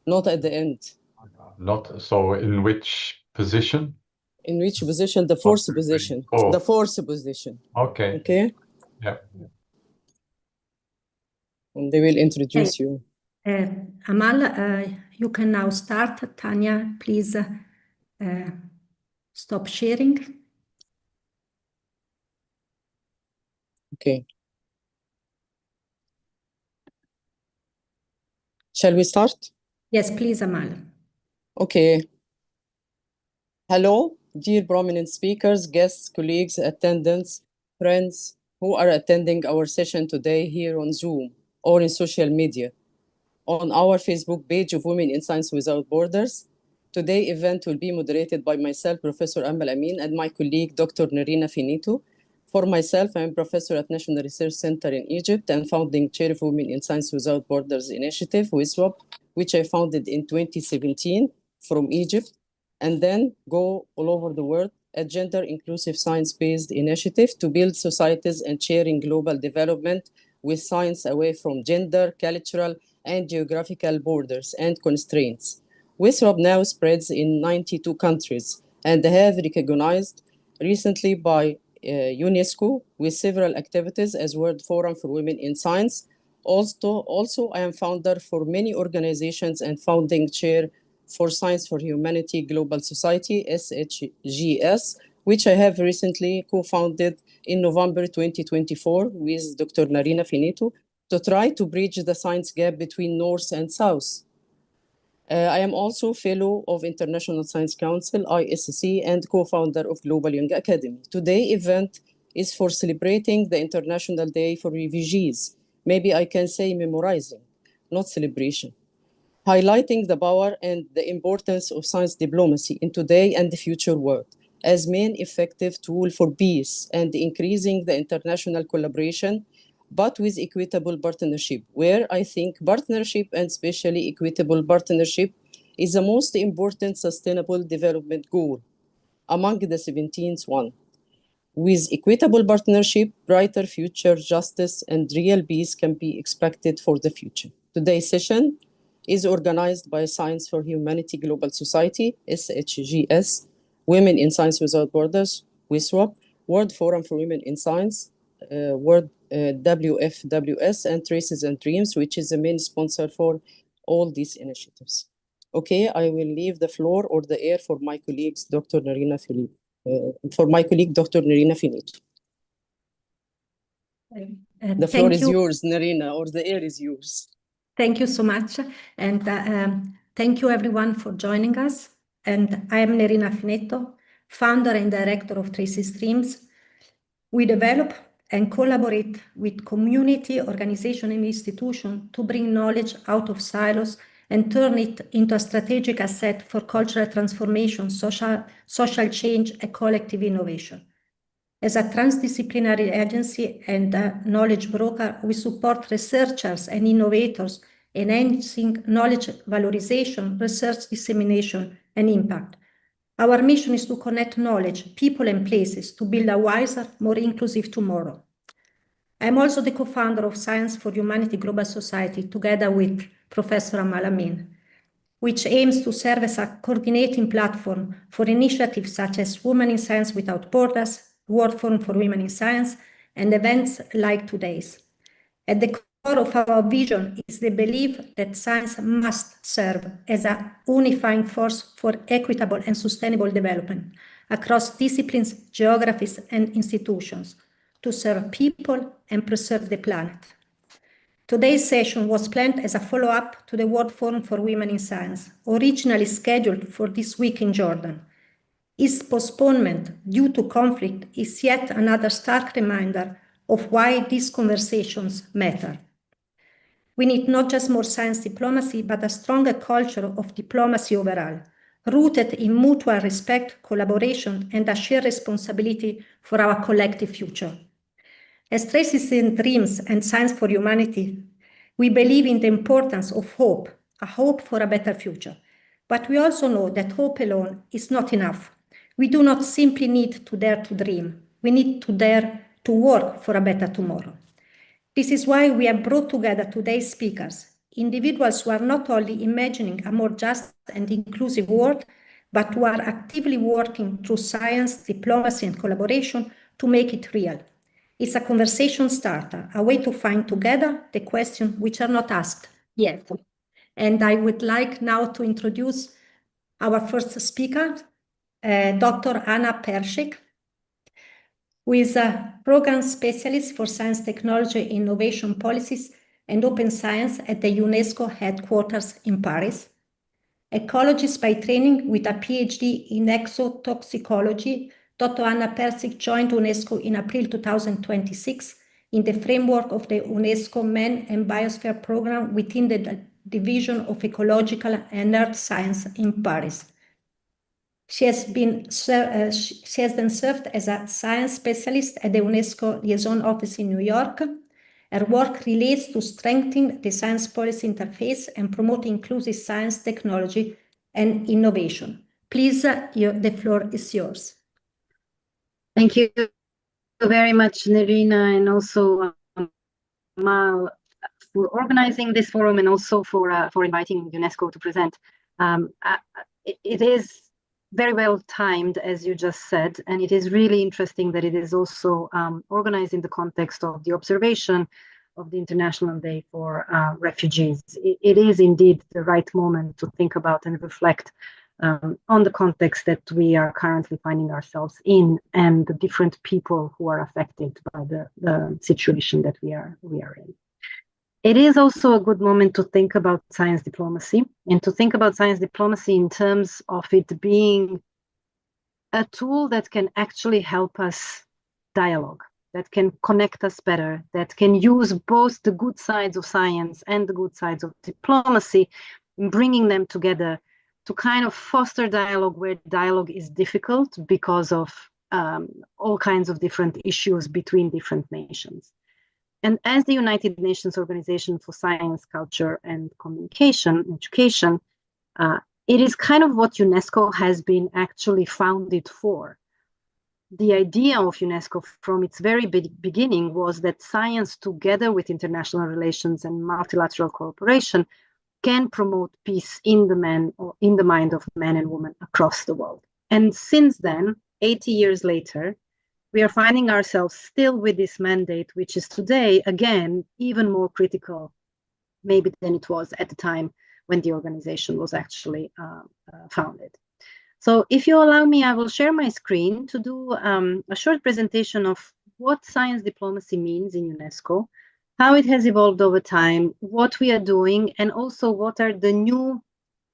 Not at the end. Not so. In which position? In which position? The fourth position. The fourth position. Okay. Okay. Yeah. And they will introduce you. Amal, you can now start. Tanya, please stop sharing. Okay. Shall we start? Yes, please, Amal. Okay. Hello, dear prominent speakers, guests, colleagues, attendants, friends who are attending our session today here on Zoom or in social media, on our Facebook page of Women in Science Without Borders. Today's event will be moderated by myself, Professor Amal Amin, and my colleague, Dr. Nerina Finito. For myself, I am professor at National Research Center in Egypt and founding chair of Women in Science Without Borders initiative, WISWAP, which I founded in 2017 from Egypt, and then go all over the world, a gender-inclusive science-based initiative to build societies and sharing global development with science away from gender, cultural, and geographical borders and constraints. WISWAP now spreads in 92 countries and have recognized recently by UNESCO with several activities as World Forum for Women in Science. Also, I am founder for many organizations and founding chair for Science for Humanity Global Society, SHGS, which I have recently co-founded in November 2024 with Dr. Nerina Finito to try to bridge the science gap between North and South. I am also fellow of International Science Council, ISC, and co-founder of Global Young Academy. Today's event is for celebrating the International Day for Refugees. Maybe I can say memorizing, not celebration. Highlighting the power and the importance of science diplomacy in today and the future world as main effective tool for peace and increasing the international collaboration, but with equitable partnership, where I think partnership and especially equitable partnership is the most important sustainable development goal among the 17th one. With equitable partnership, brighter future, justice, and real peace can be expected for the future. Today's session is organized by Science for Humanity Global Society, SHGS, Women in Science Without Borders, WISWAP, World Forum for Women in Science, World WFWS, and Traces&Dreams, which is the main sponsor for all these initiatives. Okay, I will leave the floor or the air for my colleagues, Dr. Nerina Finito. Dr. Nerina Finito. The floor is yours, Nerina, or the air is yours. Thank you so much. And thank you everyone for joining us. And I am Nerina Finito, founder and director of Traces&Dreams. We develop and collaborate with community, organization, and institutions to bring knowledge out of silos and turn it into a strategic asset for cultural transformation, social change, and collective innovation. As a transdisciplinary agency and a knowledge broker, we support researchers and innovators, enhancing knowledge valorization, research dissemination, and impact. Our mission is to connect knowledge, people, and places to build a wiser, more inclusive tomorrow. I'm also the co-founder of Science for Humanity Global Society, together with Professor Amal Amin, which aims to serve as a coordinating platform for initiatives such as Women in Science Without Borders, World Forum for Women in Science, and events like today's. At the core of our vision is the belief that science must serve as a unifying force for equitable and sustainable development across disciplines, geographies, and institutions to serve people and preserve the planet. Today's session was planned as a follow-up to the World Forum for Women in Science, originally scheduled for this week in Jordan. Its postponement due to conflict is yet another stark reminder of why these conversations matter. We need not just more science diplomacy, but a stronger culture of diplomacy overall, rooted in mutual respect, collaboration, and a shared responsibility for our collective future. As Traces&Dreams and Science for Humanity, we believe in the importance of hope, a hope for a better future. But we also know that hope alone is not enough. We do not simply need to dare to dream. We need to dare to work for a better tomorrow. This is why we have brought together today's speakers, individuals who are not only imagining a more just and inclusive world, but who are actively working through science, diplomacy, and collaboration to make it real. It's a conversation starter, a way to find together the questions which are not asked yet. And I would like now to introduce our first speaker, Dr. Anna Pershik, who is a program specialist for science, technology, innovation policies, and open science at the UNESCO headquarters in Paris. Ecologist by training with a PhD in exotoxicology, Dr. Anna Pershik joined UNESCO in April 2026 in the framework of the UNESCO Men and Biosphere program within the Division of Ecological and Earth Science in Paris. She has then served as a science specialist at the UNESCO Liaison Office in New York. Her work relates to strengthening the science policy interface and promoting inclusive science, technology, and innovation. Please, the floor is yours. Thank you very much, Nerina, and also Mal, for organizing this forum and also for inviting UNESCO to present. It is very well timed, as you just said, and it is really interesting that it is also organized in the context of the observation of the International Day for Refugees. It is indeed the right moment to think about and reflect on the context that we are currently finding ourselves in and the different people who are affected by the situation that we are in. It is also a good moment to think about science diplomacy and to think about science diplomacy in terms of it being a tool that can actually help us dialogue, that can connect us better, that can use both the good sides of science and the good sides of diplomacy, bringing them together to kind of foster dialogue where dialogue is difficult because of all kinds of different issues between different nations. And as the United Nations Organization for Science, Culture, and Communication, Education, it is kind of what UNESCO has been actually founded for. The idea of UNESCO from its very beginning was that science, together with international relations and multilateral cooperation, can promote peace in the mind of men and women across the world. And since then, 80 years later, we are finding ourselves still with this mandate, which is today, again, even more critical, maybe than it was at the time when the organization was actually founded. So if you allow me, I will share my screen to do a short presentation of what science diplomacy means in UNESCO, how it has evolved over time, what we are doing, and also what are the new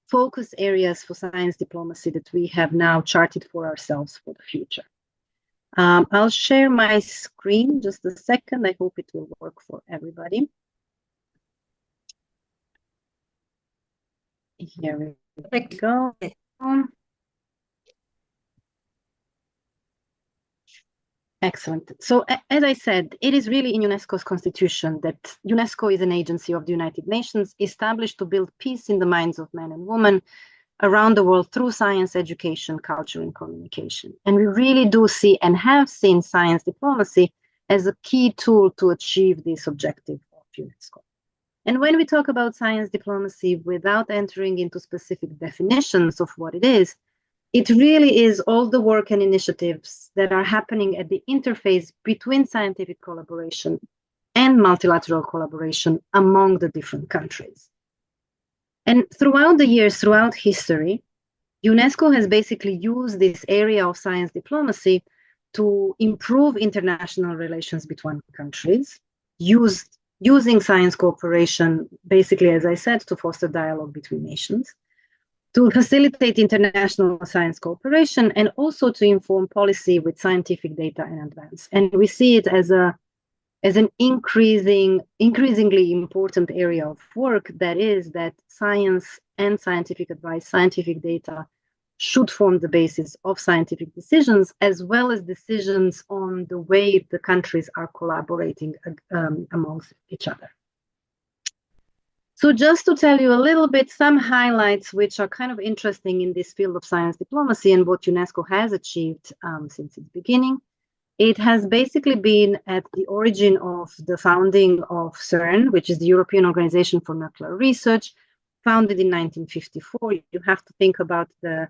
focus areas for science diplomacy that we have now charted for ourselves for the future. I'll share my screen just a second. I hope it will work for everybody. Here we go. Excellent. So as I said, it is really in UNESCO's constitution that UNESCO is an agency of the United Nations established to build peace in the minds of men and women around the world through science, education, culture, and communication. And we really do see and have seen science diplomacy as a key tool to achieve this objective of UNESCO. And when we talk about science diplomacy without entering into specific definitions of what it is, it really is all the work and initiatives that are happening at the interface between scientific collaboration and multilateral collaboration among the different countries. And throughout the years, throughout history, UNESCO has basically used this area of science diplomacy to improve international relations between countries, using science cooperation, basically, as I said, to foster dialogue between nations, to facilitate international science cooperation, and also to inform policy with scientific data in advance. And we see it as an increasingly important area of work, that is that science and scientific advice, scientific data should form the basis of scientific decisions, as well as decisions on the way the countries are collaborating amongst each other. So just to tell you a little bit, some highlights which are kind of interesting in this field of science diplomacy and what UNESCO has achieved since its beginning. It has basically been at the origin of the founding of CERN, which is the European Organization for Nuclear Research, founded in 1954. You have to think about the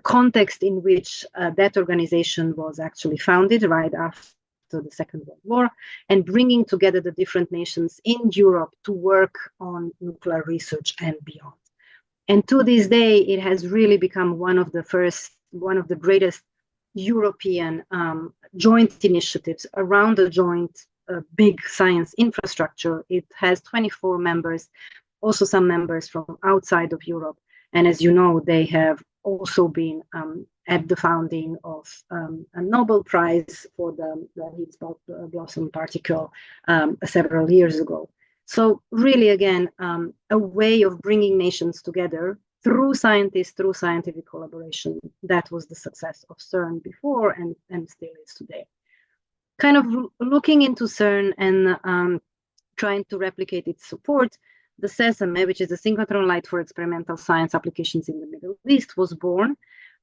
context in which that organization was actually founded right after the Second World War, and bringing together the different nations in Europe to work on nuclear research and beyond. And to this day, it has really become one of the greatest European joint initiatives around a joint big science infrastructure. It has 24 members, also some members from outside of Europe. And as you know, they have also been at the founding of a Nobel Prize for the Higgs boson particle several years ago. So really, again, a way of bringing nations together through scientists, through scientific collaboration. That was the success of CERN before and still is today. Kind of looking into CERN and trying to replicate its support, the SESAME, which is the Synchrotron Light for Experimental Science Applications in the Middle East, was born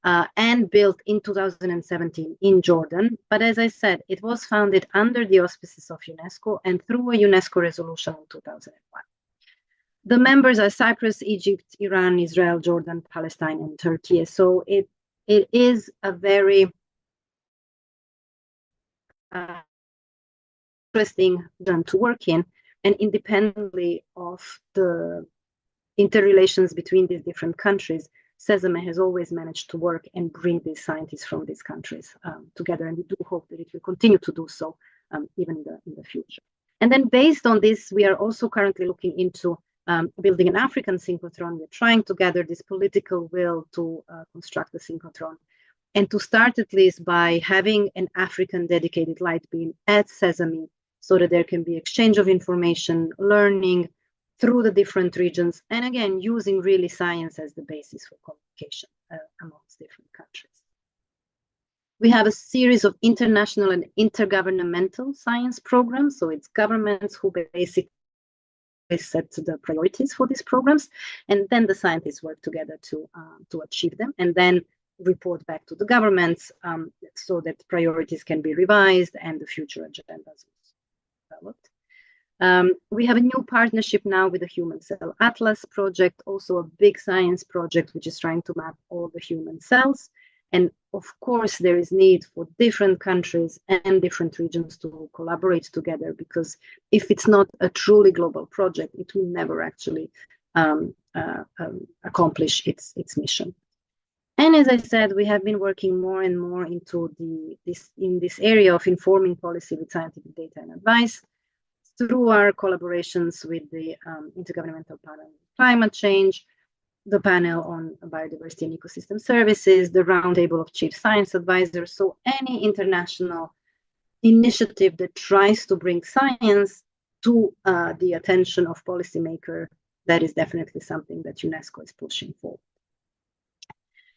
and built in 2017 in Jordan. But as I said, it was founded under the auspices of UNESCO and through a UNESCO resolution in 2001. The members are Cyprus, Egypt, Iran, Israel, Jordan, Palestine, and Turkey. So it is a very interesting zone to work in, and independently of the interrelations between these different countries, SESAME has always managed to work and bring these scientists from these countries together, and we do hope that it will continue to do so even in the future. And then based on this, we are also currently looking into building an African synchrotron. We're trying to gather this political will to construct the synchrotron, and to start at least by having an African dedicated light beam at SESAME, so that there can be exchange of information, learning through the different regions, and again, using really science as the basis for communication amongst different countries. We have a series of international and intergovernmental science programs. So it's governments who basically set the priorities for these programs, and then the scientists work together to achieve them, and then report back to the governments so that priorities can be revised and the future agendas developed. We have a new partnership now with the Human Cell Atlas project, also a big science project which is trying to map all the human cells. And of course, there is need for different countries and different regions to collaborate together, because if it's not a truly global project, it will never actually accomplish its mission. And as I said, we have been working more and more into this area of informing policy with scientific data and advice through our collaborations with the Intergovernmental Panel on Climate Change, the panel on biodiversity and ecosystem services, the roundtable of chief science advisors. So any international initiative that tries to bring science to the attention of policymakers, that is definitely something that UNESCO is pushing for.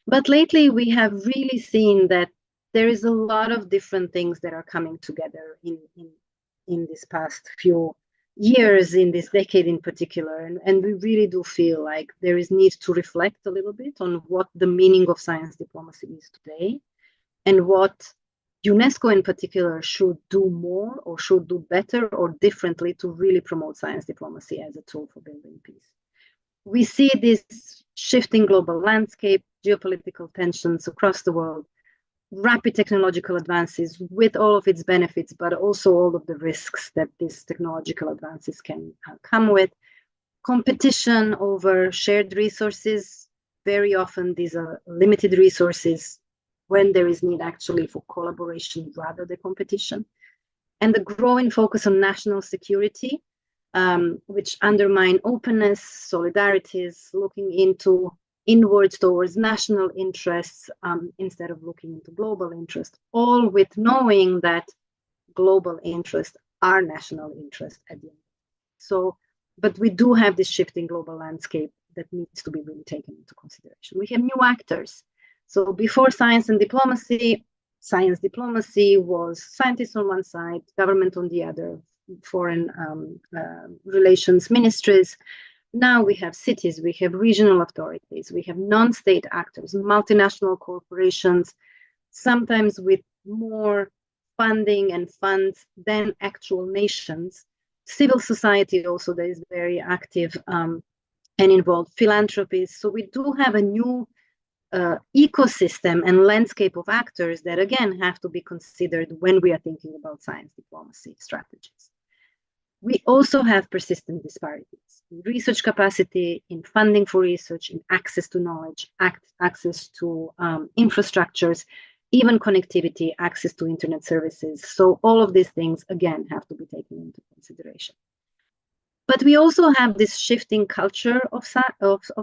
But lately, we have really seen that there is a lot of different things that are coming together in this past few years, in this decade in particular. And we really do feel like there is need to reflect a little bit on what the meaning of science diplomacy is today, and what UNESCO in particular should do more or should do better or differently to really promote science diplomacy as a tool for building peace. We see this shifting global landscape, geopolitical tensions across the world, rapid technological advances with all of its benefits, but also all of the risks that these technological advances can come with. Competition over shared resources. Very often these are limited resources when there is need actually for collaboration rather than competition. And the growing focus on national security, which undermine openness, solidarities, looking inwards towards national interests instead of looking into global interest, all with knowing that global interests are national interests at the end. So, but we do have this shifting global landscape that needs to be really taken into consideration. We have new actors. So before science and diplomacy, science diplomacy was scientists on one side, government on the other, foreign relations ministries. Now we have cities, we have regional authorities, we have non-state actors, multinational corporations, sometimes with more funding and funds than actual nations. Civil society also that is very active and involved, philanthropies. So we do have a new ecosystem and landscape of actors that again have to be considered when we are thinking about science diplomacy strategies. We also have persistent disparities in research capacity, in funding for research, in access to knowledge, access to infrastructures, even connectivity, access to internet services. So all of these things, again, have to be taken into consideration. But we also have this shifting culture of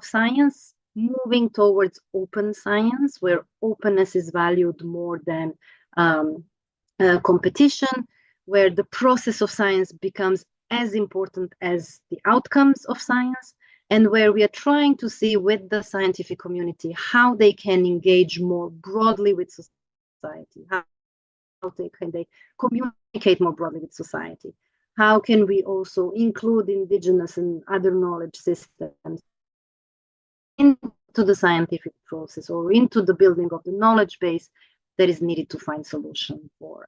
science, moving towards open science, where openness is valued more than competition, where the process of science becomes as important as the outcomes of science, and where we are trying to see with the scientific community how they can engage more broadly with society, how can they communicate more broadly with society, how can we also include indigenous and other knowledge systems into the scientific process or into the building of the knowledge base that is needed to find solution for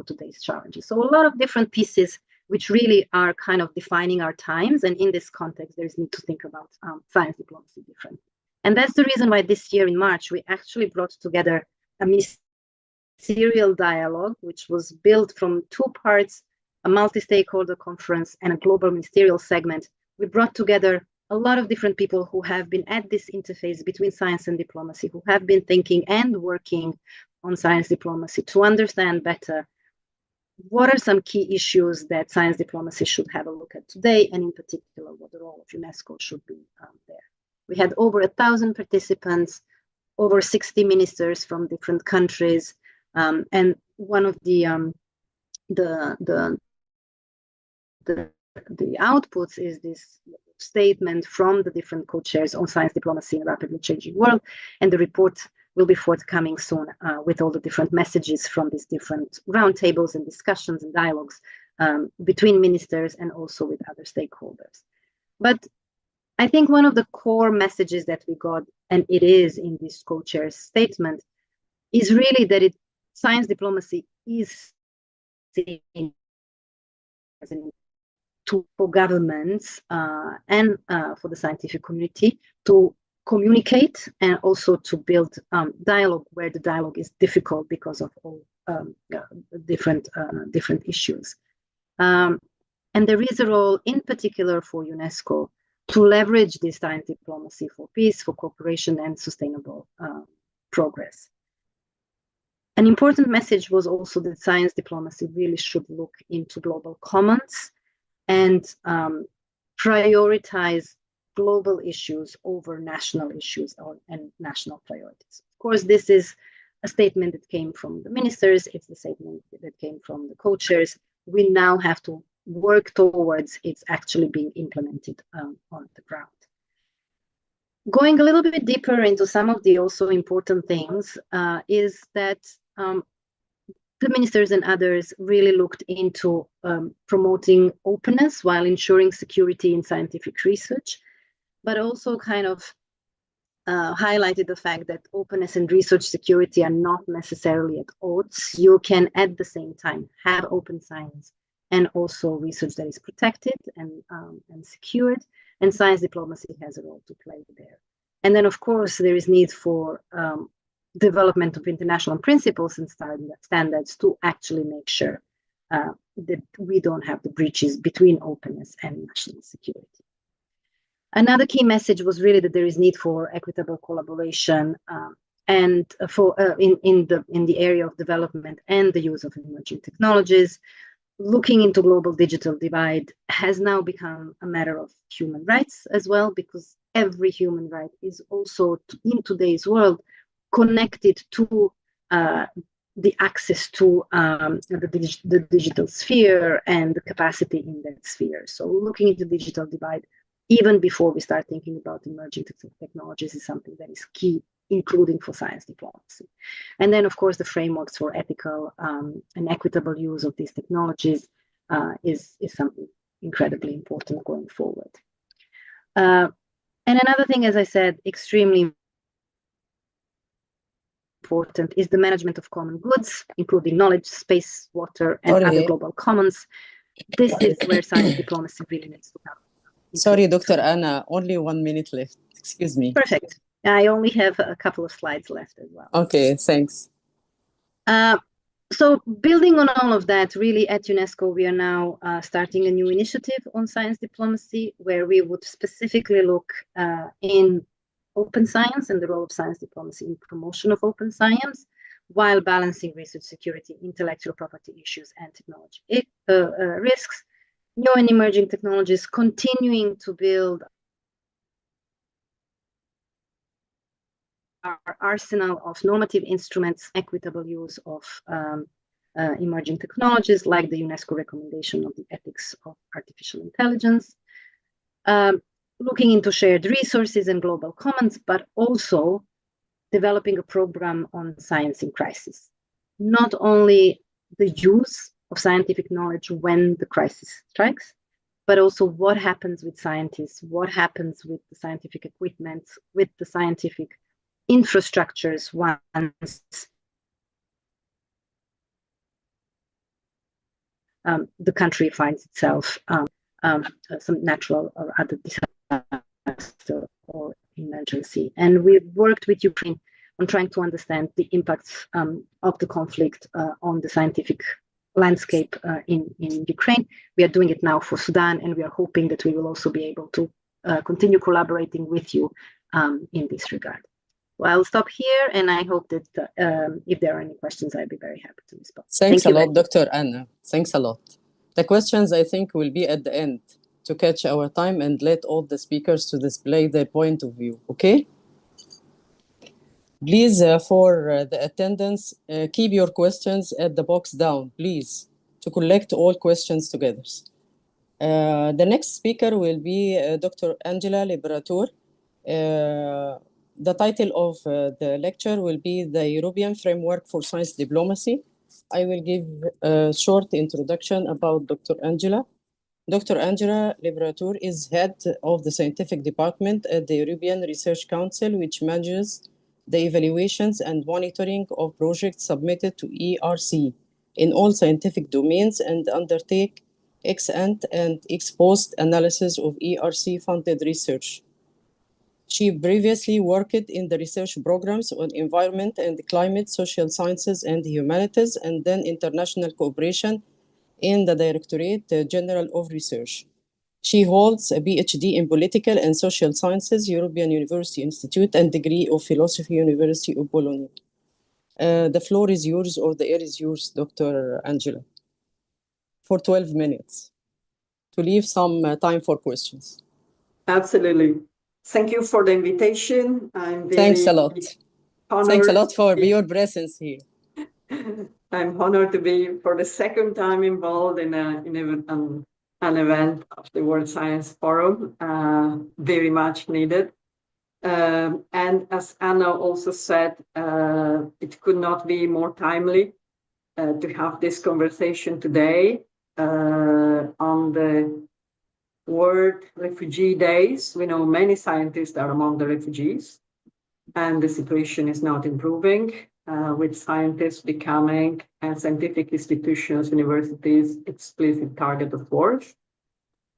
today's challenges. So a lot of different pieces which really are kind of defining our times. And in this context, there's need to think about science diplomacy differently. And that's the reason why this year in March, we actually brought together a ministerial dialogue, which was built from two parts, a multi-stakeholder conference and a global ministerial segment. We brought together a lot of different people who have been at this interface between science and diplomacy, who have been thinking and working on science diplomacy to understand better what are some key issues that science diplomacy should have a look at today, and in particular, what the role of UNESCO should be there. We had over 1,000 participants, over 60 ministers from different countries, and one of the outputs is this statement from the different co-chairs on science diplomacy in a rapidly changing world, and the report will be forthcoming soon with all the different messages from these different roundtables and discussions and dialogues between ministers and also with other stakeholders. But I think one of the core messages that we got, and it is in this co-chair's statement, is really that science diplomacy is seen as an tool for governments and for the scientific community to communicate and also to build dialogue where the dialogue is difficult because of all different issues. And there is a role in particular for UNESCO to leverage this science diplomacy for peace, for cooperation and sustainable progress. An important message was also that science diplomacy really should look into global commons and prioritize global issues over national issues and national priorities. Of course, this is a statement that came from the ministers. It's a statement that came from the co-chairs. We now have to work towards it's actually being implemented on the ground. Going a little bit deeper into some of the also important things is that the ministers and others really looked into promoting openness while ensuring security in scientific research, but also kind of highlighted the fact that openness and research security are not necessarily at odds. You can at the same time have open science and also research that is protected and secured, and science diplomacy has a role to play there. And then, of course, there is need for development of international principles and standards to actually make sure that we don't have the breaches between openness and national security. Another key message was really that there is need for equitable collaboration and for in the area of development and the use of emerging technologies. Looking into global digital divide has now become a matter of human rights as well, because every human right is also in today's world connected to the access to the digital sphere and the capacity in that sphere. So looking into digital divide, even before we start thinking about emerging technologies, is something that is key, including for science diplomacy. And then, of course, the frameworks for ethical and equitable use of these technologies is something incredibly important going forward. And another thing, as I said, extremely important is the management of common goods, including knowledge, space, water, and other global commons. This is where science diplomacy really needs to come. Sorry, Dr. Anna, only 1 minute left. Excuse me. Perfect. I only have a couple of slides left as well. Okay, thanks. So building on all of that, really at UNESCO, we are now starting a new initiative on science diplomacy, where we would specifically look in open science and the role of science diplomacy in promotion of open science, while balancing research security, intellectual property issues, and technology risks, new and emerging technologies, continuing to build our arsenal of normative instruments, equitable use of emerging technologies, like the UNESCO recommendation on the ethics of artificial intelligence, looking into shared resources and global commons, but also developing a program on science in crisis. Not only the use of scientific knowledge when the crisis strikes, but also what happens with scientists, what happens with the scientific equipment, with the scientific infrastructures once the country finds itself some natural or other disaster or emergency. And we've worked with Ukraine on trying to understand the impacts of the conflict on the scientific landscape in Ukraine. We are doing it now for Sudan, and we are hoping that we will also be able to continue collaborating with you in this regard. Well, I'll stop here, and I hope that if there are any questions, I'd be very happy to respond. Thanks a lot, Dr. Anna. Thanks a lot. The questions, I think, will be at the end to catch our time and let all the speakers to display their point of view, okay? Please, for the attendance, keep your questions at the box down, please, to collect all questions together. The next speaker will be Dr. Angela Liberator. The title of the lecture will be The European Framework for Science Diplomacy. I will give a short introduction about Dr. Angela. Dr. Angela Liberator is head of the scientific department at the European Research Council, which manages the evaluations and monitoring of projects submitted to ERC in all scientific domains and undertake ex-ante and ex-post analysis of ERC-funded research. She previously worked in the research programs on environment and climate, social sciences and humanities, and then international cooperation in the Directorate General of Research. She holds a PhD in Political and Social Sciences, European University Institute, and degree of Philosophy, University of Bologna. The floor is yours, or the air is yours, Dr. Angela, for 12 minutes, to leave some time for questions. Absolutely. Thank you for the invitation. I'm very Thanks a lot. honored. Thanks a lot for your presence here. I'm honored to be for the second time involved in an event of the World Science Forum, very much needed. And as Anna also said, it could not be more timely to have this conversation today on the World Refugee Days. We know many scientists are among the refugees, and the situation is not improving, with scientists becoming and scientific institutions, universities, explicit target of wars.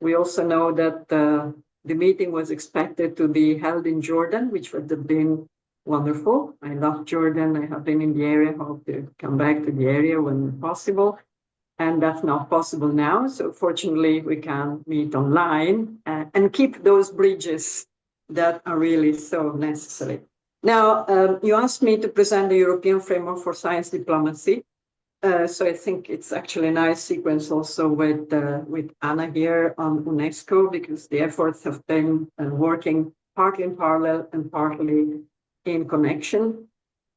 We also know that the meeting was expected to be held in Jordan, which would have been wonderful. I love Jordan. I have been in the area, hope to come back to the area when possible. And that's not possible now. So fortunately, we can meet online and keep those bridges that are really so necessary. Now, you asked me to present the European Framework for Science Diplomacy. So I think it's actually a nice sequence also with Anna here on UNESCO, because the efforts have been working partly in parallel and partly in connection.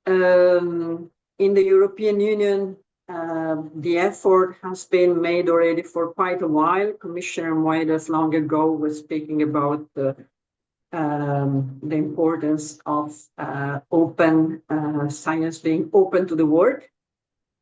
In the European Union, the effort has been made already for quite a while. Commissioner Moedas long ago was speaking about the importance of open science being open to the world,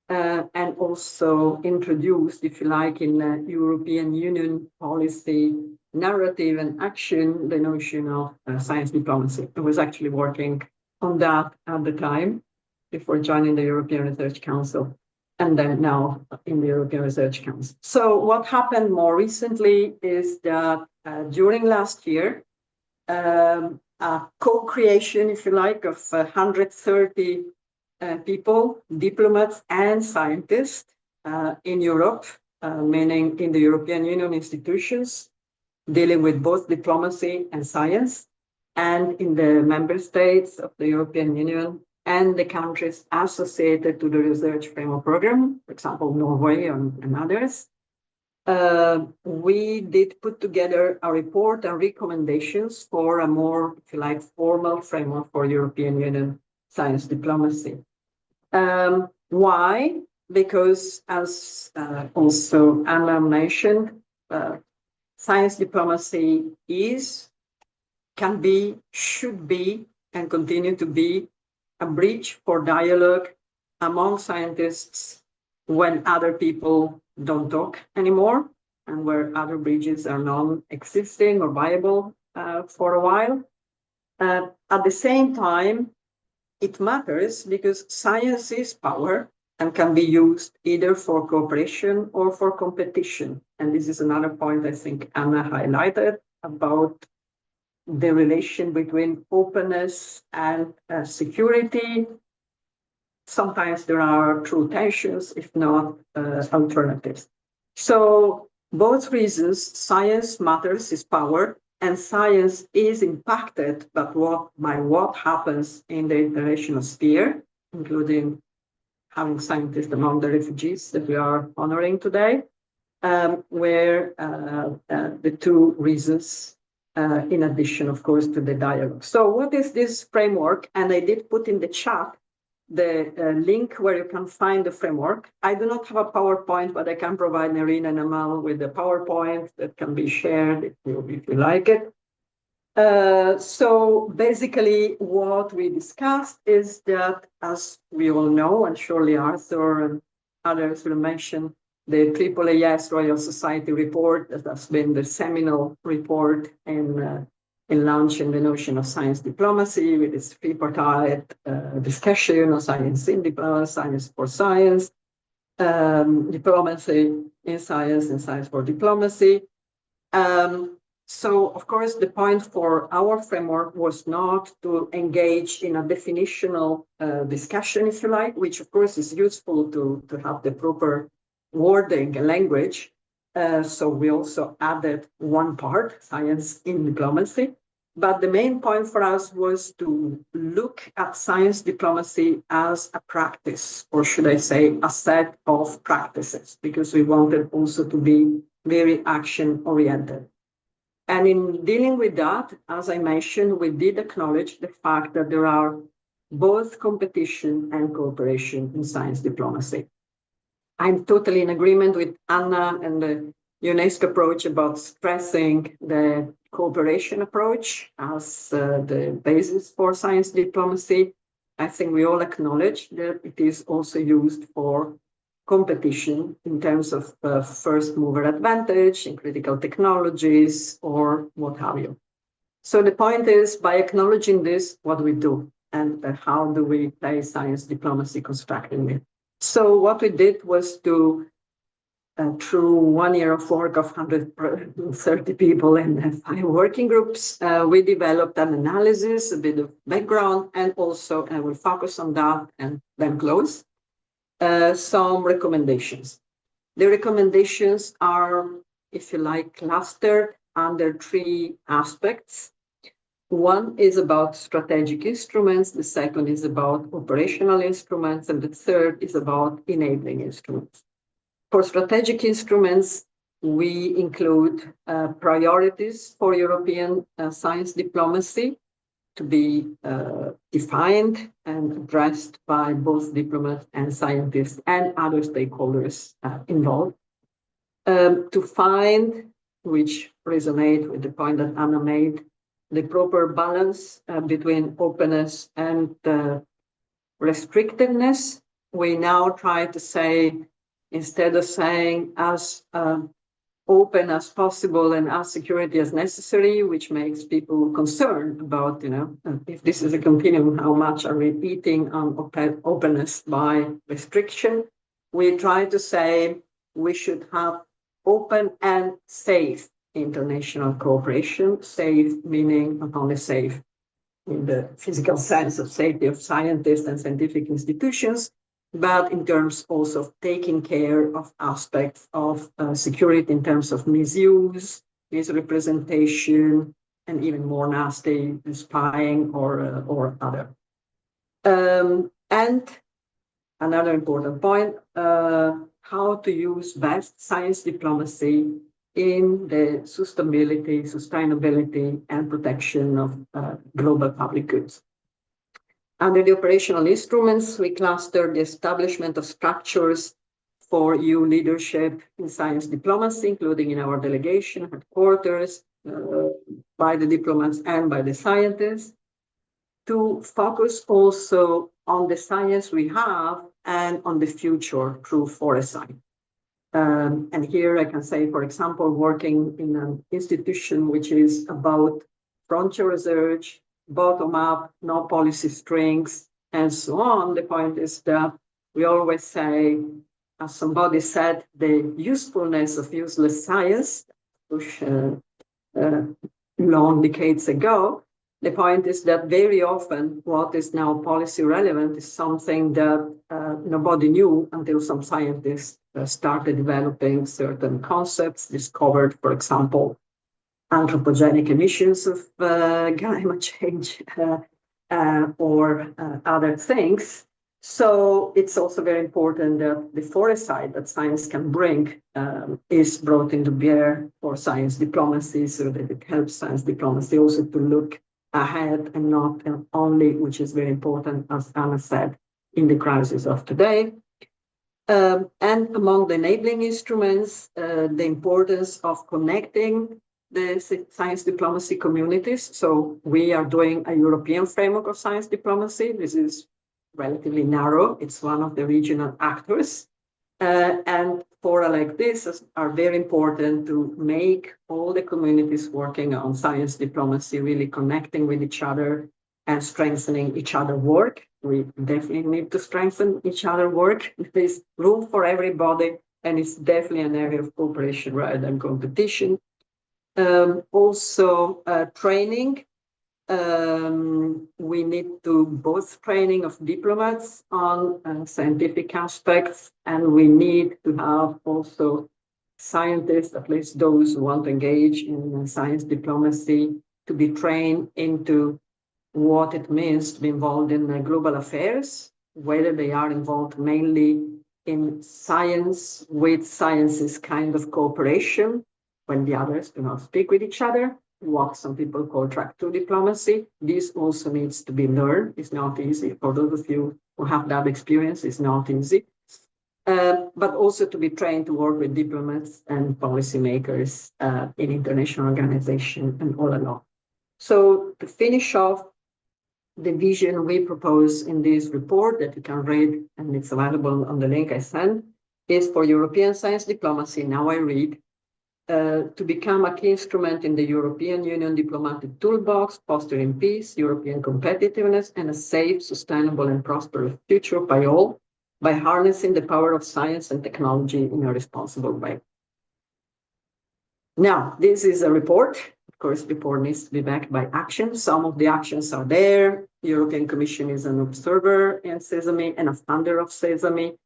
and also introduced, if you like, in the European Union policy narrative and action, the notion of science diplomacy. I was actually working on that at the time. before joining the European Research Council, and then now in the European Research Council. So what happened more recently is that during last year, a co-creation, if you like, of 130 people, diplomats and scientists in Europe, meaning in the European Union institutions, dealing with both diplomacy and science, and in the member states of the European Union and the countries associated to the research framework program, for example, Norway and others. We did put together a report and recommendations for a more, if you like, formal framework for European Union science diplomacy. Why? Because, as also Anna mentioned, science diplomacy can be, should be, and continue to be a bridge for dialogue among scientists when other people don't talk anymore and where other bridges are non-existing or viable for a while. At the same time, it matters because science is power and can be used either for cooperation or for competition. And this is another point I think Anna highlighted about the relation between openness and security. Sometimes there are true tensions, if not alternatives. So both reasons, science matters, is power, and science is impacted by what happens in the international sphere, including having scientists among the refugees that we are honoring today, where the two reasons, in addition, of course, to the dialogue. So what is this framework? And I did put in the chat the link where you can find the framework. I do not have a PowerPoint, but I can provide Nerina and Amal with the PowerPoint that can be shared if you like it. So basically what we discussed is that, as we all know, and surely Arthur and others will mention, the AAAS Royal Society report that has been the seminal report in launching the notion of science diplomacy with its tripartite discussion of science in diplomacy, science for science, diplomacy in science, and science for diplomacy. So, of course, the point for our framework was not to engage in a definitional discussion, if you like, which, of course, is useful to have the proper wording and language. So we also added one part, science in diplomacy. But the main point for us was to look at science diplomacy as a practice, or should I say, a set of practices, because we wanted also to be very action-oriented. And in dealing with that, as I mentioned, we did acknowledge the fact that there are both competition and cooperation in science diplomacy. I'm totally in agreement with Anna and the UNESCO approach about stressing the cooperation approach as the basis for science diplomacy. I think we all acknowledge that it is also used for competition in terms of first mover advantage in critical technologies or what have you. So the point is, by acknowledging this, what do we do and how do we play science diplomacy constructively? So what we did was to, through 1 year of work of 130 people in 5 working groups, we developed an analysis, a bit of background, and also, and we'll focus on that and then close, some recommendations. The recommendations are, if you like, clustered under 3 aspects. One is about strategic instruments, the second is about operational instruments, and the third is about enabling instruments. For strategic instruments, we include priorities for European science diplomacy to be defined and addressed by both diplomats and scientists and other stakeholders involved. To find, which resonate with the point that Anna made, the proper balance between openness and restrictiveness. We now try to say, instead of saying as open as possible and as security as necessary, which makes people concerned about, if this is a continuum, how much are we eating on openness by restriction. We try to say we should have open and safe international cooperation, safe meaning not only safe in the physical sense of safety of scientists and scientific institutions, but in terms also of taking care of aspects of security in terms of misuse, misrepresentation, and even more nasty spying or other. And another important point, how to use best science diplomacy in the sustainability and protection of global public goods. Under the operational instruments, we cluster the establishment of structures for EU leadership in science diplomacy, including in our delegation, headquarters, by the diplomats and by the scientists, to focus also on the science we have and on the future through foresight. And here I can say, for example, working in an institution which is about frontier research, bottom-up, no policy strings, and so on. The point is that we always say, as somebody said, the usefulness of useless science, which long decades ago. The point is that very often what is now policy relevant is something that nobody knew until some scientists started developing certain concepts, discovered, for example, anthropogenic emissions of climate change or other things. So it's also very important that the foresight that science can bring is brought into bear for science diplomacy, so that it helps science diplomacy also to look ahead and not only, which is very important, as Anna said, in the crisis of today. And among the enabling instruments, the importance of connecting the science diplomacy communities. So we are doing a European framework of science diplomacy. This is relatively narrow. It's one of the regional actors. And fora like this are very important to make all the communities working on science diplomacy really connecting with each other and strengthening each other's work. We definitely need to strengthen each other's work. There's room for everybody, and it's definitely an area of cooperation rather than competition. Also, training. We need to both training of diplomats on scientific aspects, and we need to have also scientists, at least those who want to engage in science diplomacy, to be trained into what it means to be involved in global affairs, whether they are involved mainly in science with sciences kind of cooperation, when the others do not speak with each other, what some people call track 2 diplomacy. This also needs to be learned. It's not easy. For those of you who have that experience, it's not easy. But also to be trained to work with diplomats and policymakers in international organizations and all along. So to finish off, the vision we propose in this report that you can read, and it's available on the link I sent, is for European science diplomacy, now I read, to become a key instrument in the European Union diplomatic toolbox, fostering peace, European competitiveness, and a safe, sustainable, and prosperous future by all, by harnessing the power of science and technology in a responsible way. Now, this is a report. Of course, the report needs to be backed by action. Some of the actions are there. The European Commission is an observer in Sesame and a funder of Sesame,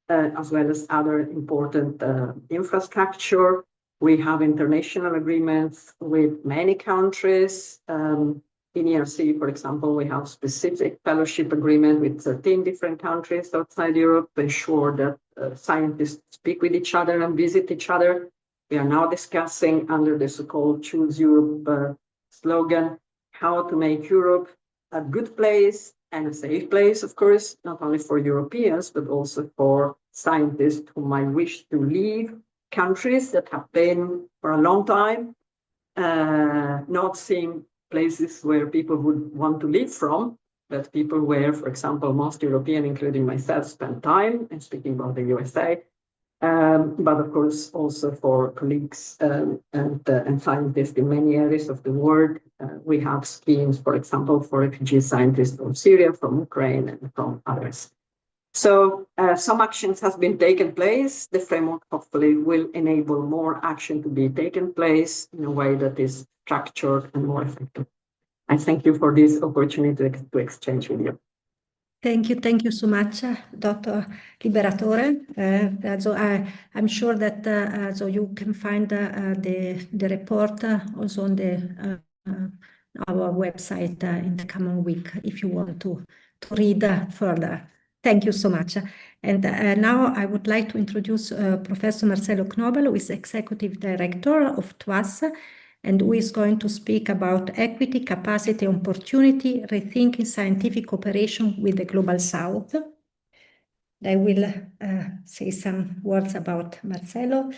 as well as other important infrastructure. We have international agreements with many countries. In ERC, for example, we have specific fellowship agreement with 13 different countries outside Europe to ensure that scientists speak with each other and visit each other. We are now discussing under the so-called Choose Europe slogan, how to make Europe a good place and a safe place, of course, not only for Europeans, but also for scientists who might wish to leave countries that have been for a long time not seeing places where people would want to live from, but people where, for example, most European, including myself, spend time, and speaking about the USA, but of course also for colleagues and scientists in many areas of the world. We have schemes, for example, for refugee scientists from Syria, from Ukraine, and from others. So some actions have been taken place. The framework hopefully will enable more action to be taken place in a way that is structured and more effective. I thank you for this opportunity to exchange with you. Thank you so much, Dr. Liberatore. So I'm sure that so you can find the report also on our website in the coming week if you want to read further. Thank you so much. And now I would like to introduce Professor Marcelo Knobel, who is Executive Director of TWAS, and who is going to speak about equity, capacity, opportunity, rethinking scientific cooperation with the Global South. I will say some words about Marcelo.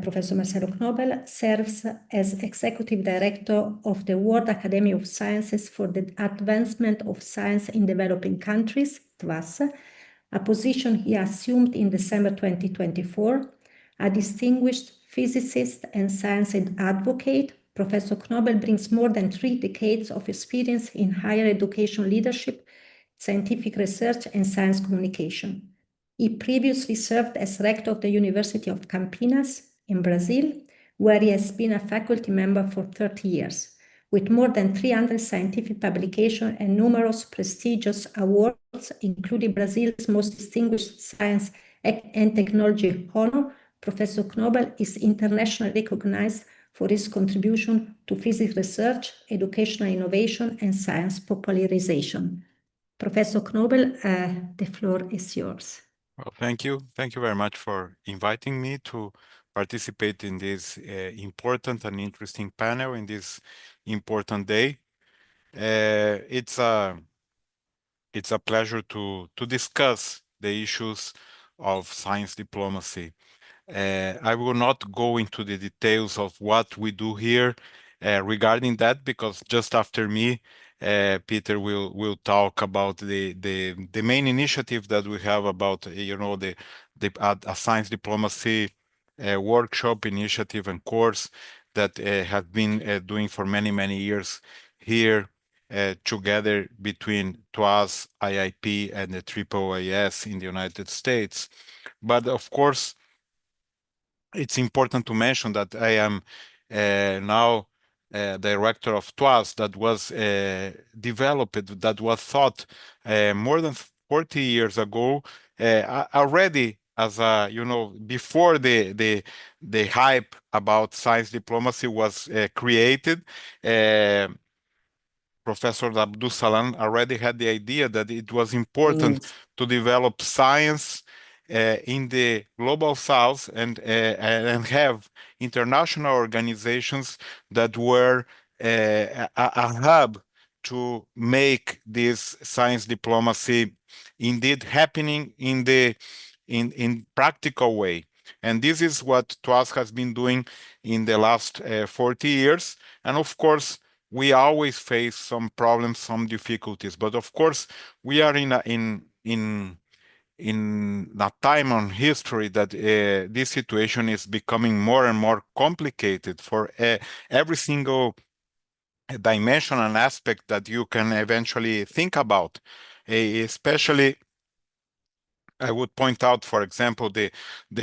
Professor Marcelo Knobel serves as Executive Director of the World Academy of Sciences for the Advancement of Science in Developing Countries, TWAS, a position he assumed in December 2024. A distinguished physicist and science advocate, Professor Knobel brings more than 3 decades of experience in higher education leadership, scientific research, and science communication. He previously served as rector of the University of Campinas in Brazil, where he has been a faculty member for 30 years. With more than 300 scientific publications and numerous prestigious awards, including Brazil's most distinguished science and technology honor, Professor Knobel is internationally recognized for his contribution to physics research, educational innovation, and science popularization. Professor Knobel, the floor is yours. Well, thank you. Thank you very much for inviting me to participate in this important and interesting panel in this important day. It's a pleasure to discuss the issues of science diplomacy. I will not go into the details of what we do here regarding that, because just after me, Peter will talk about the main initiative that we have about a science diplomacy workshop initiative and course that have been doing for many years here together between TWAS, IIP, and the AAAS in the United States. But of course, it's important to mention that I am now director of TWAS that was developed, that was thought more than 40 years ago, already as a, before the hype about science diplomacy was created. Professor Abdus Salam already had the idea that it was important to develop science in the global south and have international organizations that were a hub to make this science diplomacy indeed happening in practical way. And this is what TWAS has been doing in the last 40 years. And of course, we always face some problems, some difficulties. But of course, we are in a time on history that this situation is becoming more and more complicated for every single dimension and aspect that you can eventually think about, especially I would point out, for example, the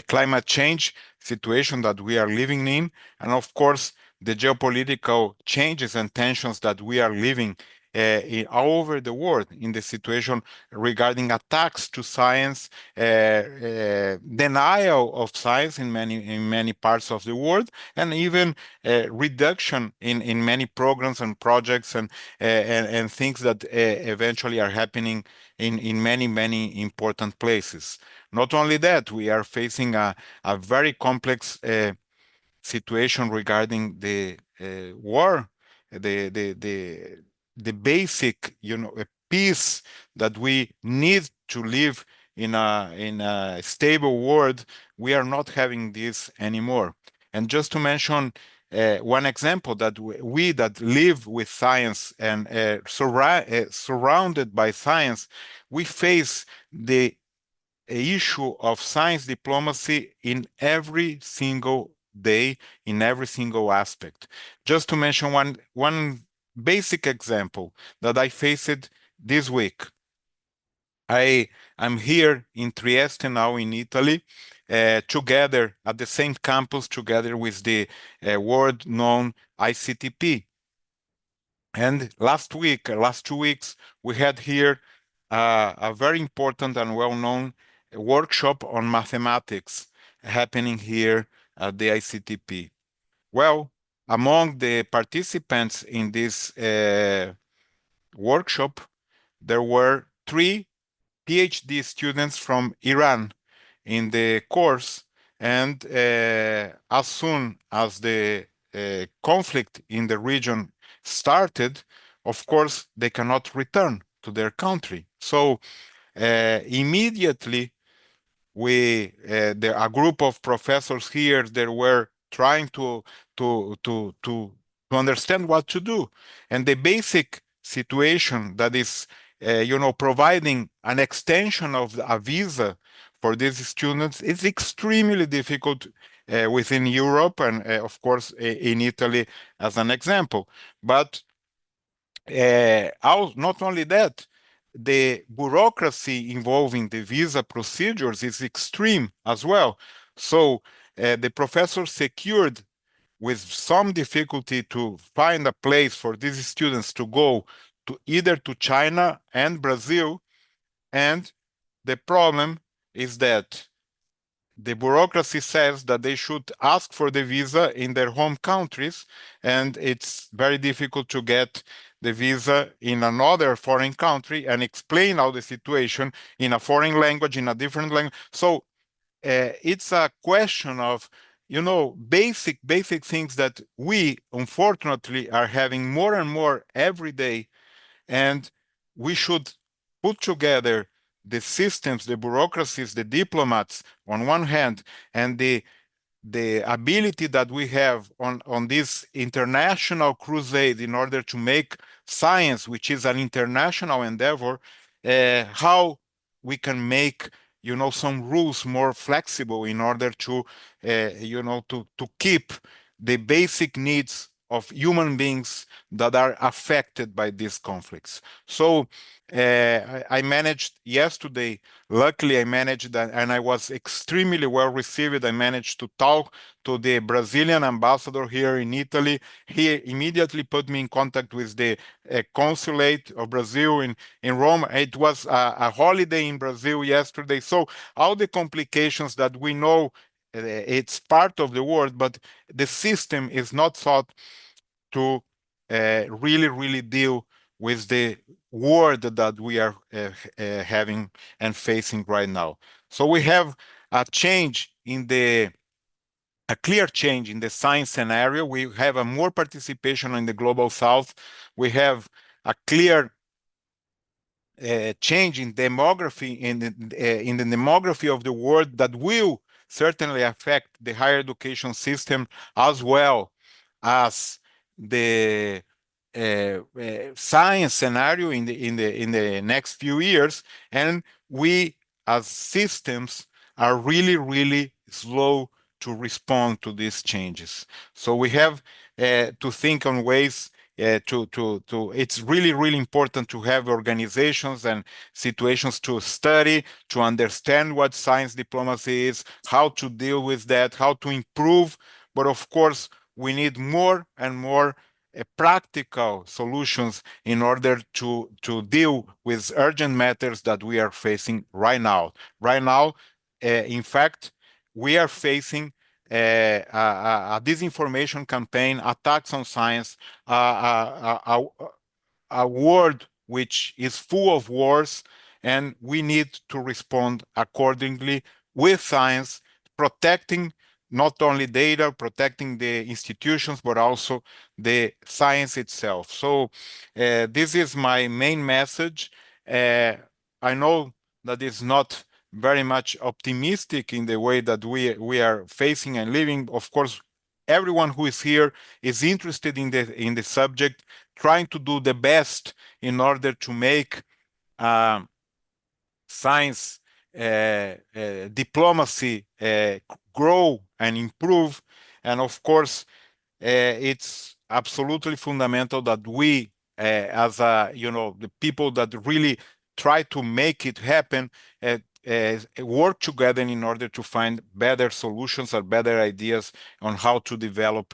climate change situation that we are living in, and of course, the geopolitical changes and tensions that we are living all over the world in the situation regarding attacks to science, denial of science in many parts of the world, and even reduction in many programs and projects and things that eventually are happening in many important places. Not only that, we are facing a very complex situation regarding the war, the basic, peace that we need to live in a stable world. We are not having this anymore. And just to mention one example, that we that live with science and surrounded by science, we face the issue of science diplomacy in every single day, in every single aspect. Just to mention one basic example that I faced this week. I'm here in Trieste now in Italy, together at the same campus, together with the world-known ICTP. And last 2 weeks, we had here a very important and well-known workshop on mathematics happening here at the ICTP. Well, among the participants in this workshop, there were 3 PhD students from Iran in the course, and as soon as the conflict in the region started, of course, they cannot return to their country. So immediately, a group of professors here, they were trying to understand what to do, and the basic situation that is, providing an extension of a visa for these students is extremely difficult within Europe and, of course, in Italy as an example. But not only that, the bureaucracy involving the visa procedures is extreme as well. So the professor secured with some difficulty to find a place for these students to go to either to China and Brazil. And the problem is that the bureaucracy says that they should ask for the visa in their home countries, and it's very difficult to get the visa in another foreign country and explain all the situation in a foreign language, in a different language. So it's a question of, basic things that we, unfortunately, are having more and more every day, and we should put together the systems, the bureaucracies, the diplomats on one hand, and the ability that we have on this international crusade in order to make science, which is an international endeavor, how we can make some rules more flexible in order to to keep the basic needs of human beings that are affected by these conflicts. So I managed yesterday, luckily I managed that, and I was extremely well received. I managed to talk to the Brazilian ambassador here in Italy. He immediately put me in contact with the consulate of Brazil in Rome. It was a holiday in Brazil yesterday. So all the complications that we know, it's part of the world, but the system is not thought to really deal with the world that we are having and facing right now. So we have a clear change in the science scenario. We have a more participation in the global south. We have a clear change in demography, in the demography of the world that will certainly affect the higher education system, as well as the science scenario in the next few years. And we, as systems, are really slow to respond to these changes. So we have to think on ways it's really important to have organizations and situations to study, to understand what science diplomacy is, how to deal with that, how to improve. But of course, we need more and more practical solutions in order to deal with urgent matters that we are facing right now. Right now, in fact, we are facing a disinformation campaign, attacks on science, a world which is full of wars, and we need to respond accordingly with science, protecting not only data, protecting the institutions, but also the science itself. So this is my main message. I know that it's not very much optimistic in the way that we are facing and living. Of course, everyone who is here is interested in the subject, trying to do the best in order to make science diplomacy grow and improve. And of course, it's absolutely fundamental that we, as the people that really try to make it happen, work together in order to find better solutions or better ideas on how to develop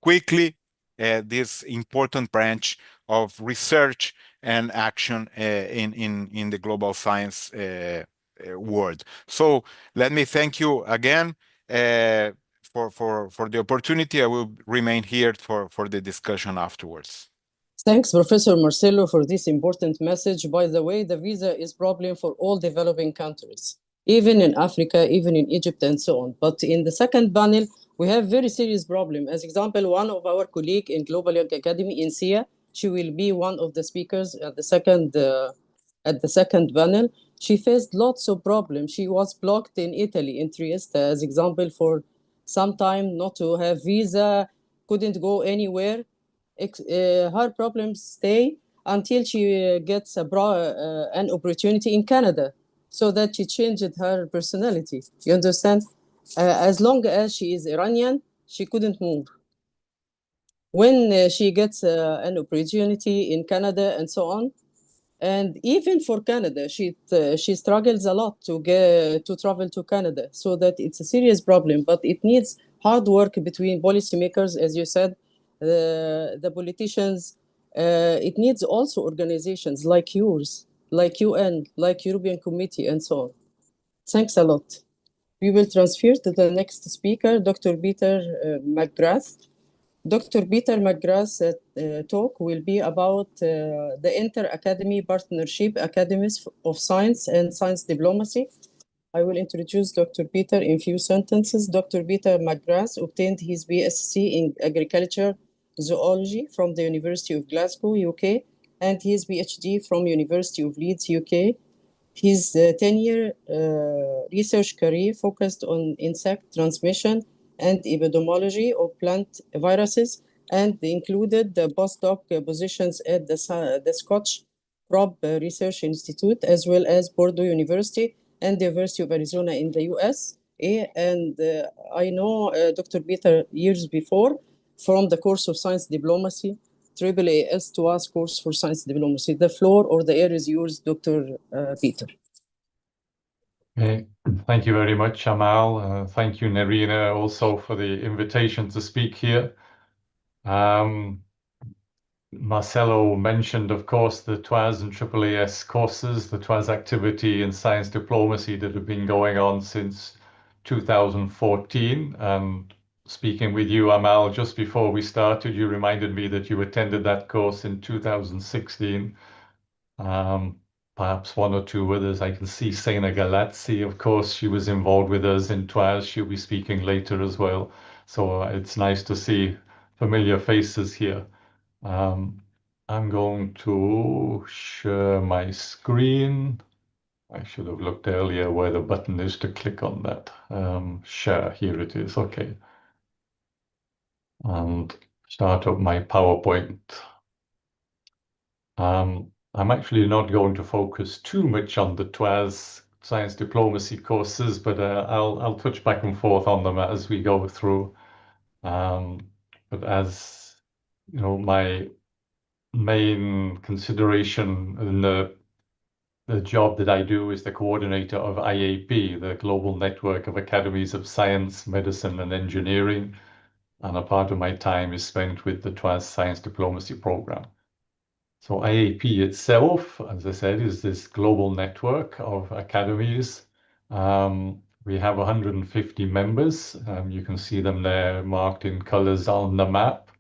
quickly this important branch of research and action in the global science world. So let me thank you again for the opportunity. I will remain here for the discussion afterwards. Thanks, Professor Marcelo, for this important message. By the way, the visa is problem for all developing countries, even in Africa, even in Egypt, and so on. But in the second panel, we have very serious problem. As example, one of our colleague in Global Young Academy in SIA, she will be one of the speakers at the second panel. She faced lots of problems. She was blocked in Italy, in Trieste, as example, for some time, not to have visa, couldn't go anywhere. Her problems stay until she gets an opportunity in Canada, so that she changed her personality. You understand? As long as she is Iranian, she couldn't move. When she gets an opportunity in Canada and so on, and even for Canada, she struggles a lot to travel to Canada, so that it's a serious problem. But it needs hard work between policymakers, as you said, the politicians. It needs also organizations like yours, like UN, like European Committee, and so on. Thanks a lot. We will transfer to the next speaker, Dr. Peter McGrath. Dr. Peter McGrath's talk will be about the Inter-Academy Partnership Academies of Science and Science Diplomacy. I will introduce Dr. Peter in few sentences. Dr. Peter McGrath obtained his BSc in Agriculture Zoology from the University of Glasgow, UK, and his PhD from University of Leeds, UK. His 10-year research career focused on insect transmission and epidemiology of plant viruses, and included the postdoc positions at the Scotch Crop Research Institute, as well as Purdue University and the University of Arizona in the US. And I know Dr. Peter years before from the course of Science Diplomacy, AAAS to us course for Science Diplomacy. The floor or the air is yours, Dr. Peter. Okay. Thank you very much, Amal. Thank you, Nerina, also for the invitation to speak here. Marcelo mentioned, of course, the TWAS and AAAS courses, the TWAS activity in science diplomacy that have been going on since 2014. And speaking with you, Amal, just before we started, you reminded me that you attended that course in 2016. Perhaps one or two others. I can see Sena Galazzi, of course, she was involved with us in TWAS. She'll be speaking later as well. So it's nice to see familiar faces here. I'm going to share my screen. I should have looked earlier where the button is to click on that. Share, here it is, okay. And start up my PowerPoint. I'm actually not going to focus too much on the TWAS science diplomacy courses, but I'll touch back and forth on them as we go through. But as you know, my main consideration in the job that I do is the coordinator of IAP, the Global Network of Academies of Science, Medicine and Engineering. And a part of my time is spent with the TWAS Science Diplomacy Program. So IAP itself, as I said, is this global network of academies. We have 150 members. You can see them there marked in colors on the map.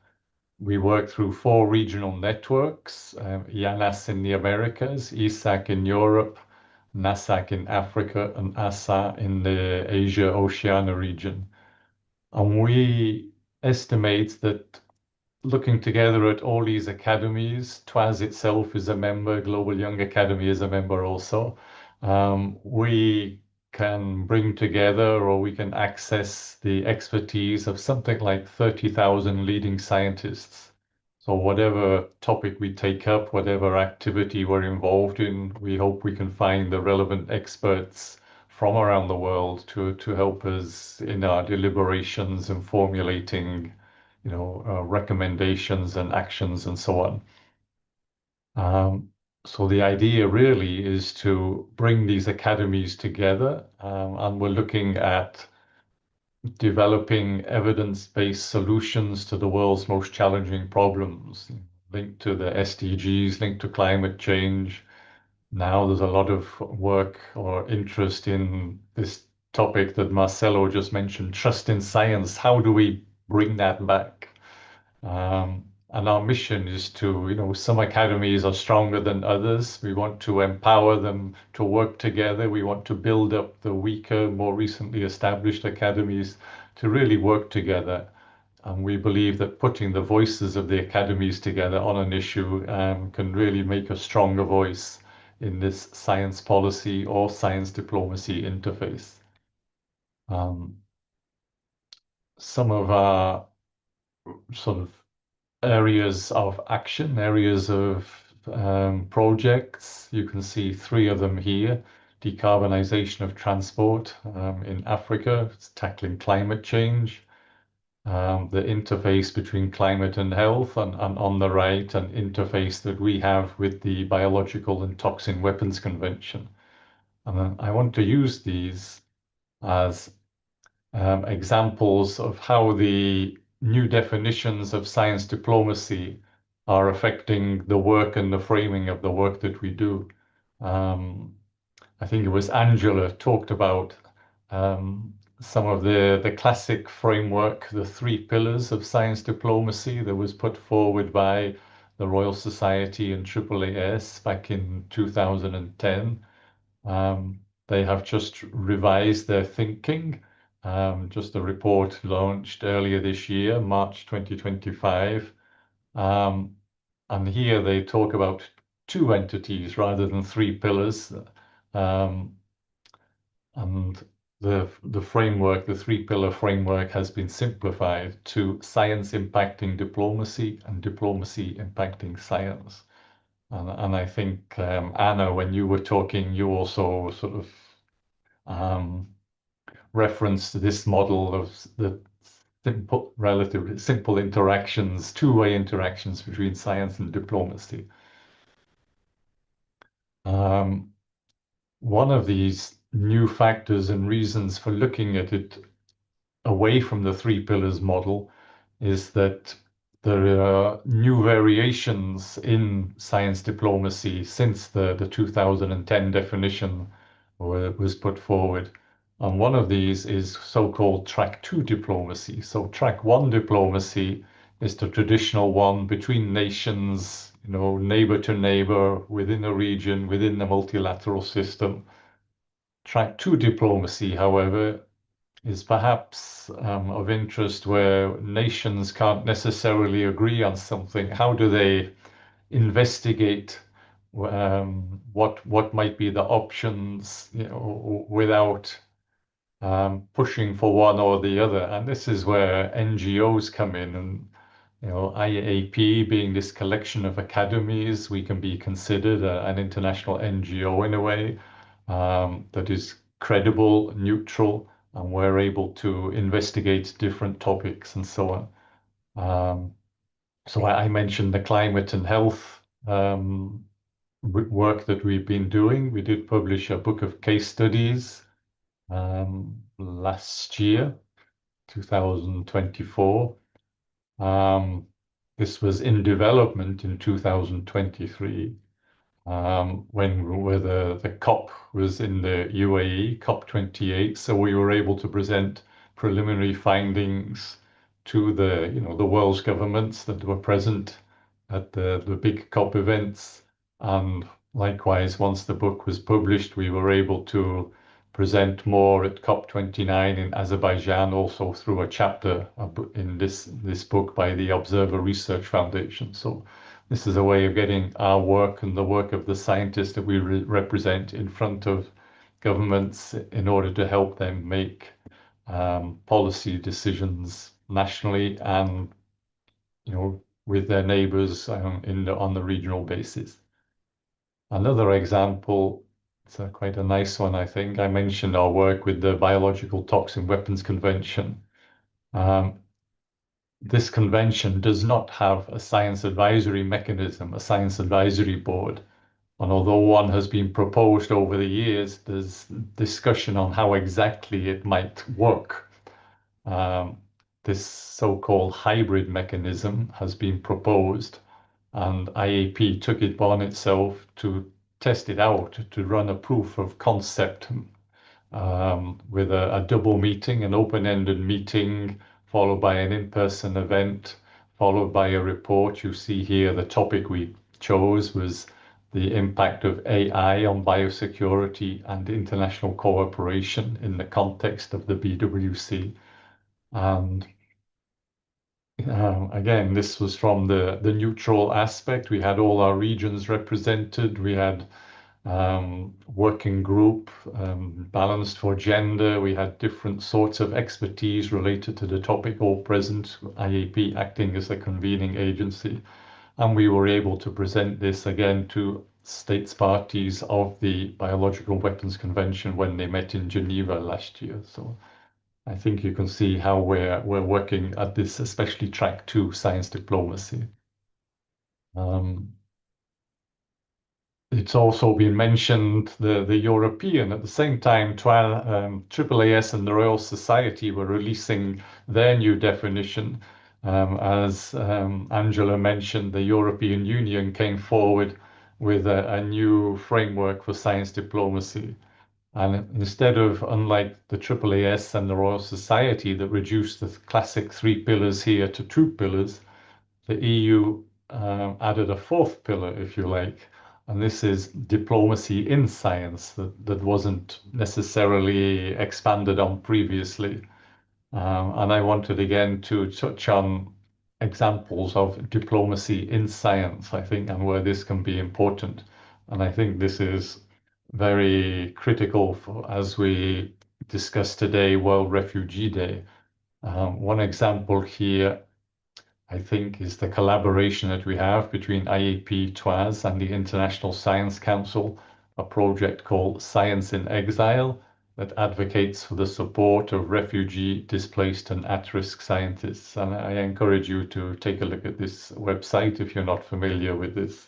We work through 4 regional networks, IANAS in the Americas, ISAC in Europe, NASAC in Africa, and ASA in the Asia-Oceania region. And we estimate that looking together at all these academies, TWAS itself is a member, Global Young Academy is a member also, we can bring together or we can access the expertise of something like 30,000 leading scientists. So whatever topic we take up, whatever activity we're involved in, we hope we can find the relevant experts from around the world to help us in our deliberations and formulating, recommendations and actions and so on. So the idea really is to bring these academies together, and we're looking at developing evidence-based solutions to the world's most challenging problems, linked to the SDGs, linked to climate change. Now there's a lot of work or interest in this topic that Marcelo just mentioned, trust in science. How do we bring that back? And our mission is to, some academies are stronger than others. We want to empower them to work together. We want to build up the weaker, more recently established academies to really work together. And we believe that putting the voices of the academies together on an issue can really make a stronger voice in this science policy or science diplomacy interface. Some of our sort of areas of action, areas of projects. You can see 3 of them here. Decarbonization of transport in Africa, it's tackling climate change. The interface between climate and health, and on the right, an interface that we have with the Biological and Toxin Weapons Convention. And I want to use these as examples of how the new definitions of science diplomacy are affecting the work and the framing of the work that we do. I think it was Angela talked about some of the classic framework, the 3 pillars of science diplomacy that was put forward by the Royal Society and AAAS back in 2010. They have just revised their thinking. Just a report launched earlier this year, March 2025. And here they talk about 2 entities rather than 3 pillars. And the framework, the 3-pillar framework, has been simplified to science impacting diplomacy and diplomacy impacting science. And I think, Anna, when you were talking, you also sort of referenced this model of the relatively simple interactions, 2-way interactions between science and diplomacy. One of these new factors and reasons for looking at it away from the 3 pillars model is that there are new variations in science diplomacy since the 2010 definition was put forward. And one of these is so-called track 2 diplomacy. So track 1 diplomacy is the traditional one between nations, neighbor to neighbor, within a region, within the multilateral system. Track 2 diplomacy, however, is perhaps of interest where nations can't necessarily agree on something. How do they investigate what might be the options, without pushing for one or the other? And this is where NGOs come in, and IAP being this collection of academies, we can be considered an international NGO in a way that is credible, neutral, and we're able to investigate different topics and so on. So I mentioned the climate and health work that we've been doing. We did publish a book of case studies last year, 2024. This was in development in 2023. Where the COP was in the UAE, COP28. So we were able to present preliminary findings to the world's governments that were present at the big COP events. And likewise, once the book was published, we were able to present more at COP29 in Azerbaijan, also through a chapter in this book by the Observer Research Foundation. So this is a way of getting our work and the work of the scientists that we represent in front of governments in order to help them make policy decisions nationally and with their neighbors on the regional basis. Another example, it's quite a nice one, I think. I mentioned our work with the Biological Toxin Weapons Convention. This convention does not have a science advisory mechanism, a science advisory board. And although one has been proposed over the years, there's discussion on how exactly it might work. This so-called hybrid mechanism has been proposed, and IAP took it upon itself to test it out, to run a proof of concept with a double meeting, an open-ended meeting, followed by an in-person event, followed by a report. You see here the topic we chose was the impact of AI on biosecurity and international cooperation in the context of the BWC. And again, this was from the neutral aspect. We had all our regions represented. We had working group balanced for gender. We had different sorts of expertise related to the topic all present, IAP acting as a convening agency. And we were able to present this again to states parties of the Biological Weapons Convention when they met in Geneva last year. So I think you can see how we're working at this, especially track 2, science diplomacy. It's also been mentioned the European. At the same time, AAAS and the Royal Society were releasing their new definition. As Angela mentioned, the European Union came forward with a new framework for science diplomacy. And instead of, unlike the AAAS and the Royal Society that reduced the classic 3 pillars here to 2 pillars, the EU added a 4th pillar, if you like, and this is diplomacy in science that wasn't necessarily expanded on previously. And I wanted again to touch on examples of diplomacy in science, I think, and where this can be important. And I think this is very critical as we discuss today, World Refugee Day. One example here, I think, is the collaboration that we have between IAP TWAS and the International Science Council, a project called Science in Exile that advocates for the support of refugee, displaced and at-risk scientists. And I encourage you to take a look at this website if you're not familiar with this.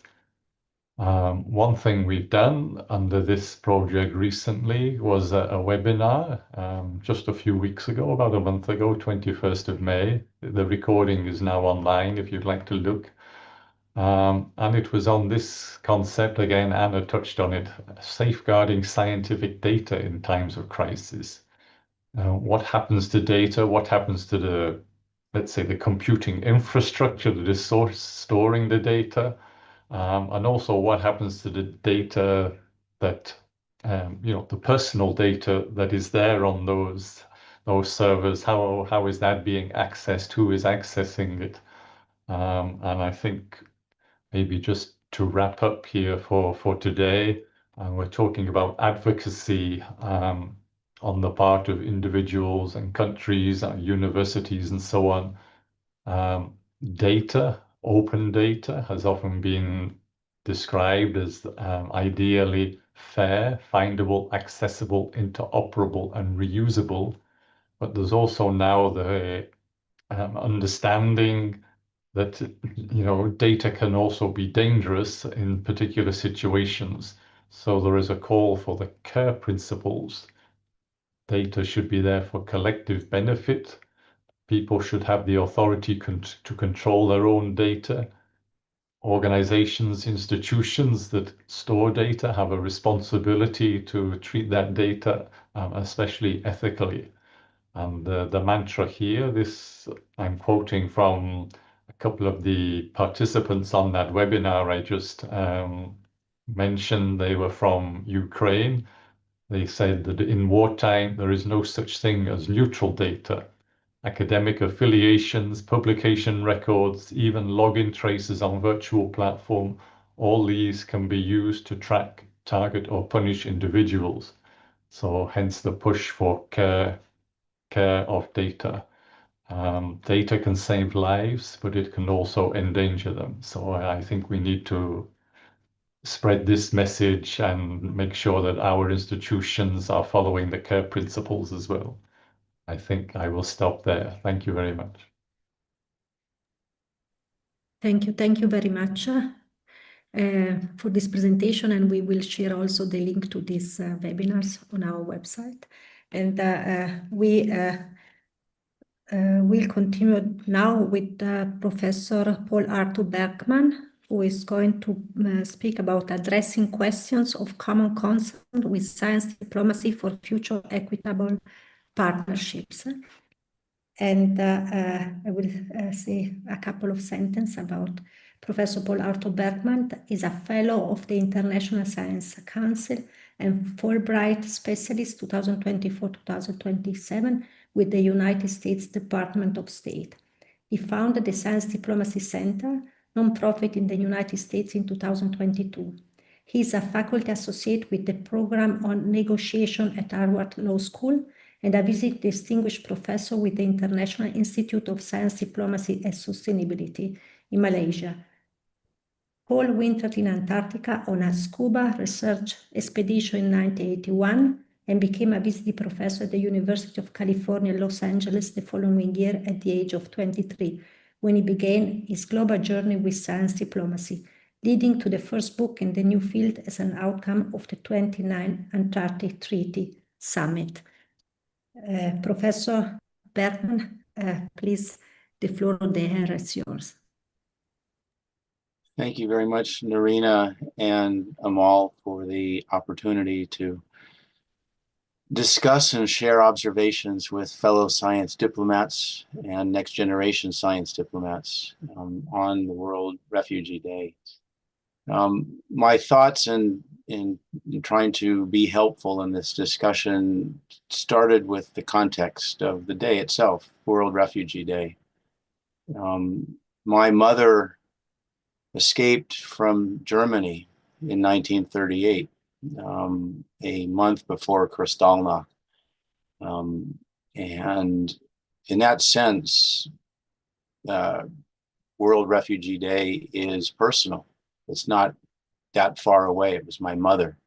One thing we've done under this project recently was a webinar just a few weeks ago, about a month ago, 21st of May. The recording is now online if you'd like to look. And it was on this concept, again, Anna touched on it, safeguarding scientific data in times of crisis. What happens to data? What happens to the, let's say, the computing infrastructure that is storing the data? And also what happens to the data that, the personal data that is there on those servers? How is that being accessed? Who is accessing it? And I think maybe just to wrap up here for today, we're talking about advocacy on the part of individuals and countries and universities and so on. Data, open data, has often been described as ideally fair, findable, accessible, interoperable, and reusable. But there's also now the understanding that data can also be dangerous in particular situations. So there is a call for the CARE principles. Data should be there for collective benefit. People should have the authority to control their own data. Organizations, institutions that store data have a responsibility to treat that data, especially ethically. And the mantra here, this I'm quoting from a couple of the participants on that webinar I just mentioned. They were from Ukraine. They said that in wartime, there is no such thing as neutral data. Academic affiliations, publication records, even login traces on virtual platform, all these can be used to track, target, or punish individuals. So hence the push for care of data. Data can save lives, but it can also endanger them. So I think we need to spread this message and make sure that our institutions are following the CARE principles as well. I think I will stop there. Thank you very much. Thank you very much for this presentation, and we will share also the link to these webinars on our website. And we will continue now with Professor Paul Arthur Bergman, who is going to speak about addressing questions of common concern with science diplomacy for future equitable partnerships. And I will say a couple of sentences about Professor Paul Arthur Bergman. Is a fellow of the International Science Council and Fulbright Specialist 2024-2027 with the United States Department of State. He founded the Science Diplomacy Center, nonprofit in the United States, in 2022. He is a faculty associate with the program on negotiation at Harvard Law School and a visiting distinguished professor with the International Institute of Science Diplomacy and Sustainability in Malaysia. Paul wintered in Antarctica on a scuba research expedition in 1981 and became a visiting professor at the University of California, Los Angeles the following year at the age of 23, when he began his global journey with science diplomacy, leading to the first book in the new field as an outcome of the 29th Antarctic Treaty Summit. Professor Bergman, please, the floor there is yours. Thank you very much, Nerina and Amal, for the opportunity to discuss and share observations with fellow science diplomats and next generation science diplomats on the World Refugee Day. My thoughts in trying to be helpful in this discussion started with the context of the day itself, World Refugee Day. My mother escaped from Germany in 1938, a month before Kristallnacht. And in that sense, World Refugee Day is personal. It's not that far away. It was my mother.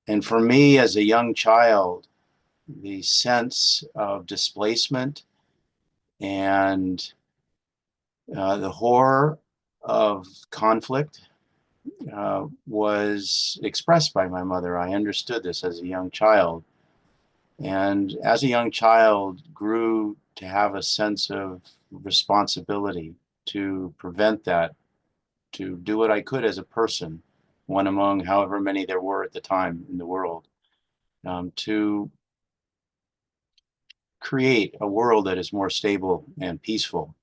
And for me as a young child, the sense of displacement and the horror of conflict was expressed by my mother. I understood this as a young child. And as a young child, grew to have a sense of responsibility to prevent that, to do what I could as a person, one among however many there were at the time in the world, to create a world that is more stable and peaceful,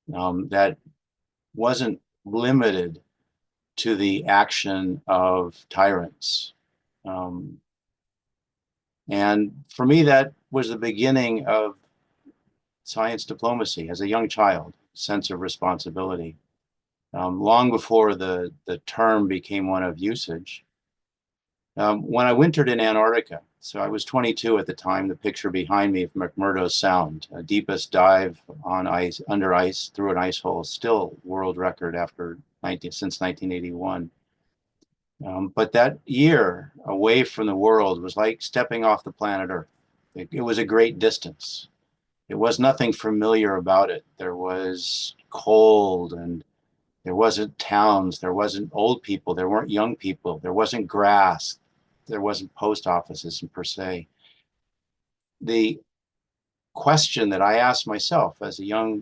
that wasn't limited to the action of tyrants. And for me, that was the beginning of science diplomacy as a young child, sense of responsibility. Long before the term became one of usage. When I wintered in Antarctica, so I was 22 at the time, the picture behind me of McMurdo Sound, deepest dive on ice, under ice, through an ice hole, still world record since 1981. But that year away from the world was like stepping off the planet Earth. It was a great distance. It was nothing familiar about it. There was cold, and there wasn't towns, there wasn't old people, there weren't young people, there wasn't grass, there wasn't post offices per se. The question that I asked myself as a young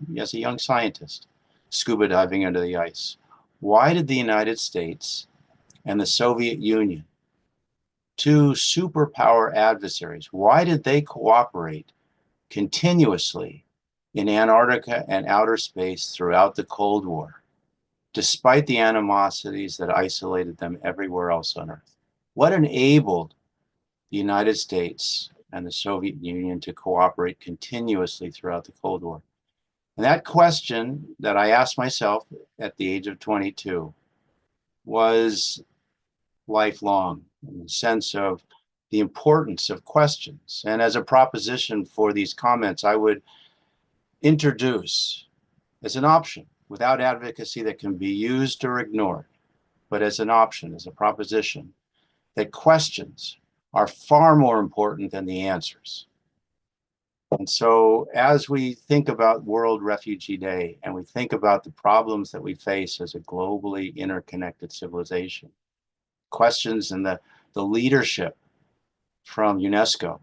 scientist, scuba diving under the ice, why did the United States and the Soviet Union, two superpower adversaries, why did they cooperate continuously in Antarctica and outer space throughout the Cold War, despite the animosities that isolated them everywhere else on Earth? What enabled the United States and the Soviet Union to cooperate continuously throughout the Cold War? And that question that I asked myself at the age of 22 was lifelong, in the sense of the importance of questions. And as a proposition for these comments, I would introduce as an option without advocacy that can be used or ignored, but as an option, as a proposition, that questions are far more important than the answers. And so as we think about World Refugee Day and we think about the problems that we face as a globally interconnected civilization, questions and the leadership from UNESCO,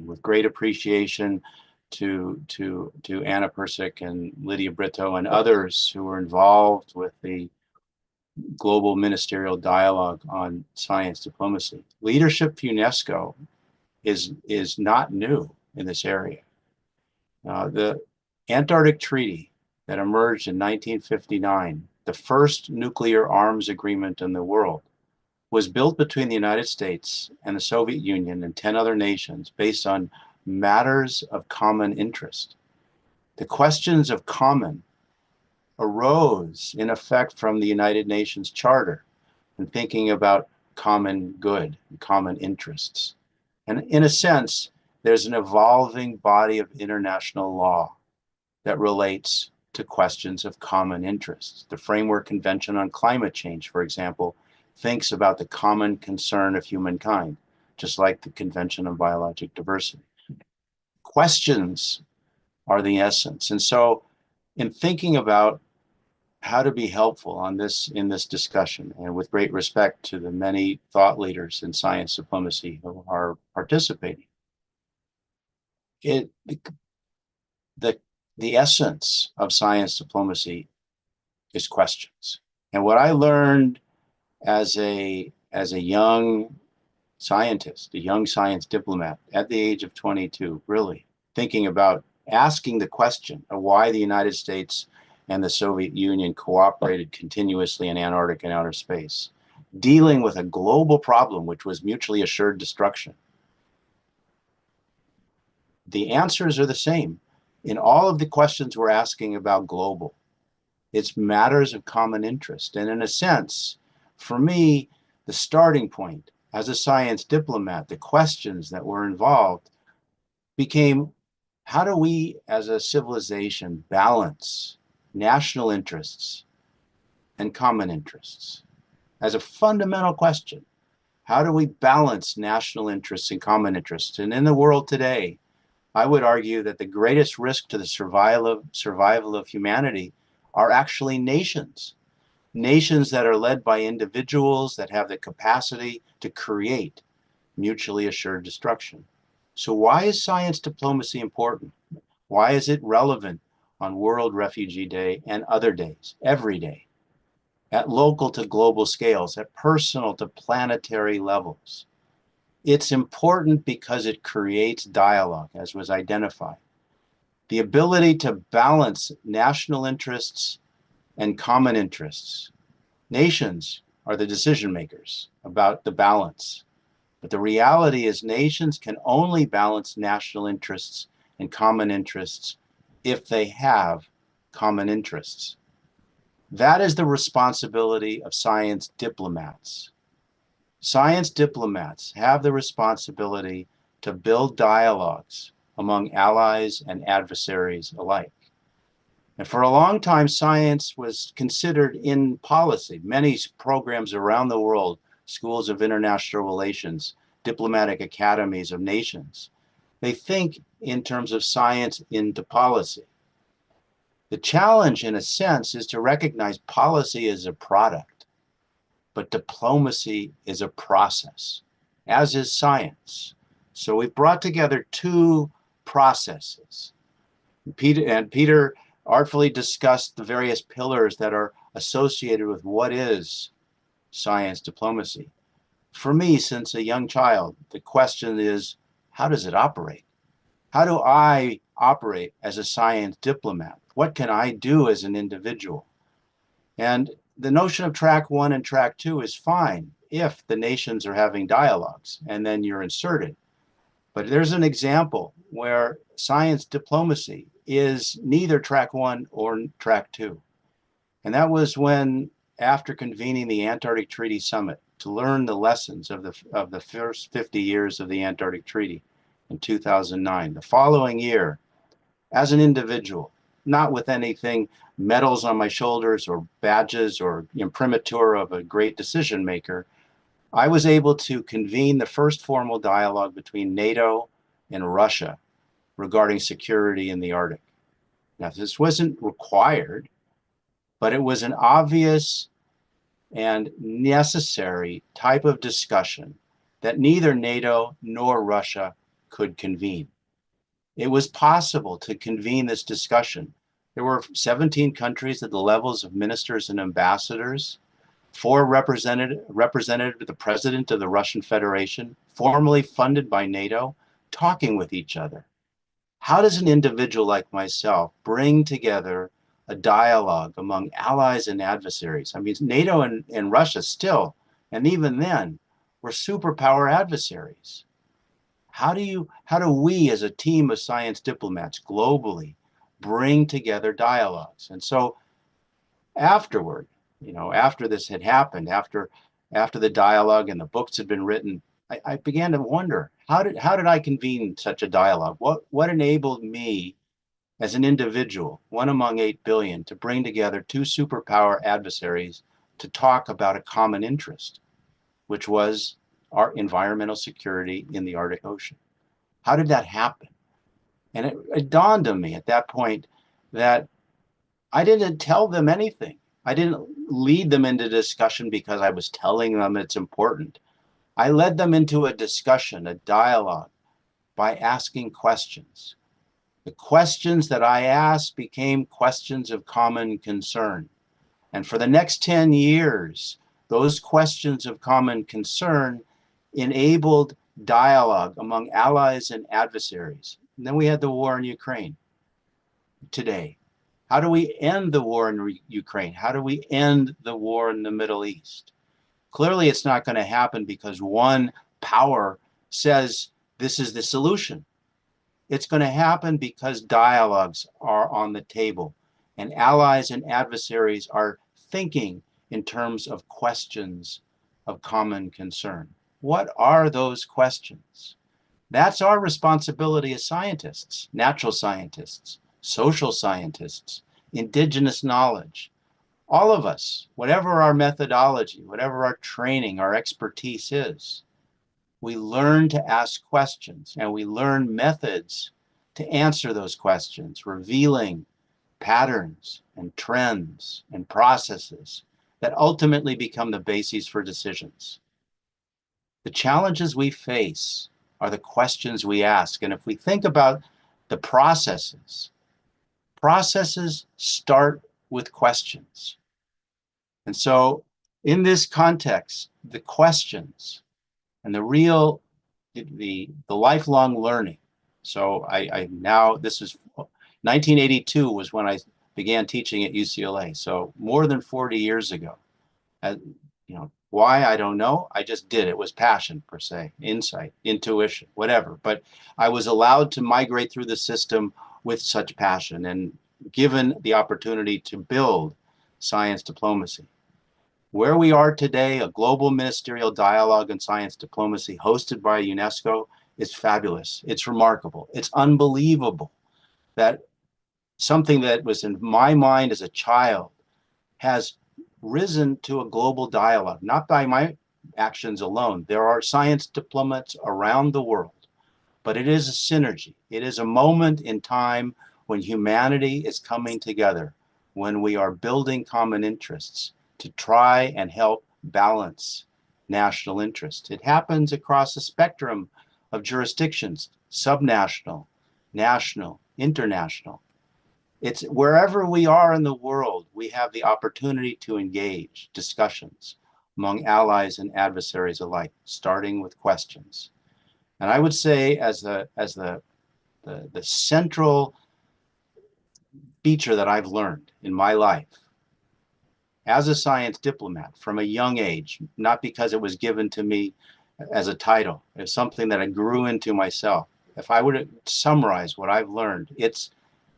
with great appreciation to Anna Persick and Lydia Brito and others who were involved with the global ministerial dialogue on science diplomacy. Leadership for UNESCO is not new in this area. The Antarctic Treaty that emerged in 1959, the first nuclear arms agreement in the world, was built between the United States and the Soviet Union and 10 other nations based on matters of common interest. The questions of common arose in effect from the United Nations Charter and thinking about common good and common interests. And in a sense, there's an evolving body of international law that relates to questions of common interest. The Framework Convention on Climate Change, for example, thinks about the common concern of humankind, just like the Convention on Biologic Diversity. Questions are the essence. And so in thinking about how to be helpful in this discussion, and with great respect to the many thought leaders in science diplomacy who are participating, the essence of science diplomacy is questions. And what I learned as a young scientist, a young science diplomat at the age of 22, really thinking about asking the question of why the United States and the Soviet Union cooperated continuously in Antarctic and outer space, dealing with a global problem which was mutually assured destruction. The answers are the same in all of the questions we're asking about global. It's matters of common interest. And in a sense, for me, the starting point as a science diplomat, the questions that were involved became, how do we as a civilization balance national interests and common interests? As a fundamental question, how do we balance national interests and common interests? And in the world today, I would argue that the greatest risk to the survival of humanity are actually nations. Nations that are led by individuals that have the capacity to create mutually assured destruction. So why is science diplomacy important? Why is it relevant on World Refugee Day and other days, every day, at local to global scales, at personal to planetary levels? It's important because it creates dialogue, as was identified. The ability to balance national interests and common interests. Nations are the decision makers about the balance. But the reality is nations can only balance national interests and common interests if they have common interests. That is the responsibility of science diplomats. Science diplomats have the responsibility to build dialogues among allies and adversaries alike. And for a long time, science was considered in policy. Many programs around the world, schools of international relations, diplomatic academies of nations, they think in terms of science into policy. The challenge, in a sense, is to recognize policy as a product, but diplomacy is a process, as is science. So we've brought together two processes. Peter artfully discussed the various pillars that are associated with what is science diplomacy. For me, since a young child, the question is, how does it operate? How do I operate as a science diplomat? What can I do as an individual? And the notion of track 1 and track 2 is fine if the nations are having dialogues and then you're inserted. But there's an example where science diplomacy is neither track 1 or track 2. And that was when, after convening the Antarctic Treaty Summit to learn the lessons of the first 50 years of the Antarctic Treaty in 2009, the following year, as an individual, not with anything, medals on my shoulders or badges or imprimatur of a great decision maker. I was able to convene the first formal dialogue between NATO and Russia regarding security in the Arctic. Now, this wasn't required, but it was an obvious and necessary type of discussion that neither NATO nor Russia could convene. It was possible to convene this discussion. There were 17 countries at the levels of ministers and ambassadors, 4 represented the president of the Russian Federation, formally funded by NATO, talking with each other. How does an individual like myself bring together a dialogue among allies and adversaries? I mean, NATO and Russia still, and even then, were superpower adversaries. How do we as a team of science diplomats globally bring together dialogues? And so afterward, after this had happened, after the dialogue and the books had been written, I began to wonder, how did I convene such a dialogue? What enabled me as an individual, one among 8 billion, to bring together 2 superpower adversaries to talk about a common interest, which was our environmental security in the Arctic Ocean? How did that happen? And it dawned on me at that point that I didn't tell them anything. I didn't lead them into discussion because I was telling them it's important. I led them into a discussion, a dialogue, by asking questions. The questions that I asked became questions of common concern. And for the next 10 years, those questions of common concern enabled dialogue among allies and adversaries. And then we had the war in Ukraine today. How do we end the war in Ukraine? How do we end the war in the Middle East? Clearly, it's not going to happen because one power says this is the solution. It's going to happen because dialogues are on the table and allies and adversaries are thinking in terms of questions of common concern. What are those questions? That's our responsibility as scientists, natural scientists, social scientists, indigenous knowledge. All of us, whatever our methodology, whatever our training, our expertise is, we learn to ask questions and we learn methods to answer those questions, revealing patterns and trends and processes that ultimately become the basis for decisions. The challenges we face are the questions we ask. And if we think about the processes start with questions. And so in this context, the questions and the lifelong learning. So I now, this is 1982 was when I began teaching at UCLA. So more than 40 years ago. Why, I don't know. I just did. It was passion, per se, insight, intuition, whatever. But I was allowed to migrate through the system with such passion and given the opportunity to build science diplomacy. Where we are today, a global ministerial dialogue in science diplomacy hosted by UNESCO, is fabulous. It's remarkable. It's unbelievable that something that was in my mind as a child has risen to a global dialogue, not by my actions alone. There are science diplomats around the world, but it is a synergy. It is a moment in time when humanity is coming together, when we are building common interests to try and help balance national interest. It happens across a spectrum of jurisdictions, subnational, national, international. It's wherever we are in the world, we have the opportunity to engage discussions among allies and adversaries alike, starting with questions. And I would say as the central feature that I've learned in my life as a science diplomat from a young age, not because it was given to me as a title, it's something that I grew into myself. If I were to summarize what I've learned, it's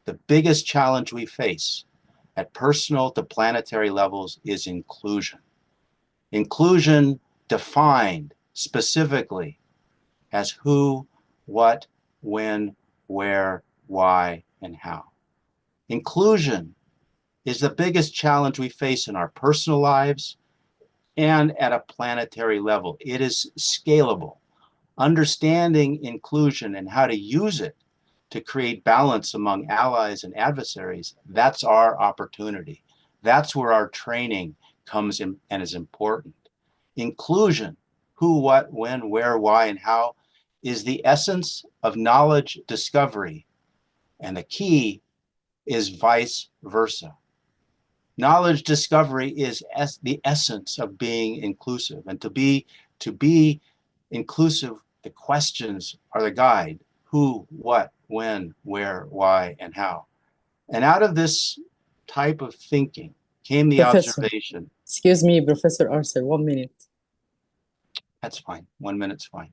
the biggest challenge we face at personal to planetary levels is inclusion. Inclusion defined specifically as who, what, when, where, why, and how. Inclusion is the biggest challenge we face in our personal lives and at a planetary level. It is scalable. Understanding inclusion and how to use it to create balance among allies and adversaries, that's our opportunity. That's where our training comes in and is important. Inclusion, who, what, when, where, why, and how, is the essence of knowledge discovery. And the key is vice versa. Knowledge discovery is the essence of being inclusive. And to be inclusive, the questions are the guide. Who, what, when, where, why, and how. And out of this type of thinking came the observation. Excuse me, Professor Arthur, 1 minute. That's fine. 1 minute's fine.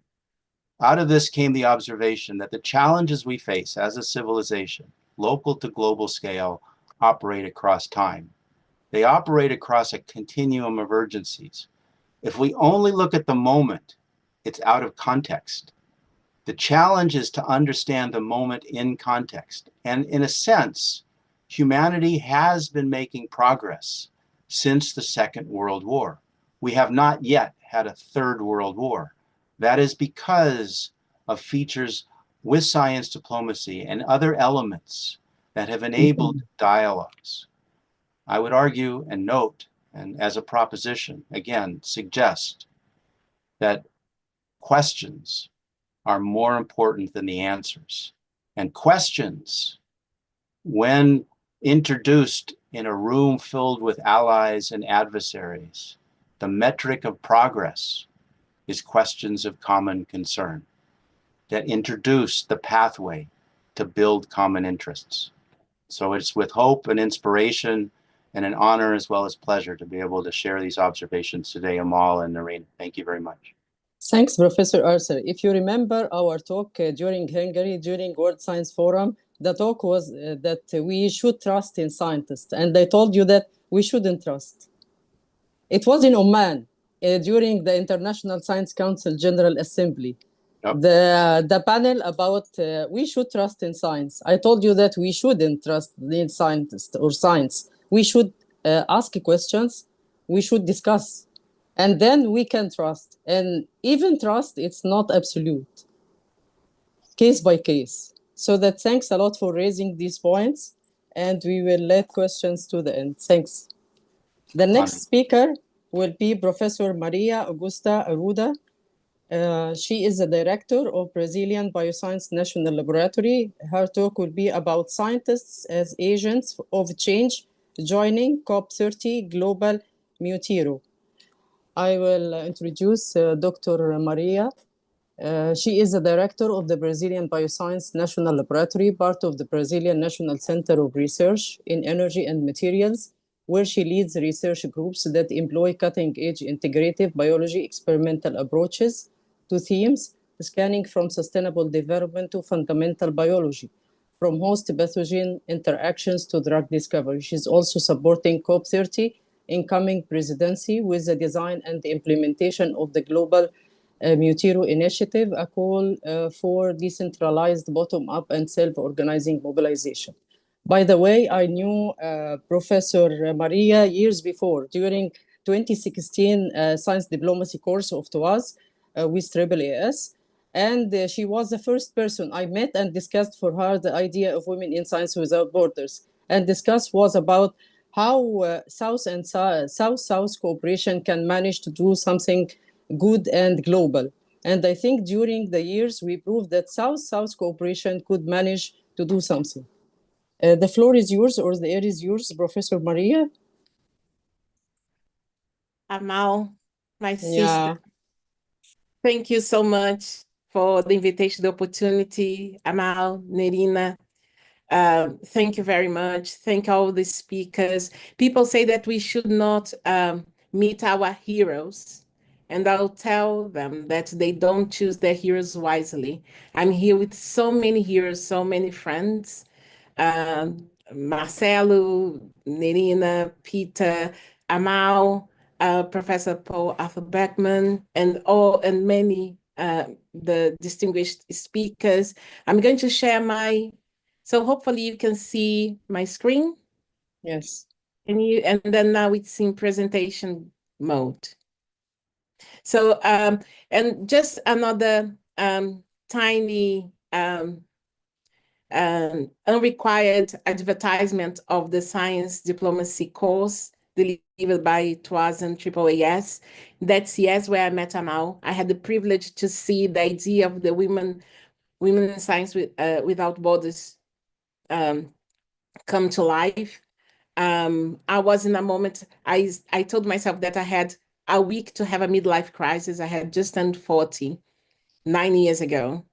Out of this came the observation that the challenges we face as a civilization, local to global scale, operate across time. They operate across a continuum of urgencies. If we only look at the moment, it's out of context. The challenge is to understand the moment in context. And in a sense, humanity has been making progress since the Second World War. We have not yet had a Third World War. That is because of features with science diplomacy and other elements that have enabled dialogues. I would argue and note, and as a proposition, again, suggest that questions are more important than the answers. And questions, when introduced in a room filled with allies and adversaries, the metric of progress is questions of common concern that introduce the pathway to build common interests. So it's with hope and inspiration and an honor as well as pleasure to be able to share these observations today, Amal and Nareen. Thank you very much. Thanks, Professor Arthur. If you remember our talk during Hungary, during World Science Forum, the talk was that we should trust in scientists. And I told you that we shouldn't trust. It was in Oman during the International Science Council General Assembly. Yep. The panel about we should trust in science. I told you that we shouldn't trust in scientists or science. We should ask questions. We should discuss. And then we can trust. And even trust, it's not absolute. Case by case. So that thanks a lot for raising these points. And we will let questions to the end. Thanks. The next speaker will be Professor Maria Augusta Arruda. She is the director of Brazilian Bioscience National Laboratory. Her talk will be about scientists as agents of change joining COP30 Global Mutiro. I will introduce Dr. Maria. She is the director of the Brazilian Bioscience National Laboratory, part of the Brazilian National Center of Research in Energy and Materials, where she leads research groups that employ cutting-edge integrative biology experimental approaches to themes spanning from sustainable development to fundamental biology, from host pathogen interactions to drug discovery. She's also supporting COP30 incoming presidency with the design and the implementation of the Global Mutiro Initiative, a call for decentralized bottom-up and self-organizing mobilization. By the way, I knew Professor Maria years before, during 2016 science diplomacy course of TOAS with AAAS. And she was the first person I met and discussed for her the idea of Women in Science Without Borders. And discuss was about how South and South-South cooperation can manage to do something good and global. And I think during the years, we proved that South-South cooperation could manage to do something. The floor is yours, or the air is yours, Professor Maria. Amal, my sister, thank you so much for the invitation, the opportunity. Amal, Nerina, thank you very much. Thank all the speakers. People say that we should not meet our heroes. And I'll tell them that they don't choose their heroes wisely. I'm here with so many heroes, so many friends. Marcelo, Nerina, Peter, Amal, Professor Paul Arthur Beckman, and many the distinguished speakers. I'm going to share my So hopefully you can see my screen. Yes. And then now it's in presentation mode. So, and just another tiny unrequired advertisement of the science diplomacy course delivered by TWAS and AAAS. That's yes, where I met Amal. I had the privilege to see the idea of the women in science without borders come to life. I was in a moment, I told myself that I had a week to have a midlife crisis. I had just turned 40, 9 years ago,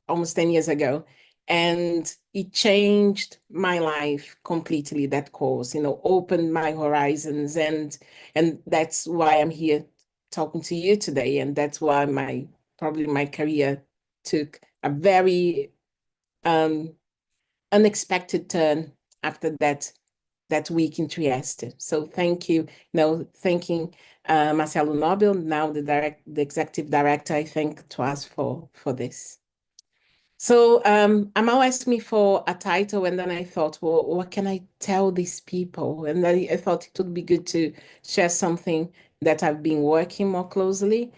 almost 10 years ago. And it changed my life completely, that course, opened my horizons. And that's why I'm here talking to you today. And that's why probably my career took a very unexpected turn after that week in Trieste. So thank you. Thanking Marcelo Nobel, now the executive director, I thank TWAS for this. So Amal asked me for a title, and then I thought, well, what can I tell these people? And then I thought it would be good to share something that I've been working more closely.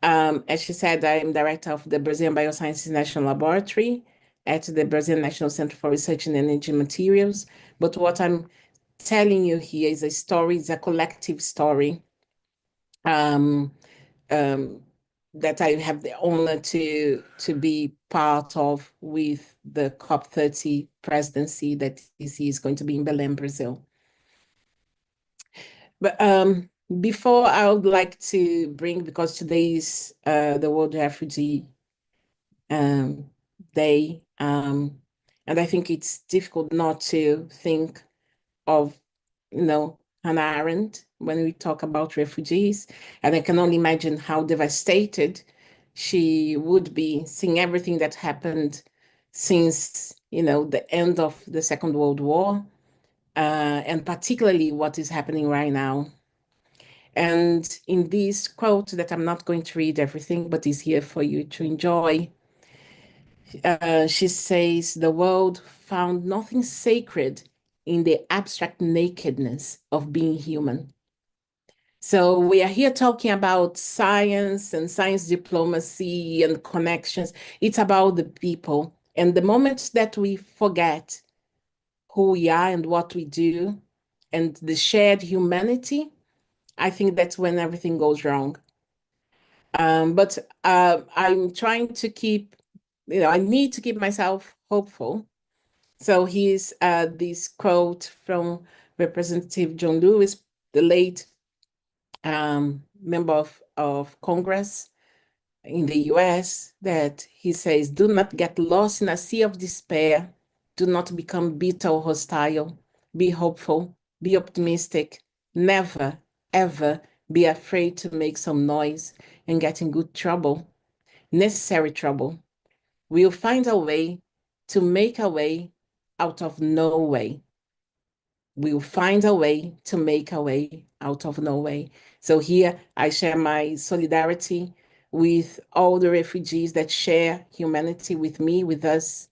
As she said, I'm director of the Brazilian Biosciences National Laboratory at the Brazilian National Center for Research in Energy Materials. But what I'm telling you here is a story, it's a collective story that I have the honor to be part of with the COP30 presidency that is going to be in Belém, Brazil. But before, I would like to bring, because today is the World Refugee Day, and I think it's difficult not to think of, Hannah Arendt when we talk about refugees. And I can only imagine how devastated she would be seeing everything that happened since, the end of the Second World War, and particularly what is happening right now. And in this quote that I'm not going to read everything, but is here for you to enjoy, she says, the world found nothing sacred in the abstract nakedness of being human. So we are here talking about science and science diplomacy and connections. It's about the people. And the moment that we forget who we are and what we do and the shared humanity, I think that's when everything goes wrong. But I'm trying to keep, I need to keep myself hopeful. So here's this quote from Representative John Lewis, the late member of Congress in the US, that he says, do not get lost in a sea of despair. Do not become bitter or hostile. Be hopeful, be optimistic. Never, ever be afraid to make some noise and get in good trouble, necessary trouble. We'll find a way to make a way out of no way. We'll find a way to make a way out of no way. So here I share my solidarity with all the refugees that share humanity with me, with us.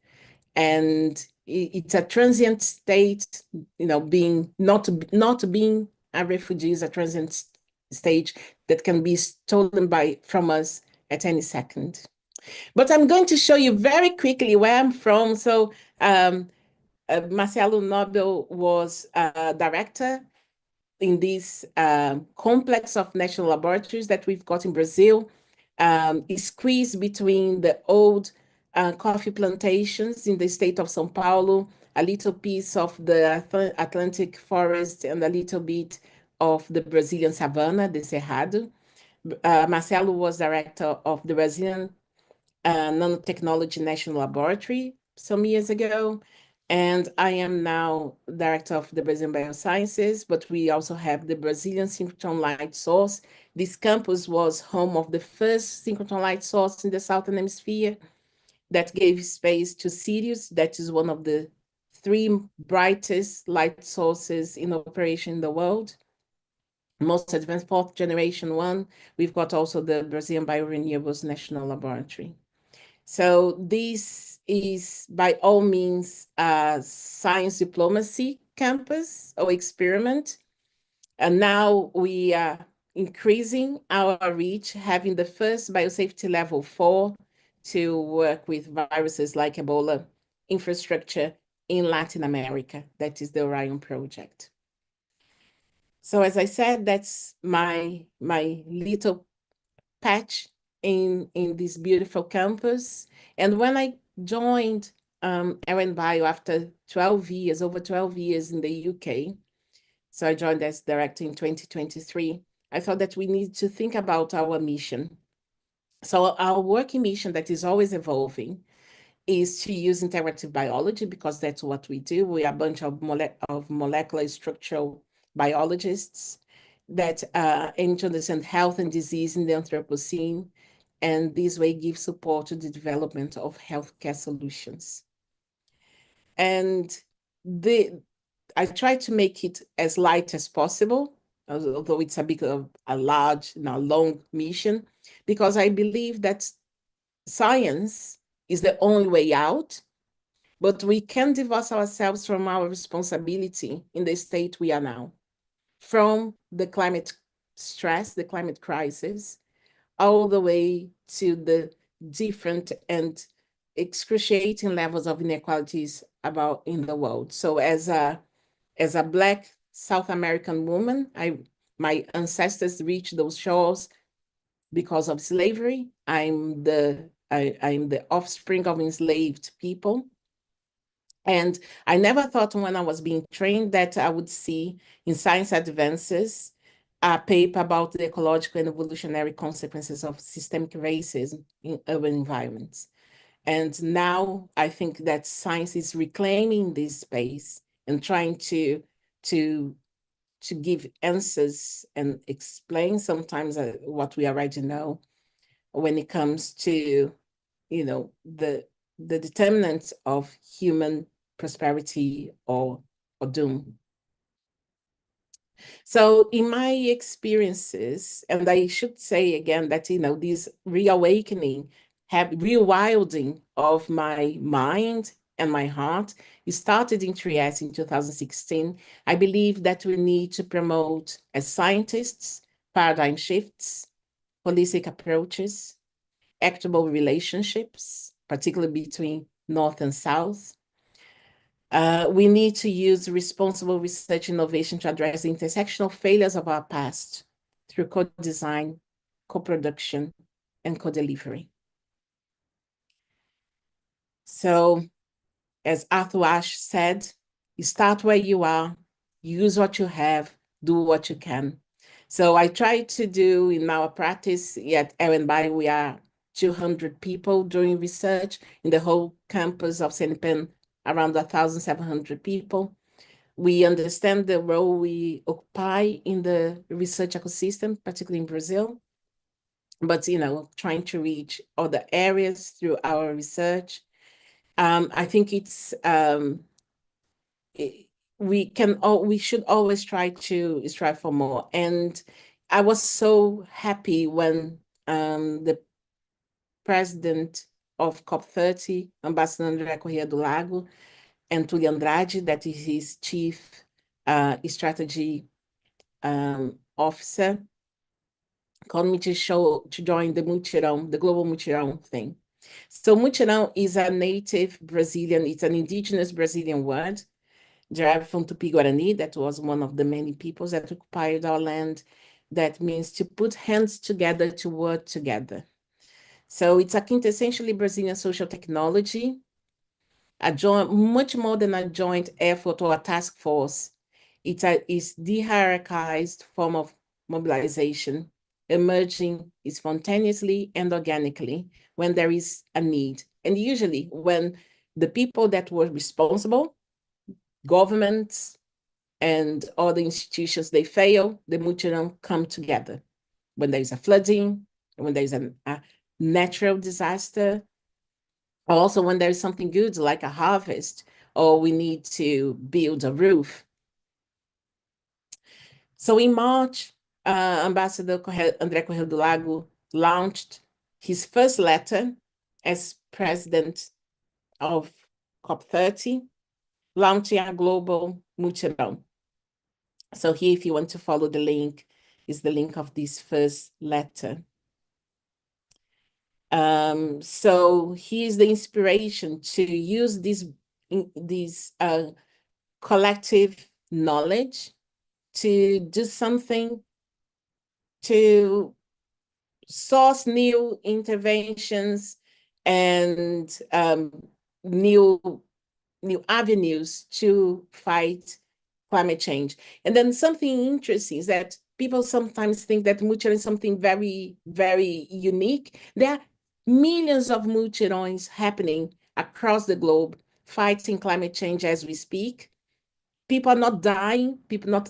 And it's a transient state, being not being a refugee is a transient stage that can be stolen from us at any second. But I'm going to show you very quickly where I'm from. So Marcelo Nobel was a director in this complex of national laboratories that we've got in Brazil, squeezed between the old coffee plantations in the state of São Paulo, a little piece of the Atlantic forest, and a little bit of the Brazilian savanna, the Cerrado. Marcelo was director of the Brazilian Nanotechnology National Laboratory some years ago. And I am now director of the Brazilian Biosciences, but we also have the Brazilian synchrotron light source. This campus was home of the first synchrotron light source in the Southern Hemisphere that gave space to Sirius. That is one of the 3 brightest light sources in operation in the world. Most advanced 4th generation one. We've got also the Brazilian Biorenewables National Laboratory. So this is by all means a science diplomacy campus or experiment. And now we are increasing our reach, having the first biosafety level 4 to work with viruses like Ebola infrastructure in Latin America. That is the Orion project. So as I said, that's my little patch in this beautiful campus. And when I joined RN Bio after 12 years, over 12 years in the UK, so I joined as director in 2023, I thought that we need to think about our mission. So our working mission that is always evolving is to use integrative biology, because that's what we do. We are a bunch of molecular structural biologists that aim to understand health and disease in the Anthropocene, and this way give support to the development of healthcare solutions. And I try to make it as light as possible, although it's a bit of a large, long mission, because I believe that science is the only way out, but we can divorce ourselves from our responsibility in the state we are now, from the climate stress, the climate crisis, all the way to the different and excruciating levels of inequalities about in the world. So as a Black South American woman, my ancestors reached those shores because of slavery. I'm the offspring of enslaved people. And I never thought when I was being trained that I would see in Science Advances a paper about the ecological and evolutionary consequences of systemic racism in urban environments. And now I think that science is reclaiming this space and trying to give answers and explain sometimes what we already know when it comes to, the determinants of human prosperity or doom. So in my experiences, and I should say again that, this reawakening, rewilding of my mind and my heart, it started in Trieste in 2016. I believe that we need to promote, as scientists, paradigm shifts, holistic approaches, equitable relationships, particularly between North and South. We need to use responsible research innovation to address the intersectional failures of our past through co-design, co-production, and co-delivery. So, as Arthur Ashe said, you start where you are, use what you have, do what you can. So I try to do in our practice at RN we are 200 people doing research in the whole campus of Senipen, around 1,700 people. We understand the role we occupy in the research ecosystem, particularly in Brazil, but, trying to reach other areas through our research. I think it's, we should always try to strive for more. And I was so happy when the president of COP30, Ambassador André Corrêa do Lago, and Tulio Andrade, that is his chief strategy officer, called me to join the Mutirão, the Global Mutirão thing. So Mutirão is a native Brazilian, it's an indigenous Brazilian word, derived from Tupi-Guarani, that was one of the many peoples that occupied our land. That means to put hands together to work together. So it's a quintessentially Brazilian social technology, much more than a joint effort or a task force. It's de-hierarchized form of mobilization, emerging spontaneously and organically when there is a need. And usually when the people that were responsible, governments and other institutions, they fail, the Mutirão come together. When there is a flooding, when there is a natural disaster, or also when there is something good like a harvest, or we need to build a roof. So in March, Ambassador André Corrêa do Lago launched his first letter as president of COP30, launching a global mutirão. So here, if you want to follow the link, is the link of this first letter. So here's the inspiration to use this collective knowledge to do something to source new interventions and new avenues to fight climate change. And then something interesting is that people sometimes think that mutirão is something very, very unique. There are millions of mutirões happening across the globe fighting climate change as we speak. People are not dying,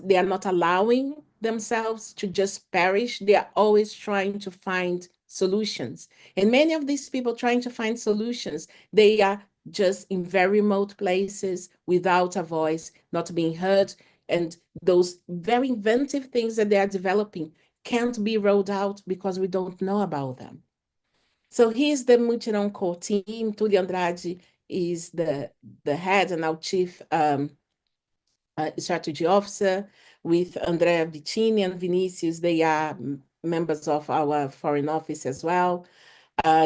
they are not allowing themselves to just perish. They are always trying to find solutions. And many of these people trying to find solutions, they are just in very remote places without a voice, not being heard. And those very inventive things that they are developing can't be rolled out because we don't know about them. So here's the Mutirão core team. Tulio Andrade is the head and our chief strategy officer, with Andrea Vicini and Vinicius. They are members of our foreign office as well.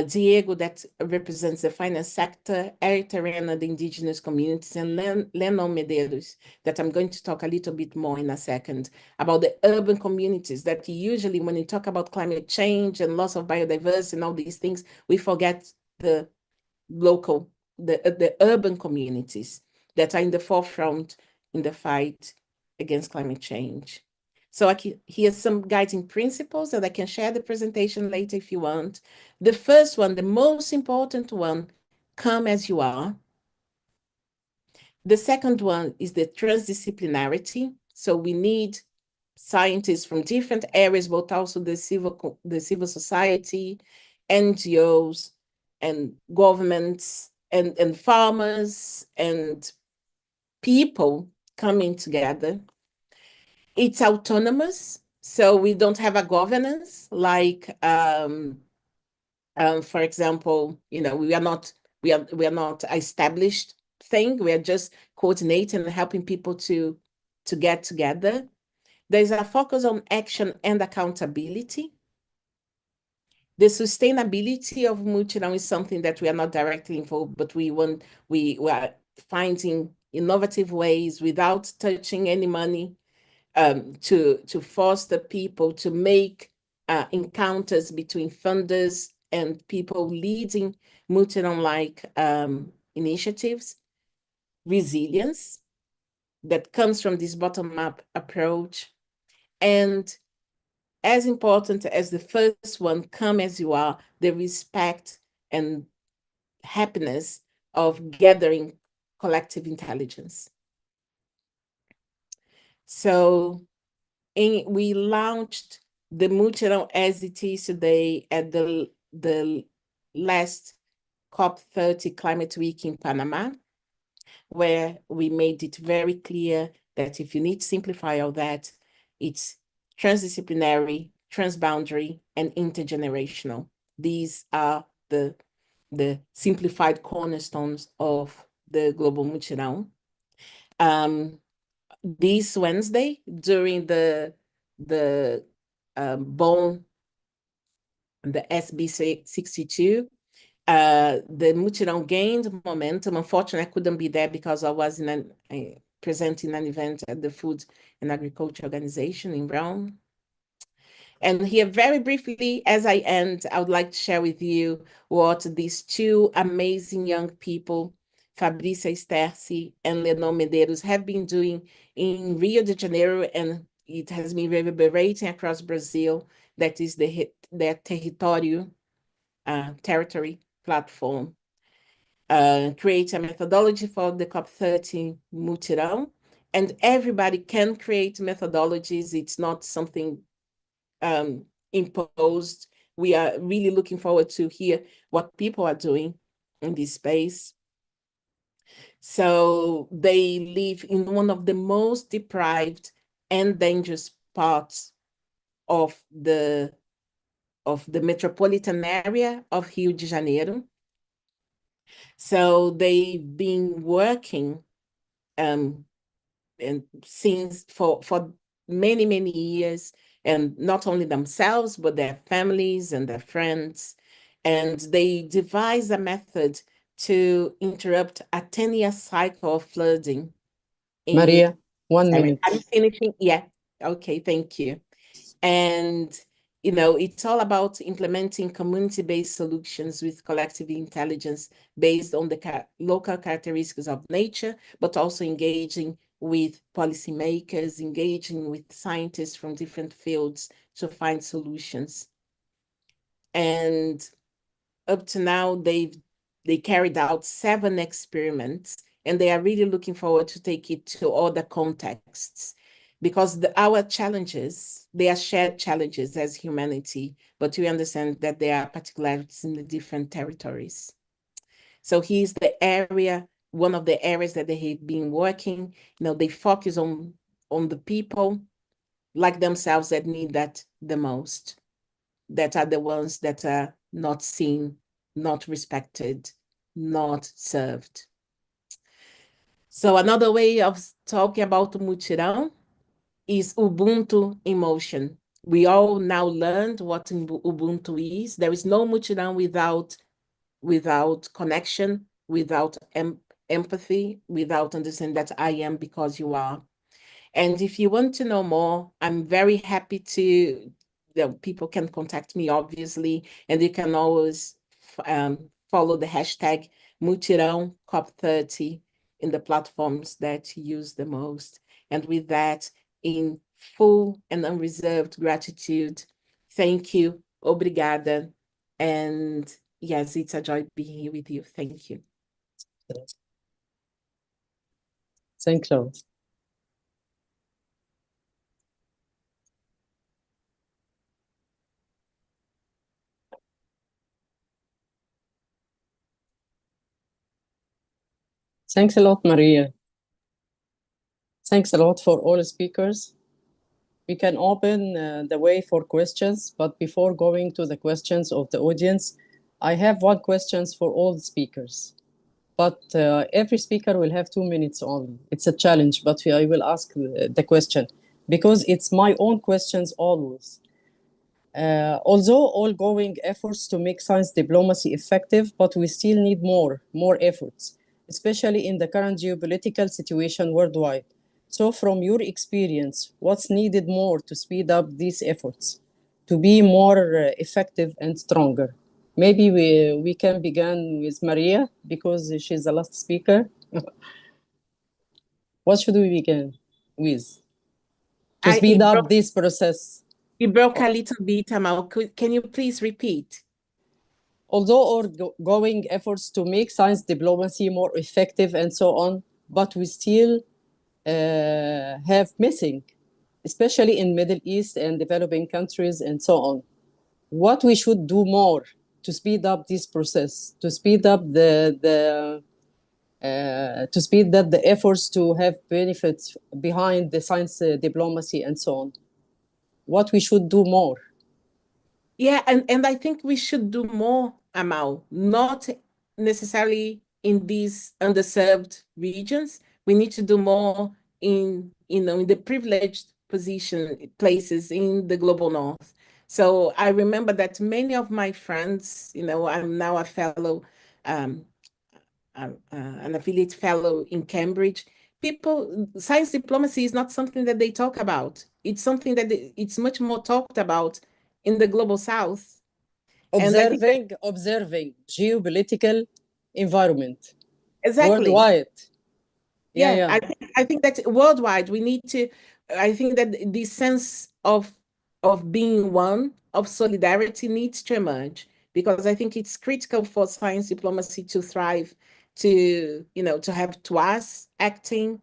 Diego, that represents the finance sector, Eric Terena, the indigenous communities, and Lennon Medeiros, that I'm going to talk a little bit more in a second, about the urban communities that usually when we talk about climate change and loss of biodiversity and all these things, we forget the local, the urban communities that are in the forefront in the fight against climate change. So here's some guiding principles that I can share the presentation later if you want. The first one, the most important one, come as you are. The second one is the transdisciplinarity. So we need scientists from different areas, but also the civil society, NGOs, and governments, and farmers, and people coming together. It's autonomous, so we don't have a governance like, for example, we are not an established thing. We are just coordinating and helping people to get together. There's a focus on action and accountability. The sustainability of mutirão is something that we are not directly involved, but we are finding innovative ways without touching any money, to foster people to make encounters between funders and people leading mutirão-like initiatives. Resilience that comes from this bottom-up approach. And as important as the first one, come as you are, the respect and happiness of gathering collective intelligence. So we launched the mutirão as it is today at the last COP30 Climate Week in Panama, where we made it very clear that if you need to simplify all that, it's transdisciplinary, transboundary, and intergenerational. These are the simplified cornerstones of the Global Mutirão. This Wednesday, during the BON, the SB62, the mutirão gained momentum. Unfortunately, I couldn't be there because I was presenting an event at the Food and Agriculture Organization in Brown. And here, very briefly, as I end, I would like to share with you what these two amazing young people, Fabrícia Sterci and Lennon Medeiros, have been doing in Rio de Janeiro, and it has been reverberating across Brazil. That is their territory platform. Create a methodology for the COP30 mutirão, and everybody can create methodologies. It's not something imposed. We are really looking forward to hear what people are doing in this space. So they live in one of the most deprived and dangerous parts of the metropolitan area of Rio de Janeiro. So they've been working and since for many, many years, and not only themselves, but their families and their friends. And they devised a method to interrupt a 10-year cycle of flooding. Maria, 1 Sorry, minute. I'm finishing. Yeah. Okay, thank you. And it's all about implementing community-based solutions with collective intelligence based on the local characteristics of nature, but also engaging with policymakers, engaging with scientists from different fields to find solutions. And up to now, they carried out 7 experiments, and they are really looking forward to take it to other contexts, because our challenges, they are shared challenges as humanity, but we understand that there are particularities in the different territories. So here's one of the areas that they have been working. They focus on the people like themselves that need that the most, that are the ones that are not seen, not respected, not served. So another way of talking about mutirão is Ubuntu in motion. We all now learned what Ubuntu is. There is no mutirão without connection, without empathy, without understanding that I am because you are. And if you want to know more, I'm very happy to, people can contact me, obviously, and you can always follow the hashtag Mutirão COP30 in the platforms that you use the most. And with that, in full and unreserved gratitude, thank you, obrigada, and yes, it's a joy being here with you. Thank you. Thank you. Thanks a lot, Maria. Thanks a lot for all speakers. We can open the way for questions, but before going to the questions of the audience, I have one question for all the speakers. But every speaker will have 2 minutes only. It's a challenge, but I will ask the question because it's my own questions always. Although ongoing efforts to make science diplomacy effective, but we still need more efforts, especially in the current geopolitical situation worldwide. So from your experience, what's needed more to speed up these efforts, to be more effective and stronger? Maybe we can begin with Maria, because she's the last speaker. What should we begin with to speed up this process? You broke a little bit, Amal. Can you please repeat? Although ongoing efforts to make science diplomacy more effective and so on, but we still have missing, especially in Middle East and developing countries and so on. What we should do more to speed up this process, to speed up the efforts to have benefits behind the science diplomacy and so on. What we should do more. Yeah, and I think we should do more, Amal, not necessarily in these underserved regions. We need to do more in the privileged places in the global north. So I remember that many of my friends, I'm now a fellow, an affiliate fellow in Cambridge. Science diplomacy is not something that they talk about. It's something that it's much more talked about in the global south. Observing geopolitical environment. Exactly. Worldwide. Yeah. I think that worldwide we need to, I think that the sense of being one, of solidarity needs to emerge, because I think it's critical for science diplomacy to thrive, to have TWAS acting.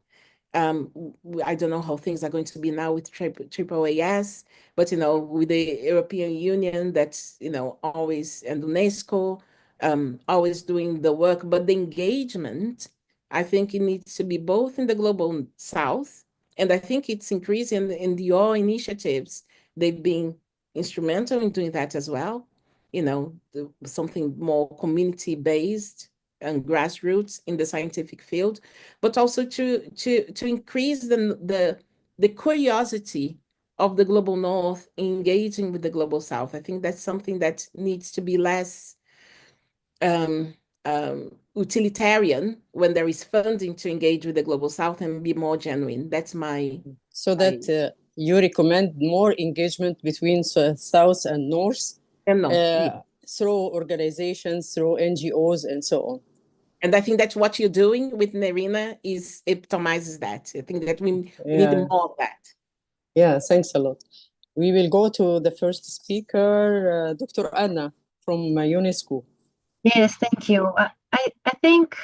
I don't know how things are going to be now with AAAS, but with the European Union, that's always, and UNESCO, always doing the work. But the engagement, I think it needs to be both in the global south, and I think it's increasing in your initiatives. They've been instrumental in doing that as well. Something more community based, and grassroots in the scientific field, but also to increase the curiosity of the global North engaging with the global South. I think that's something that needs to be less utilitarian when there is funding to engage with the global South and be more genuine. That's my... So that you recommend more engagement between South and North through organizations, through NGOs, and so on. And I think that's what you're doing with Nerina epitomizes that. I think that we need more of that. Yeah, thanks a lot. We will go to the first speaker, Dr. Anna from UNESCO. Yes, thank you. I think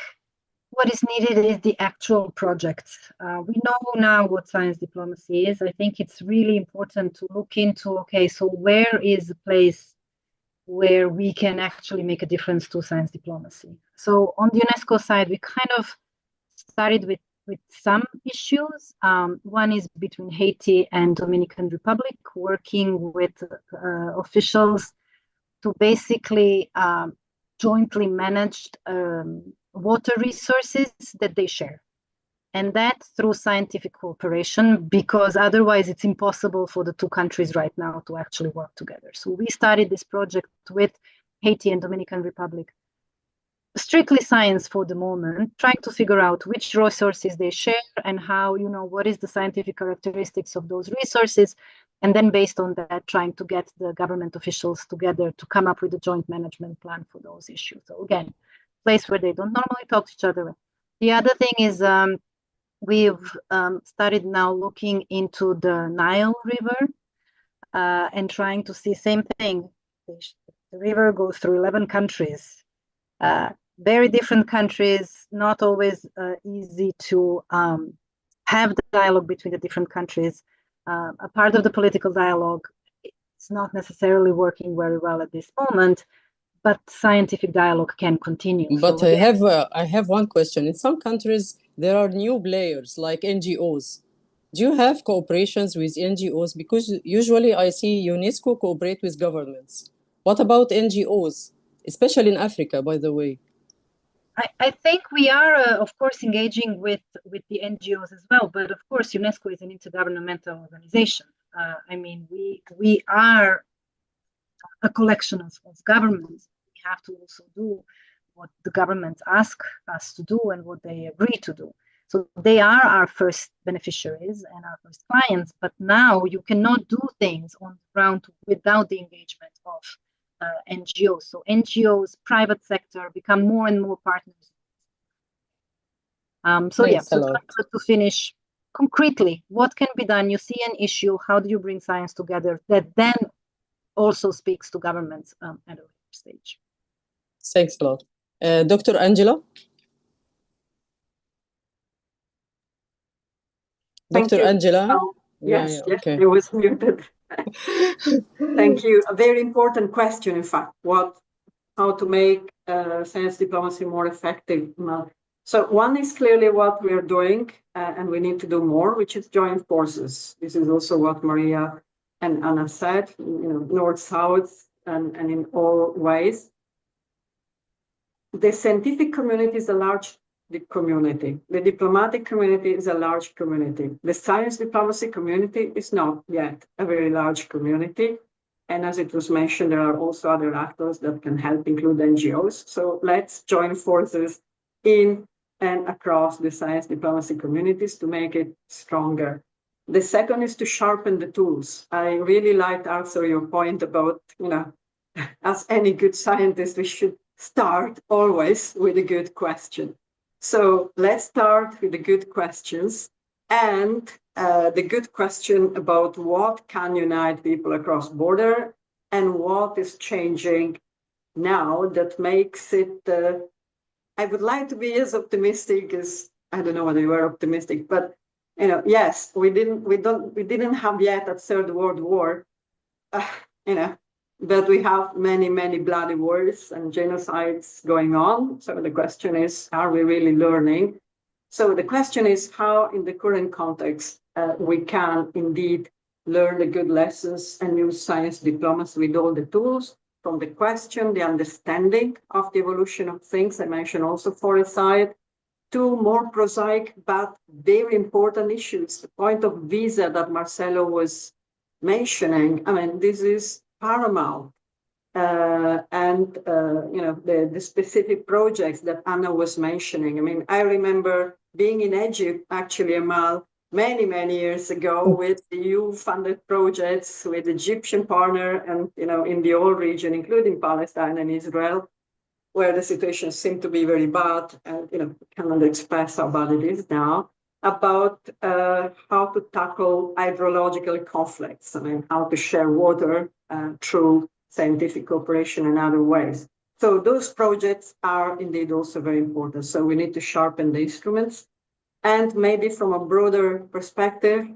what is needed is the actual projects. We know now what science diplomacy is. I think it's really important to look into, okay, so where is the place where we can actually make a difference to science diplomacy? So on the UNESCO side, we kind of started with some issues. One is between Haiti and Dominican Republic, working with officials to basically jointly manage water resources that they share. And that through scientific cooperation, because otherwise it's impossible for the two countries right now to actually work together. So we started this project with Haiti and Dominican Republic, strictly science for the moment, trying to figure out which resources they share and how, what is the scientific characteristics of those resources. And then based on that, trying to get the government officials together to come up with a joint management plan for those issues. So again, place where they don't normally talk to each other. The other thing is we've started now looking into the Nile River and trying to see same thing. The river goes through 11 countries, very different countries, not always easy to have the dialogue between the different countries. A part of the political dialogue, it's not necessarily working very well at this moment, but scientific dialogue can continue. But so, I have one question. In some countries, there are new players like NGOs. Do you have cooperations with NGOs? Because usually I see UNESCO cooperate with governments. What about NGOs, especially in Africa, by the way? I think we are, of course, engaging with the NGOs as well. But of course, UNESCO is an intergovernmental organization. I mean, we are a collection of governments. We have to also do what the governments ask us to do and what they agree to do. So they are our first beneficiaries and our first clients. But now you cannot do things on the ground without the engagement of NGOs. So NGOs, private sector become more and more partners. So to finish concretely, what can be done? You see an issue, how do you bring science together that then also speaks to governments at a later stage? Thanks a lot. Dr. Angela? Dr. Angela? Yes, okay. I was muted. Thank you. A very important question, in fact, how to make science diplomacy more effective. So one is clearly what we are doing, and we need to do more, which is join forces. This is also what Maria and Anna said, north-south and in all ways. The scientific community is a large community. The diplomatic community is a large community. The science diplomacy community is not yet a very large community. And as it was mentioned, there are also other actors that can help, include NGOs. So let's join forces in and across the science diplomacy communities to make it stronger. The second is to sharpen the tools. I really liked, Arthur, your point about, as any good scientist, we should start always with a good question. So let's start with the good questions and the good question about what can unite people across border and what is changing now that makes it, I would like to be as optimistic as, I don't know whether you are optimistic, but yes, we didn't have yet a Third World War, but we have many, many bloody wars and genocides going on. So the question is, are we really learning? So the question is how, in the current context, we can indeed learn the good lessons and use science diplomacy with all the tools from the question, the understanding of the evolution of things, I mentioned also foresight, to more prosaic but very important issues. The point of visa that Marcelo was mentioning, I mean, this is paramount. The specific projects that Anna was mentioning. I mean, I remember being in Egypt, actually, Amal, many, many years ago with EU-funded projects with Egyptian partner and, in the whole region, including Palestine and Israel, where the situation seemed to be very bad, and cannot express how bad it is now, about how to tackle hydrological conflicts. I mean, how to share water through scientific cooperation and other ways. So those projects are indeed also very important. So we need to sharpen the instruments. And maybe from a broader perspective,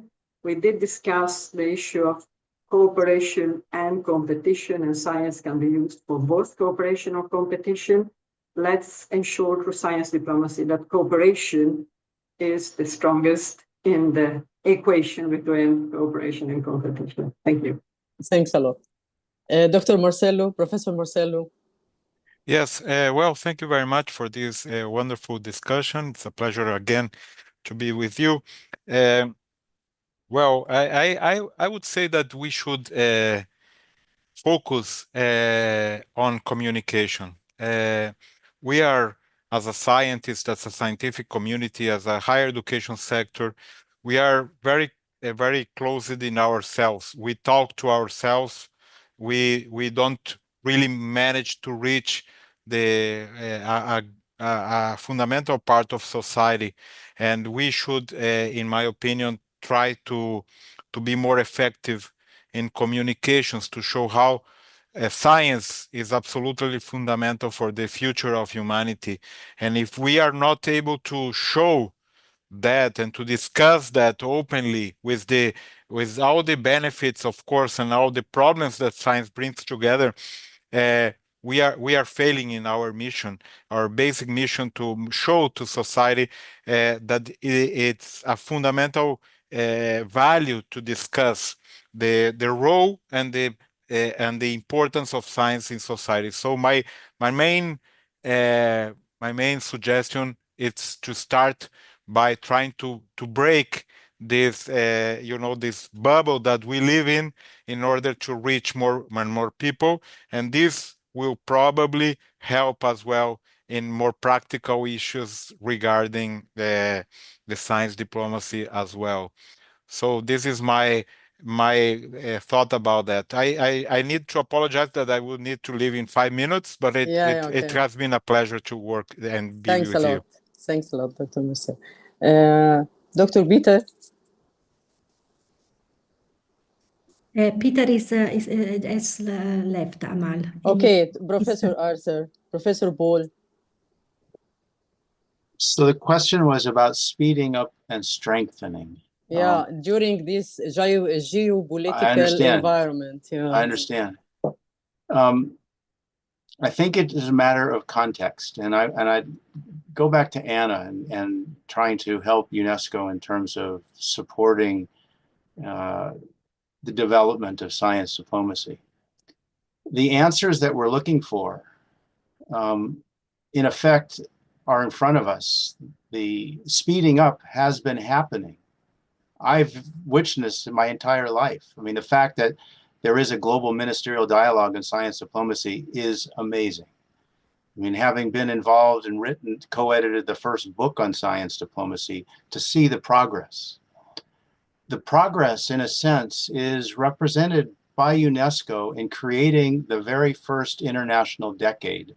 we did discuss the issue of cooperation and competition, and science can be used for both cooperation or competition. Let's ensure through science diplomacy that cooperation is the strongest in the equation between cooperation and competition. Thank you. Thanks a lot. Dr. Marcelo, Professor Marcelo. Yes, well, thank you very much for this wonderful discussion. It's a pleasure again to be with you. Well, I would say that we should focus on communication. We are, as a scientist, as a scientific community, as a higher education sector, we are very closed in ourselves. We talk to ourselves. We don't really manage to reach a fundamental part of society, and we should, in my opinion, try to be more effective in communications to show how science is absolutely fundamental for the future of humanity. And if we are not able to show that and to discuss that openly with all the benefits, of course, and all the problems that science brings together, we are failing in our mission, our basic mission to show to society that it's a fundamental value to discuss the role and the importance of science in society. So my main suggestion is to start by trying to break this this bubble that we live in order to reach more and more people, and this will probably help as well in more practical issues regarding the science diplomacy as well. So this is my thought about that. I need to apologize that I will need to leave in 5 minutes, but it has been a pleasure to work and be with you. Thanks a lot, Dr. Marcel. Dr. Peter? Peter is left, Amal. Okay, Professor Arthur, Professor Paul. So the question was about speeding up and strengthening. Yeah, during this geopolitical environment. Yeah. I understand. I think it is a matter of context, and I go back to Anna and trying to help UNESCO in terms of supporting the development of science diplomacy. The answers that we're looking for, in effect, are in front of us. The speeding up has been happening. I've witnessed it my entire life. I mean, the fact that there is a global ministerial dialogue in science diplomacy is amazing. I mean, having been involved and written, co-edited the first book on science diplomacy, to see the progress. The progress, in a sense, is represented by UNESCO in creating the very first international decade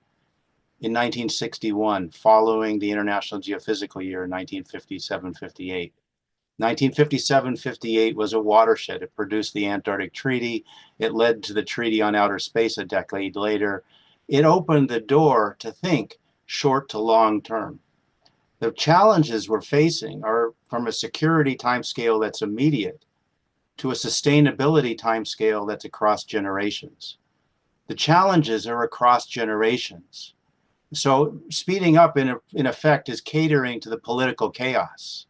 in 1961, following the International Geophysical Year in 1957-58. 1957-58 was a watershed. It produced the Antarctic Treaty. It led to the Treaty on Outer Space a decade later. It opened the door to think short to long term. The challenges we're facing are from a security timescale that's immediate to a sustainability timescale that's across generations. The challenges are across generations. So speeding up, in effect, is catering to the political chaos.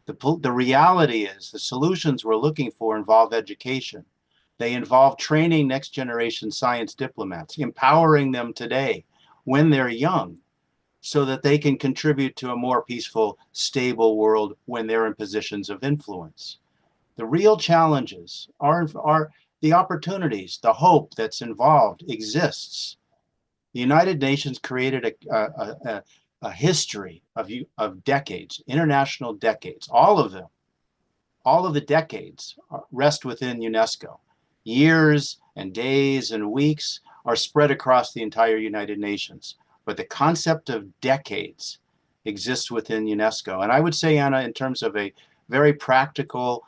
The reality is the solutions we're looking for involve education, They involve training next generation science diplomats, empowering them today when they're young, so that they can contribute to a more peaceful, stable world when they're in positions of influence. The real challenges are the opportunities, the hope that's involved exists. The United Nations created a history of decades, international decades, all of them. All of the decades rest within UNESCO. Years and days and weeks are spread across the entire United Nations. But the concept of decades exists within UNESCO. And I would say, Anna, in terms of a very practical,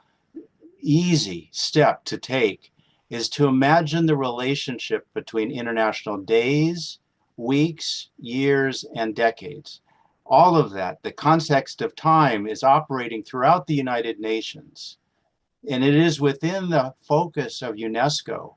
easy step to take, is to imagine the relationship between international days, weeks, years, and decades. All of that, the context of time, is operating throughout the United Nations. And it is within the focus of UNESCO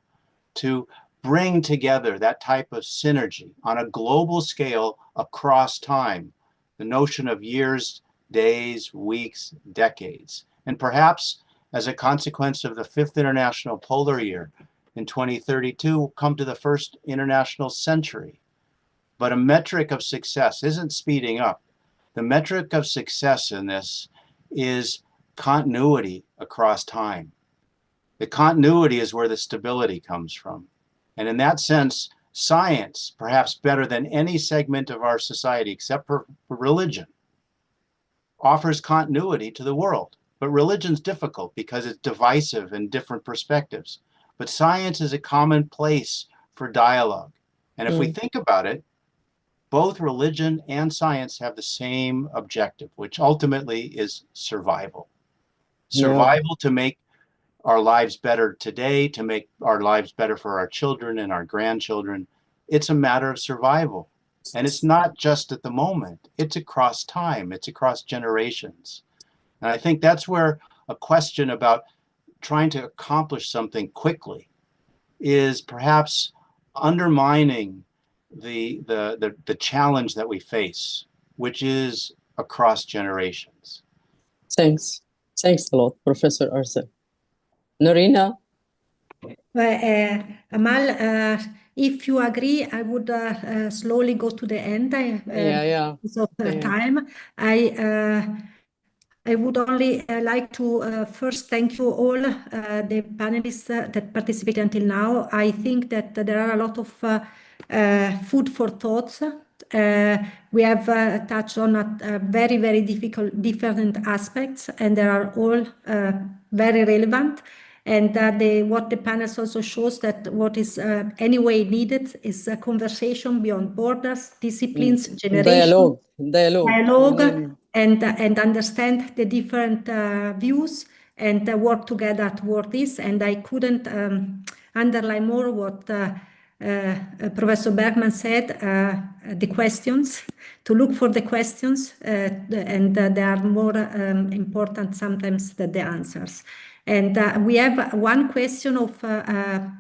to bring together that type of synergy on a global scale across time, the notion of years, days, weeks, decades. And perhaps as a consequence of the 5th International Polar Year in 2032, we'll come to the first international century. But a metric of success isn't speeding up. The metric of success in this is continuity across time. The continuity is where the stability comes from. And in that sense, science, perhaps better than any segment of our society except for religion, offers continuity to the world. But religion's difficult because it's divisive in different perspectives. But science is a common place for dialogue. And if we think about it, both religion and science have the same objective, which ultimately is survival. Survival to make our lives better today, to make our lives better for our children and our grandchildren. It's a matter of survival. And it's not just at the moment, it's across time, it's across generations. And I think that's where a question about trying to accomplish something quickly is perhaps undermining the challenge that we face, which is across generations. Thanks. Thanks a lot, Professor Arzel. Norina? Amal, if you agree, I would slowly go to the end because of time. I would only like to first thank you all, the panelists that participated until now. I think that there are a lot of food for thoughts. We have touched on very, very different aspects, and they are all very relevant. And what the panels also shows that what is anyway needed is a conversation beyond borders, disciplines, generation, dialogue, and understand the different views and work together toward this. And I couldn't underline more what Professor Bergman said, the questions, to look for the questions, and they are more important sometimes than the answers. And we have one question of that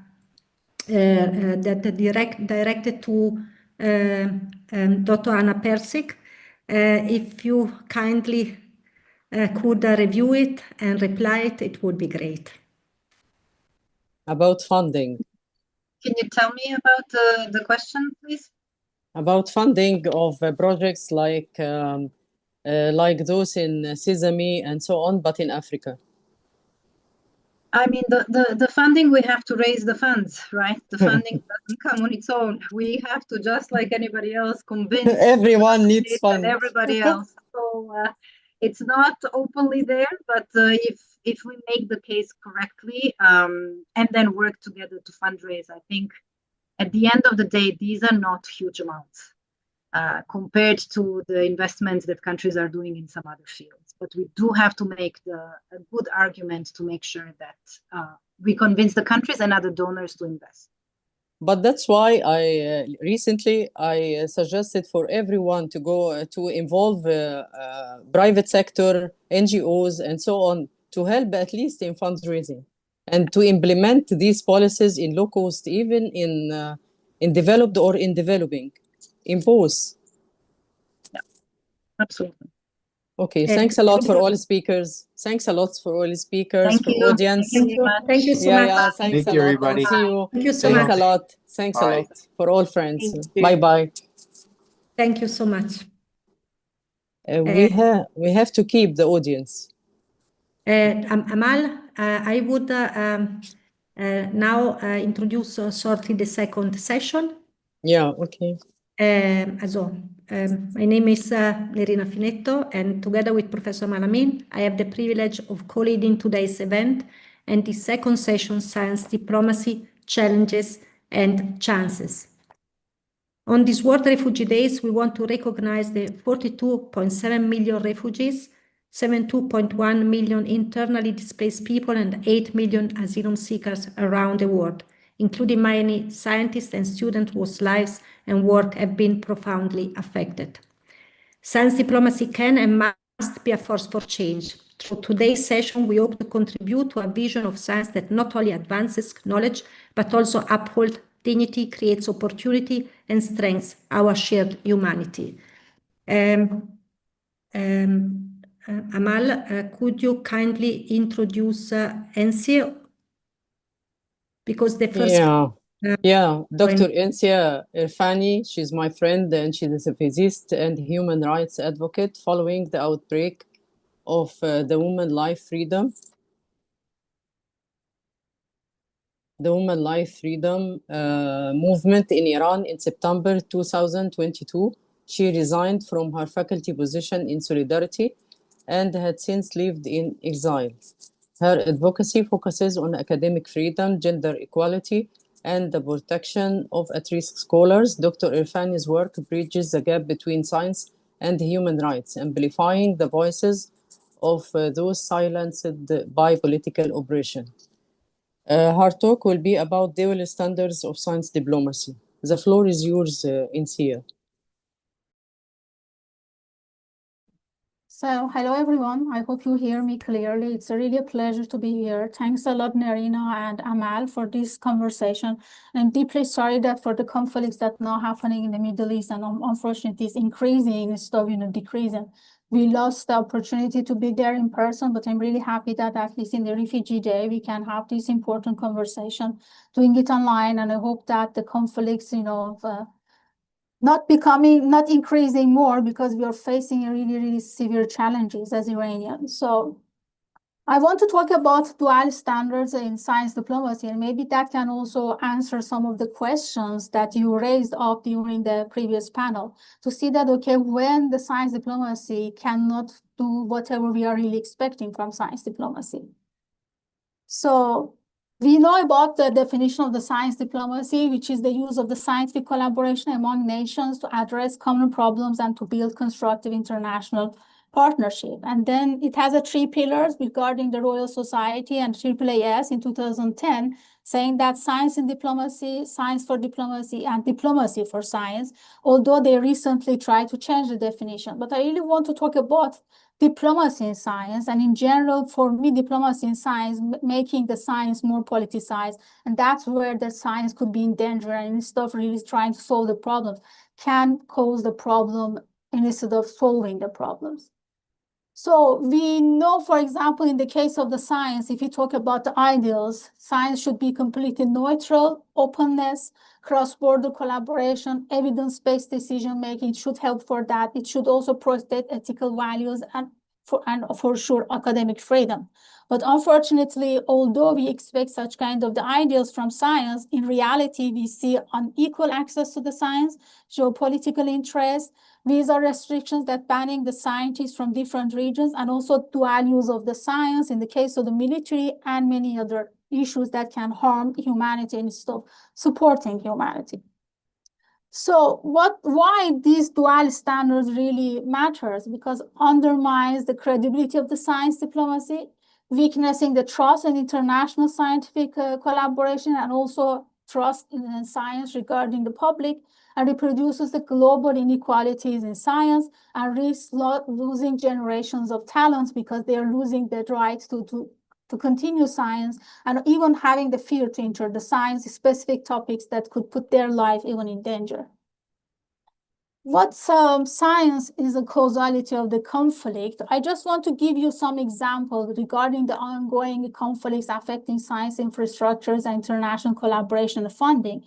directed to Dr. Anna Persik. If you kindly could review it and reply it would be great. About funding. Can you tell me about the question, please? About funding of projects like those in Sesame and so on, but in Africa. I mean, the funding, we have to raise the funds, right? The funding doesn't come on its own. We have to, just like anybody else, convince everyone needs funds. Everybody else. So it's not openly there, but if we make the case correctly and then work together to fundraise, I think at the end of the day, these are not huge amounts compared to the investments that countries are doing in some other fields. But we do have to make a good argument to make sure that we convince the countries and other donors to invest. But that's why recently I suggested for everyone to go to involve private sector, NGOs, and so on, to help at least in fundraising and to implement these policies in low cost, even in developed or in developing, in both. Yeah, absolutely. Okay, thanks a lot for all speakers. Thanks a lot for all speakers, Thank for you. audience. Thank you so Yeah, much. yeah, thanks Thank a you, lot. everybody. And see you. Thank you so Thanks much. a lot. Thanks a Bye. lot for all friends. Thank you. Bye-bye. Thank you so much. We have to keep the audience. Amal, I would now introduce shortly the second session. Yeah, okay. My name is Nerina Finetto, and together with Professor Malamin, I have the privilege of co-leading today's event and the second session, Science Diplomacy, Challenges and Chances. On these World Refugee Days, we want to recognize the 42.7 million refugees, 72.1 million internally displaced people, and 8 million asylum seekers around the world, including many scientists and students whose lives and work have been profoundly affected. Science diplomacy can and must be a force for change. Through today's session, we hope to contribute to a vision of science that not only advances knowledge, but also upholds dignity, creates opportunity, and strengthens our shared humanity. Amal, could you kindly introduce Ensia? Because the first... Yeah, Dr. Ensia Irfani, she's my friend, and she's a physicist and human rights advocate following the outbreak of the Women Life Freedom movement in Iran in September 2022. She resigned from her faculty position in Solidarity and had since lived in exile. Her advocacy focuses on academic freedom, gender equality, and the protection of at-risk scholars. Dr. Irfani's work bridges the gap between science and human rights, amplifying the voices of those silenced by political oppression. Her talk will be about dual standards of science diplomacy. The floor is yours, Insia. So, hello everyone. I hope you hear me clearly. It's really a pleasure to be here. Thanks a lot, Nerina and Amal, for this conversation. And I'm deeply sorry that for the conflicts that are now happening in the Middle East, and unfortunately it's increasing instead of decreasing. We lost the opportunity to be there in person, but I'm really happy that at least in the Refugee Day, we can have this important conversation, doing it online. And I hope that the conflicts, not increasing more, because we are facing a really, really severe challenges as Iranians. So I want to talk about dual standards in science diplomacy, and maybe that can also answer some of the questions that you raised up during the previous panel, to see that, okay, when the science diplomacy cannot do whatever we are really expecting from science diplomacy. So we know about the definition of the science diplomacy, which is the use of the scientific collaboration among nations to address common problems and to build constructive international partnership. And then it has 3 pillars regarding the Royal Society and AAAS in 2010, saying that science in diplomacy, science for diplomacy, and diplomacy for science, although they recently tried to change the definition. But I really want to talk about diplomacy in science, and in general, for me, diplomacy in science, making the science more politicized, and that's where the science could be in danger, and instead of really trying to solve the problems, can cause the problem instead of solving the problems. So we know, for example, in the case of the science, if you talk about the ideals, science should be completely neutral, openness, cross-border collaboration, evidence-based decision-making. It should help for that. It should also protect ethical values and for sure academic freedom. But unfortunately, although we expect such kind of the ideals from science, in reality, we see unequal access to the science, geopolitical interests, visa restrictions that banning the scientists from different regions, and also dual use of the science in the case of the military, and many other issues that can harm humanity instead of supporting humanity. So why these dual standards really matters? Because undermines the credibility of the science diplomacy, weakening the trust in international scientific collaboration, and also trust in science regarding the public, and reproduces the global inequalities in science, and risks losing generations of talents because they are losing their right to continue science, and even having the fear to enter the science specific topics that could put their life even in danger. what science is the causality of the conflict? I just want to give you some examples regarding the ongoing conflicts affecting science infrastructures and international collaboration and funding.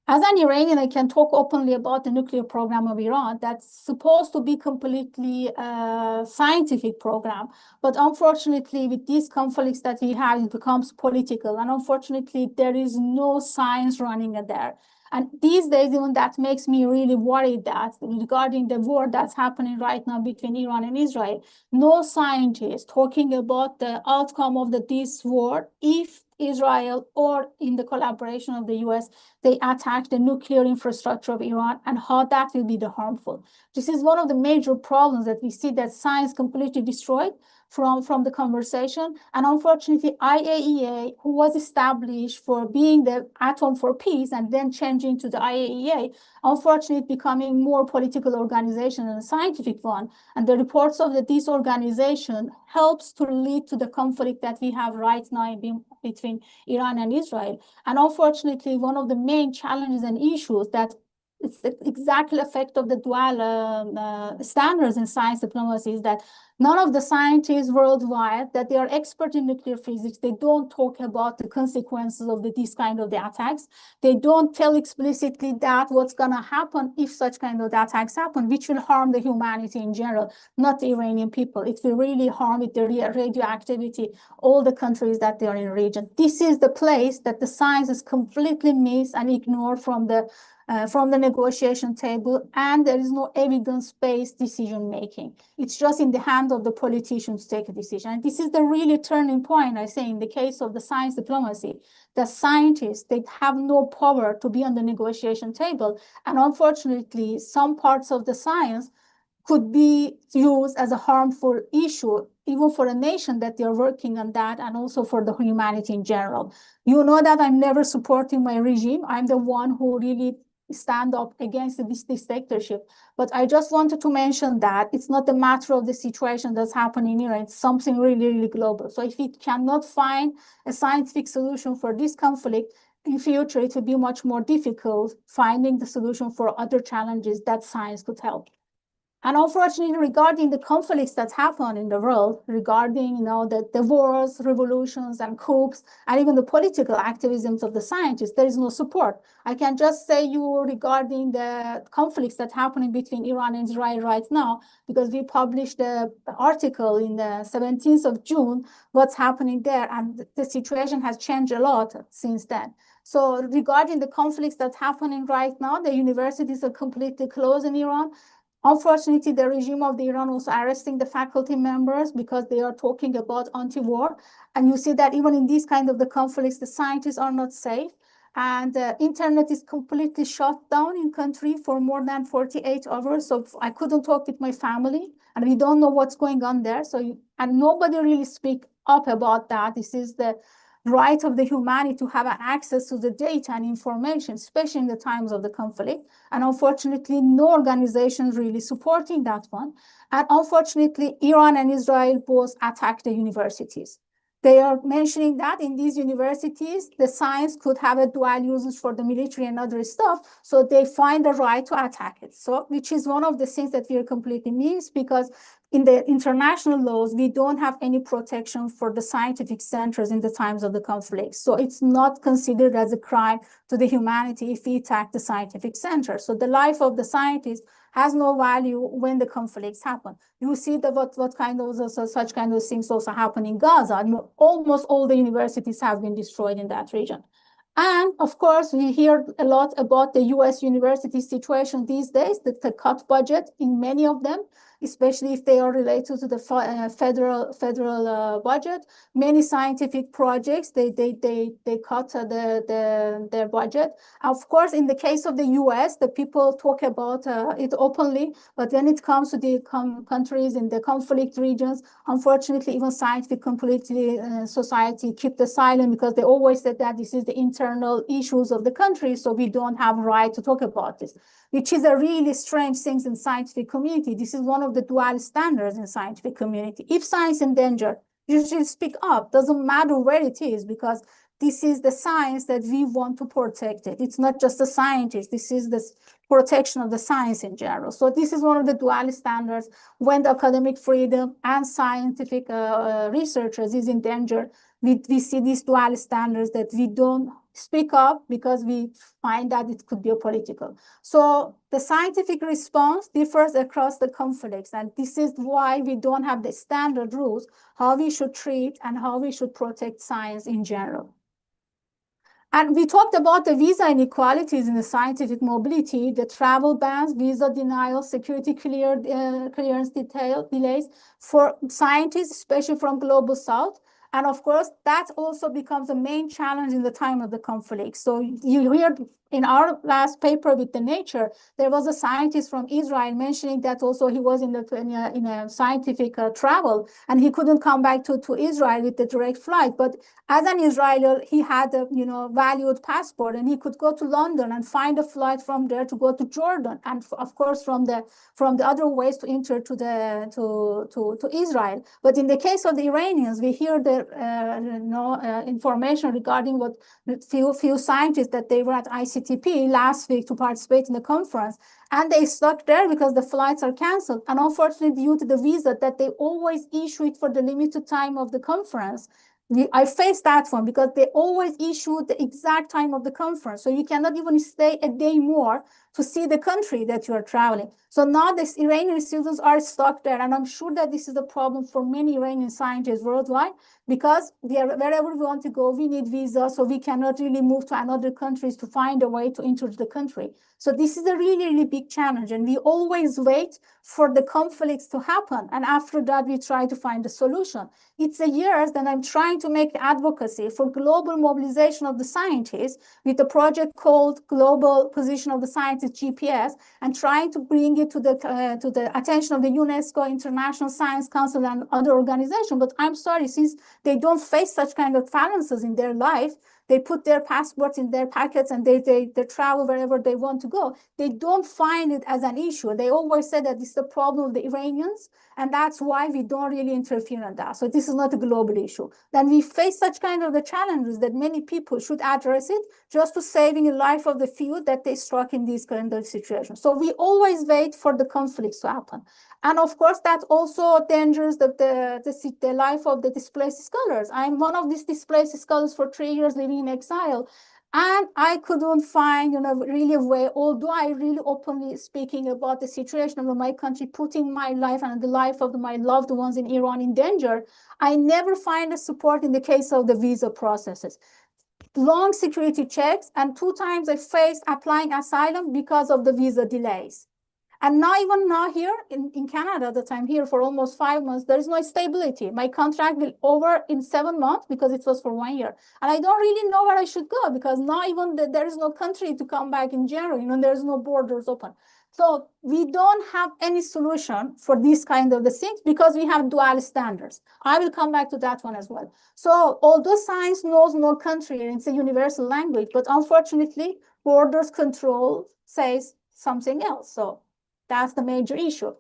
As an Iranian, I can talk openly about the nuclear program of Iran that's supposed to be completely a scientific program. But unfortunately, with these conflicts that we have, it becomes political. And unfortunately, there is no science running there. And these days, even that makes me really worried that regarding the war that's happening right now between Iran and Israel, no scientist talking about the outcome of this war if Israel or in the collaboration of the US, they attack the nuclear infrastructure of Iran and how that will be the harmful. This is one of the major problems that we see, that science completely destroyed from the conversation. And unfortunately, IAEA, who was established for being the atom for peace and then changing to the IAEA, unfortunately becoming more political organization than a scientific one. And the reports of this organization helps to lead to the conflict that we have right now between Iran and Israel. And unfortunately, one of the main challenges and issues that it's the exact effect of the dual standards in science diplomacy is that none of the scientists worldwide that they are expert in nuclear physics, they don't talk about the consequences of these kind of the attacks. They don't tell explicitly that what's going to happen if such kind of attacks happen, which will harm the humanity in general, not the Iranian people. It will really harm with the radioactivity all the countries that they are in the region. This is the place that the science is completely missed and ignored from the negotiation table, and there is no evidence-based decision making. It's just in the hand of the politicians to take a decision. And this is the really turning point, I say, in the case of the science diplomacy. The scientists, they have no power to be on the negotiation table. And unfortunately, some parts of the science could be used as a harmful issue, even for a nation that they're working on that, and also for the humanity in general. You know that I'm never supporting my regime. I'm the one who really stand up against this dictatorship. But I just wanted to mention that it's not a matter of the situation that's happening here. It's something really, really global. So if we cannot find a scientific solution for this conflict, in future, it will be much more difficult finding the solution for other challenges that science could help. And unfortunately, regarding the conflicts that happen in the world, regarding the wars, revolutions, and coups, and even the political activisms of the scientists, there is no support. I can just say you regarding the conflicts that happen between Iran and Israel right now, because we published the article in the 17th of June, what's happening there, and the situation has changed a lot since then. So regarding the conflicts that's happening right now, the universities are completely closed in Iran. Unfortunately, the regime of the Iran also arresting the faculty members because they are talking about anti-war. And you see that even in these kind of the conflicts, the scientists are not safe. And the internet is completely shut down in country for more than 48 hours. So I couldn't talk with my family, and we don't know what's going on there. And nobody really speak up about that. This is the right of the humanity to have access to the data and information, especially in the times of the conflict. And unfortunately, no organization really supporting that one. And unfortunately, Iran and Israel both attack the universities. They are mentioning that in these universities, the science could have a dual uses for the military and other stuff. So they find the right to attack it. So, which is one of the things that we are completely missed, because in the international laws, we don't have any protection for the scientific centers in the times of the conflict. So it's not considered as a crime to the humanity if we attack the scientific center. So the life of the scientist has no value when the conflicts happen. You see that what kind of such kind of things also happen in Gaza. Almost all the universities have been destroyed in that region. And of course, we hear a lot about the US university situation these days, the cut budget in many of them, especially if they are related to the federal budget. Many scientific projects, they cut their budget. Of course, in the case of the US, the people talk about it openly, but when it comes to the countries in the conflict regions, unfortunately, even scientific society keep the silent, because they always said that this is the internal issues of the country, so we don't have right to talk about this, which is a really strange thing in scientific community. This is one of the dual standards in scientific community. If science in danger, you should speak up. Doesn't matter where it is, because this is the science that we want to protect it. It's not just the scientists. This is protection of the science in general. So this is one of the dual standards when the academic freedom and scientific researchers is in danger. We see these dual standards that we don't speak up because we find that it could be a political. So the scientific response differs across the conflicts, and this is why we don't have the standard rules, how we should treat and how we should protect science in general. And we talked about the visa inequalities in the scientific mobility, the travel bans, visa denial, security clearance delays for scientists, especially from Global South. And of course, that also becomes a main challenge in the time of the conflict. So you heard in our last paper with the Nature, there was a scientist from Israel mentioning that also he was in a scientific travel, and he couldn't come back to Israel with the direct flight. But as an Israeli, he had a valued passport, and he could go to London and find a flight from there to go to Jordan, and of course from the other ways to enter to Israel. But in the case of the Iranians, we hear the information regarding what few scientists that they were at ICTP last week to participate in the conference, and they stuck there because the flights are canceled. And unfortunately, due to the visa that they always issue it for the limited time of the conference, I faced that one because they always issue the exact time of the conference. So you cannot even stay a day more to see the country that you are traveling. So now the Iranian students are stuck there. And I'm sure that this is a problem for many Iranian scientists worldwide, because wherever we want to go, we need visa. So we cannot really move to another countries to find a way to enter the country. So this is a really, really big challenge. And we always wait for the conflicts to happen. And after that, we try to find a solution. It's a years that I'm trying to make advocacy for global mobilization of the scientists with a project called Global Position of the Scientist, GPS, and trying to bring it to the attention of the UNESCO, International Science Council, and other organizations. But I'm sorry, since they don't face such kind of challenges in their life, they put their passports in their pockets and they travel wherever they want to go. They don't find it as an issue. They always say that it's the problem of the Iranians, and that's why we don't really interfere in that. So this is not a global issue. Then we face such kind of the challenges that many people should address it just to saving the life of the few that they struck in these kind of situations. So we always wait for the conflicts to happen. And of course, that also endangers the life of the displaced scholars. I'm one of these displaced scholars for 3 years living in exile. And I couldn't find, really a way, although I really openly speaking about the situation of my country, putting my life and the life of my loved ones in Iran in danger, I never find a support in the case of the visa processes. Long security checks, and 2 times I faced applying asylum because of the visa delays. And even now here in Canada, that I'm here for almost 5 months, there is no stability. My contract will over in 7 months because it was for 1 year. And I don't really know where I should go because now even there is no country to come back in January, there's no borders open. So we don't have any solution for these kind of the things because we have dual standards. I will come back to that one as well. So although science knows no country and it's a universal language, but unfortunately, borders control says something else. So that's the major issue.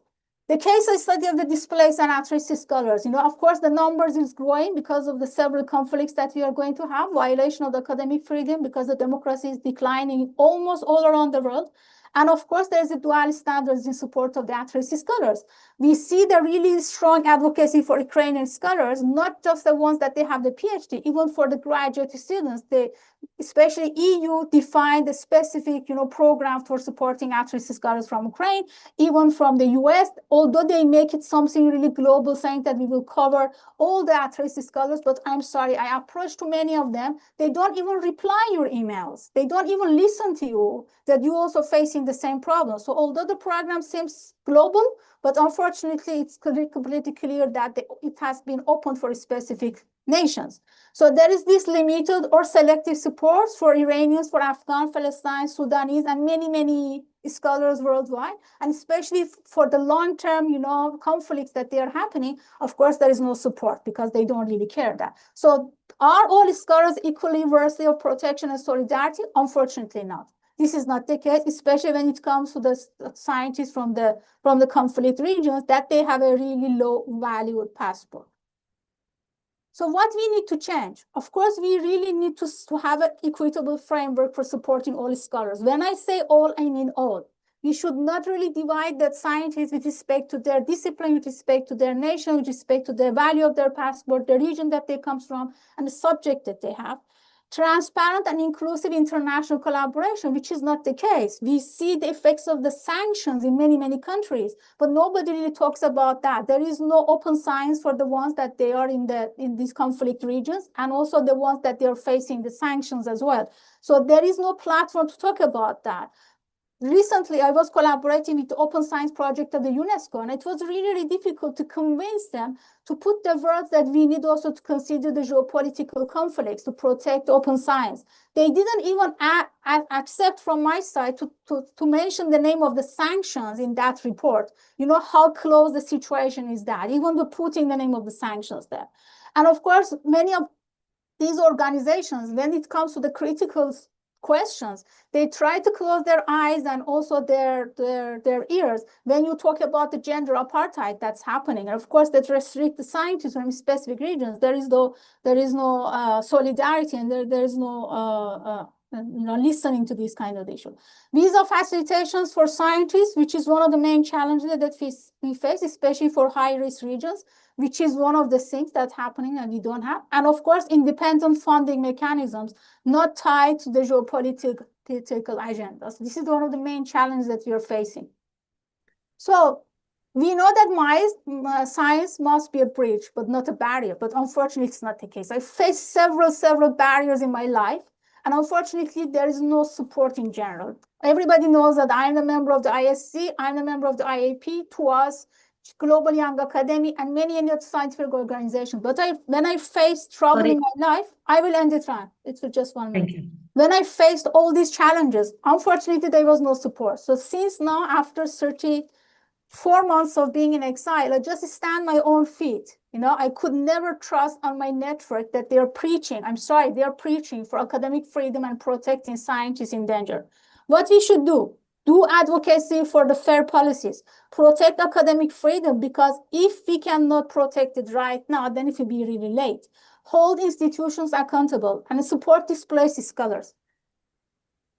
The case study of the displaced and at-risk scholars, of course, the numbers is growing because of the several conflicts that we are going to have, violation of the academic freedom because the democracy is declining almost all around the world. And of course, there's a dual standards in support of the at-risk scholars. We see the really strong advocacy for Ukrainian scholars, not just the ones that they have the PhD, even for the graduate students. Especially EU defined a specific, program for supporting at-risk scholars from Ukraine, even from the US, although they make it something really global, saying that we will cover all the at-risk scholars. But I'm sorry, I approached to many of them. They don't even reply your emails. They don't even listen to you, that you're also facing the same problem. So although the program seems global, but unfortunately, it's completely clear that it has been opened for specific nations. So there is this limited or selective support for Iranians, for Afghan, Palestine, Sudanese, and many, many scholars worldwide, and especially for the long-term, conflicts that they are happening. Of course, there is no support because they don't really care that. So are all scholars equally worthy of protection and solidarity? Unfortunately not. This is not the case, especially when it comes to the scientists from the conflict regions, that they have a really low valued passport. So what we need to change? Of course, we really need to have an equitable framework for supporting all scholars. When I say all, I mean all. We should not really divide that scientists with respect to their discipline, with respect to their nation, with respect to the value of their passport, the region that they come from, and the subject that they have. Transparent and inclusive international collaboration, which is not the case. We see the effects of the sanctions in many, many countries, but nobody really talks about that. There is no open science for the ones that they are in these conflict regions, and also the ones that they are facing the sanctions as well. So there is no platform to talk about that. Recently, I was collaborating with the Open Science Project of the UNESCO, and it was really, really difficult to convince them to put the words that we need also to consider the geopolitical conflicts to protect open science. They didn't even accept from my side to mention the name of the sanctions in that report. You know how close the situation is that, even with putting the name of the sanctions there. And of course, many of these organizations, when it comes to the critical questions, they try to close their eyes and also their ears when you talk about the gender apartheid that's happening. And of course, that restricts the scientists from specific regions. There is no solidarity, and there is no listening to these kind of issues. Visa facilitations for scientists, which is one of the main challenges that we face, especially for high-risk regions, which is one of the things that's happening and we don't have. And of course, independent funding mechanisms not tied to the geopolitical agendas. This is one of the main challenges that we are facing. So we know that science must be a bridge, but not a barrier. But unfortunately, it's not the case. I faced several barriers in my life. And unfortunately, there is no support in general. Everybody knows that I'm a member of the ISC, I'm a member of the IAP, TWAS, Global Young Academy, and many other scientific organizations. But when I faced trouble in my life, I will end it on. It's just 1 minute. Thank you. When I faced all these challenges, unfortunately, there was no support. So since now, after 34 months of being in exile, I just stand my own feet. You know, I could never trust on my network that they are preaching. I'm sorry, they are preaching for academic freedom and protecting scientists in danger. What we should do advocacy for the fair policies, protect academic freedom, because if we cannot protect it right now, then it will be really late. Hold institutions accountable and support displaced scholars.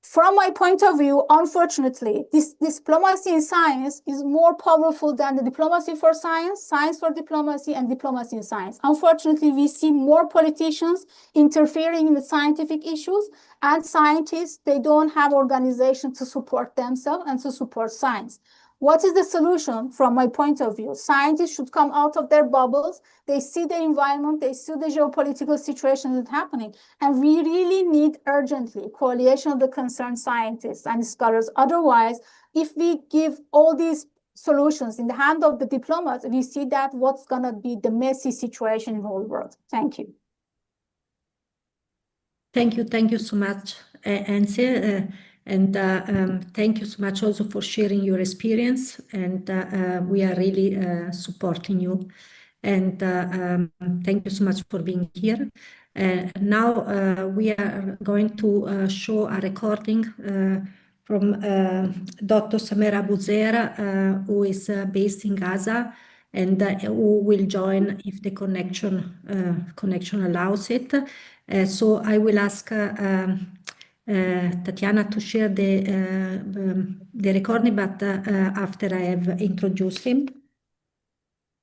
From my point of view, unfortunately, this diplomacy in science is more powerful than the diplomacy for science, science for diplomacy, and diplomacy in science. Unfortunately, we see more politicians interfering in the scientific issues, and scientists, they don't have organizations to support themselves and to support science. What is the solution from my point of view? Scientists should come out of their bubbles. They see the environment, they see the geopolitical situation that's happening. And we really need urgently coalition of the concerned scientists and scholars. Otherwise, if we give all these solutions in the hand of the diplomats, we see that what's gonna be the messy situation in the whole world. Thank you. Thank you so much, Anse. And thank you so much also for sharing your experience. And we are really supporting you. And thank you so much for being here. Now we are going to show a recording from Dr. Samer Abouzer, who is based in Gaza, and who will join if the connection allows it. So I will ask Tatiana to share the recording, but after I have introduced him.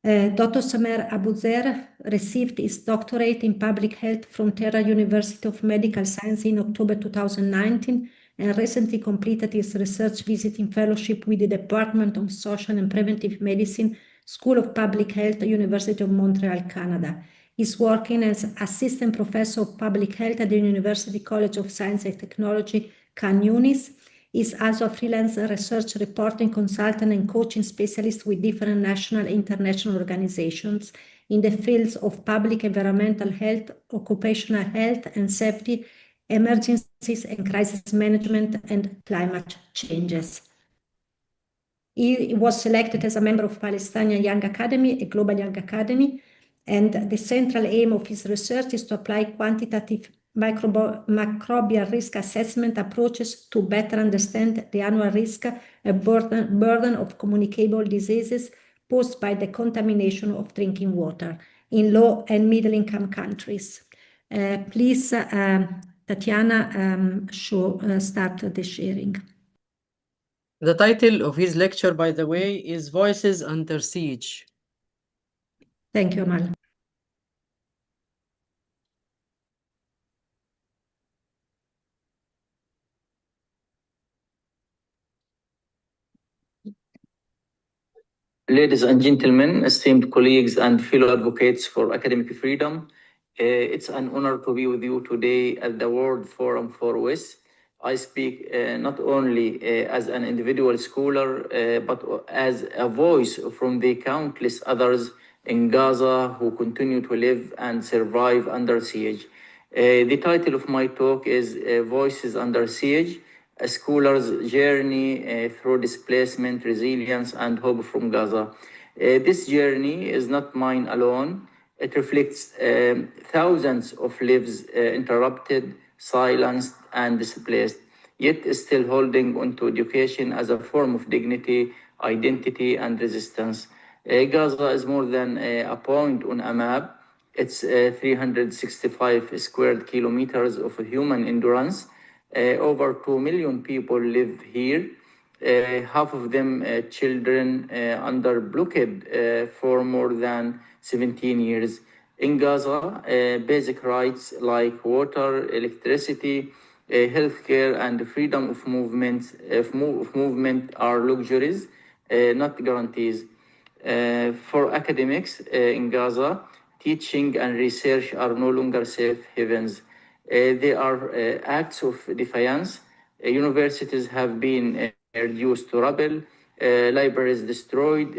Dr. Samer Abouzer received his doctorate in public health from Tehran University of Medical Science in October 2019 and recently completed his research visiting fellowship with the Department of Social and Preventive Medicine, School of Public Health, University of Montreal, Canada. He's working as Assistant Professor of Public Health at the University College of Science and Technology, Khan Yunis. He's also a freelance research reporting consultant and coaching specialist with different national and international organizations in the fields of public environmental health, occupational health and safety, emergencies and crisis management, and climate changes. He was selected as a member of Palestinian Young Academy, a global young academy, and the central aim of his research is to apply quantitative microbial risk assessment approaches to better understand the annual risk and burden of communicable diseases posed by the contamination of drinking water in low and middle income countries. Please, Tatiana, start the sharing. The title of his lecture, by the way, is Voices Under Siege. Thank you, Amal. Ladies and gentlemen, esteemed colleagues and fellow advocates for academic freedom, it's an honor to be with you today at the World Forum for WIS. I speak not only as an individual scholar, but as a voice from the countless others in Gaza who continue to live and survive under siege. The title of my talk is Voices Under Siege, a scholar's journey through displacement, resilience, and hope from Gaza. This journey is not mine alone. It reflects thousands of lives interrupted, silenced, and displaced, yet still holding onto education as a form of dignity, identity, and resistance. Gaza is more than a point on a map. It's 365 square kilometers of human endurance. Over 2 million people live here. Half of them children under blockade for more than 17 years. In Gaza, basic rights like water, electricity, healthcare, and freedom of movement are luxuries, not guarantees. For academics in Gaza, teaching and research are no longer safe havens. They are acts of defiance. Universities have been reduced to rubble, libraries destroyed,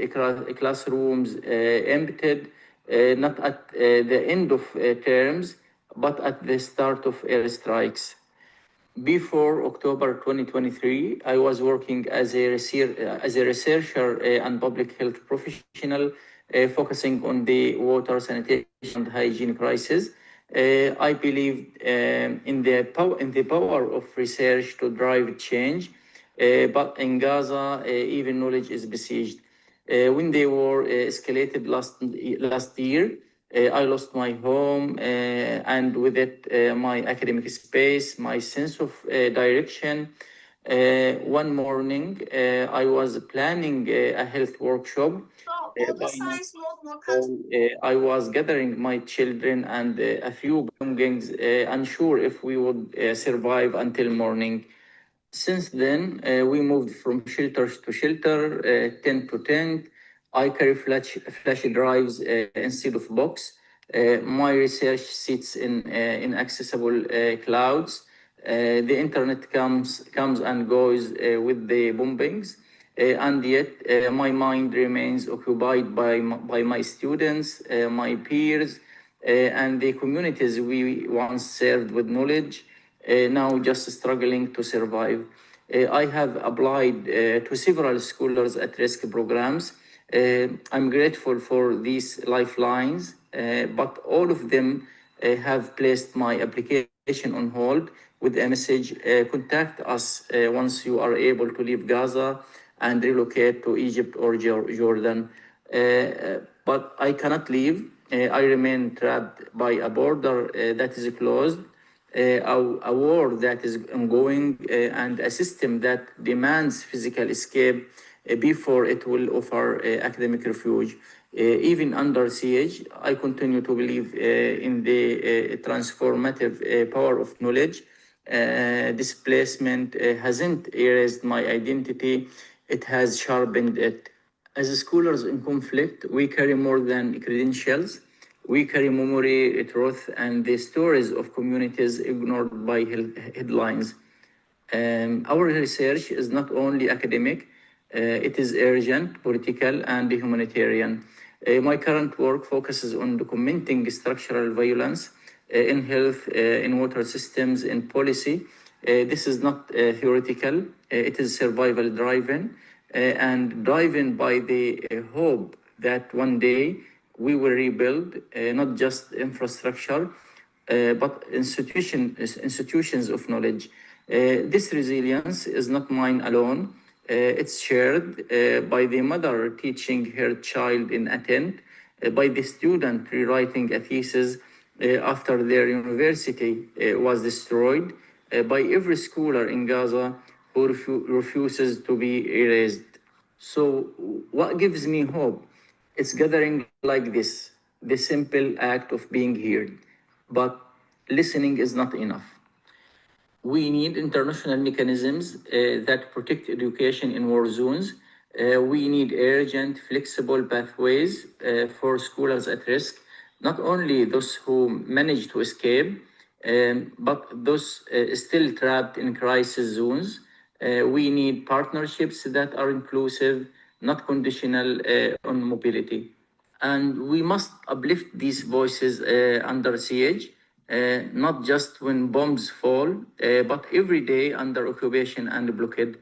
classrooms emptied, not at the end of terms, but at the start of airstrikes. Before October 2023, I was working as a researcher and public health professional, focusing on the water, sanitation, and hygiene crisis. I believed in the power of research to drive change, but in Gaza, even knowledge is besieged. When the war escalated last year, I lost my home and with it my academic space, my sense of direction. One morning, I was planning a health workshop. I was gathering my children and a few belongings, unsure if we would survive until morning. Since then, we moved from shelters to shelter, tent to tent. I carry flash drives instead of box. My research sits in inaccessible clouds. The internet comes and goes with the bombings, and yet my mind remains occupied by my students, my peers, and the communities we once served with knowledge. Now just struggling to survive. I have applied to several scholars at risk programs. I'm grateful for these lifelines, but all of them have placed my application on hold with a message, contact us once you are able to leave Gaza and relocate to Egypt or Jordan. But I cannot leave. I remain trapped by a border that is closed, a war that is ongoing, and a system that demands physical escape before it will offer academic refuge. Even under siege, I continue to believe in the transformative power of knowledge. Displacement hasn't erased my identity, it has sharpened it. As scholars in conflict, we carry more than credentials. We carry memory, truth, and the stories of communities ignored by headlines. Our research is not only academic, it is urgent, political, and humanitarian. My current work focuses on documenting structural violence in health, in water systems, in policy. This is not theoretical, it is survival driven and driven by the hope that one day we will rebuild not just infrastructure, but institutions of knowledge. This resilience is not mine alone. It's shared by the mother teaching her child in a tent, by the student rewriting a thesis after their university was destroyed, by every scholar in Gaza who refuses to be erased. So what gives me hope? It's gathering like this, the simple act of being heard. But listening is not enough. We need international mechanisms that protect education in war zones. We need urgent, flexible pathways for scholars at risk, not only those who manage to escape, but those still trapped in crisis zones. We need partnerships that are inclusive, not conditional on mobility. And we must uplift these voices under siege, not just when bombs fall, but every day under occupation and blockade.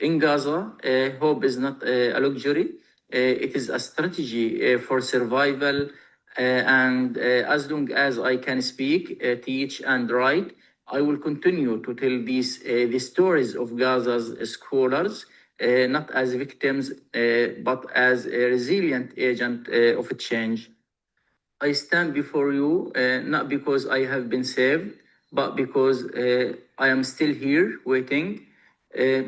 In Gaza, hope is not a luxury, it is a strategy for survival. And as long as I can speak, teach, and write, I will continue to tell the stories of Gaza's scholars, not as victims, but as a resilient agent of change. I stand before you not because I have been saved, but because I am still here waiting. Uh,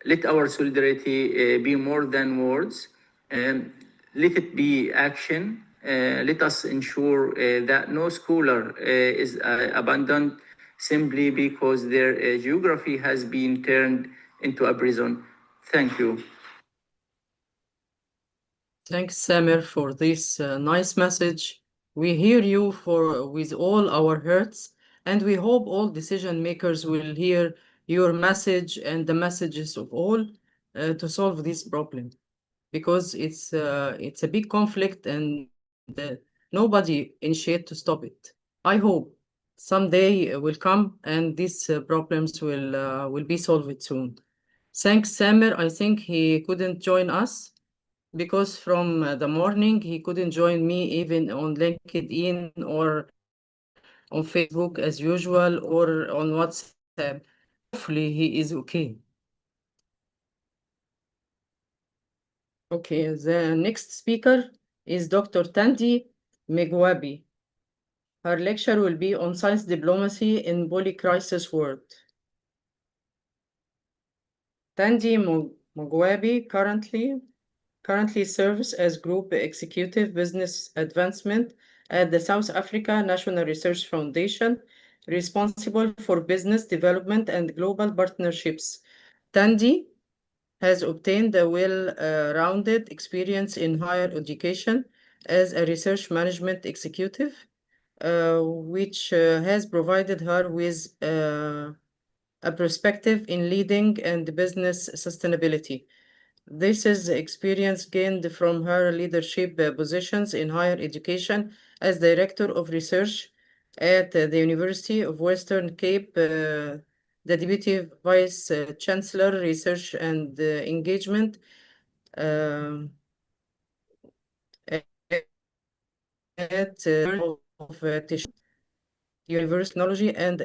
Let our solidarity be more than words. Um, Let it be action. Let us ensure that no scholar is abandoned simply because their geography has been turned into a prison. Thank you. Thanks, Samir, for this nice message. We hear you with all our hearts, and we hope all decision makers will hear your message and the messages of all to solve this problem, because it's a big conflict and nobody initiate to stop it. I hope someday will come and these problems will be solved soon. Thanks, Samir. I think he couldn't join us because from the morning he couldn't join me even on LinkedIn or on Facebook as usual or on WhatsApp. Hopefully he is okay. Okay, the next speaker is Dr. Tandy Megwabi. Her lecture will be on science diplomacy in poly-crisis world. Tandy Megwabi currently serves as Group Executive Business Advancement at the South Africa National Research Foundation, responsible for business development and global partnerships. Tandy has obtained a well-rounded experience in higher education as a research management executive, which has provided her with a perspective in leading and business sustainability. This is experience gained from her leadership positions in higher education as Director of Research at the University of Western Cape, the Deputy Vice Chancellor, Research and Engagement at of University of Technology and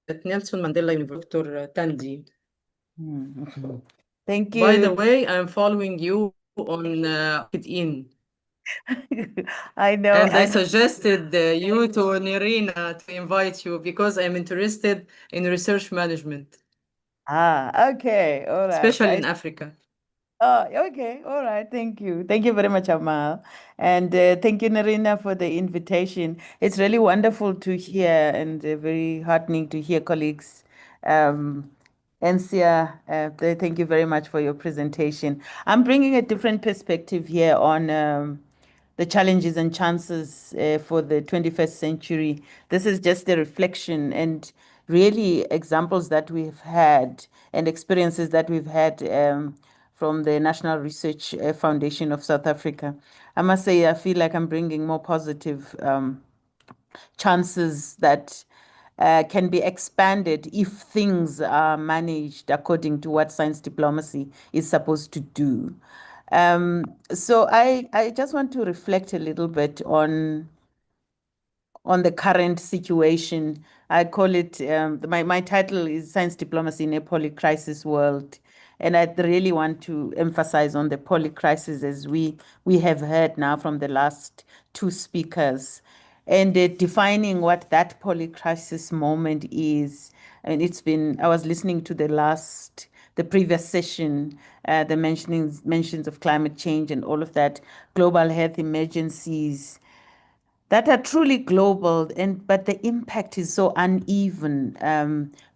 at Nelson Mandela University, Dr. Tandy. Thank you. By the way, I'm following you on LinkedIn. I know. And I suggested you to Nerina to invite you because I'm interested in research management. Okay. All right. Especially in Africa. Oh, okay. All right. Thank you. Thank you very much, Amal. And thank you, Nerina, for the invitation. It's really wonderful to hear and very heartening to hear colleagues. Ensia, thank you very much for your presentation. I'm bringing a different perspective here on the challenges and chances for the 21st century. This is just a reflection and really examples that we've had and experiences that we've had from the National Research Foundation of South Africa. I must say, I feel like I'm bringing more positive chances that can be expanded if things are managed according to what science diplomacy is supposed to do. So I just want to reflect a little bit on the current situation. I call it, my title is Science Diplomacy in a Poly-Crisis World. And I really want to emphasize on the poly-crisis as we have heard now from the last two speakers. and defining what that polycrisis moment is. And I was listening to the previous session, the mentions of climate change and all of that, global health emergencies that are truly global, but the impact is so uneven,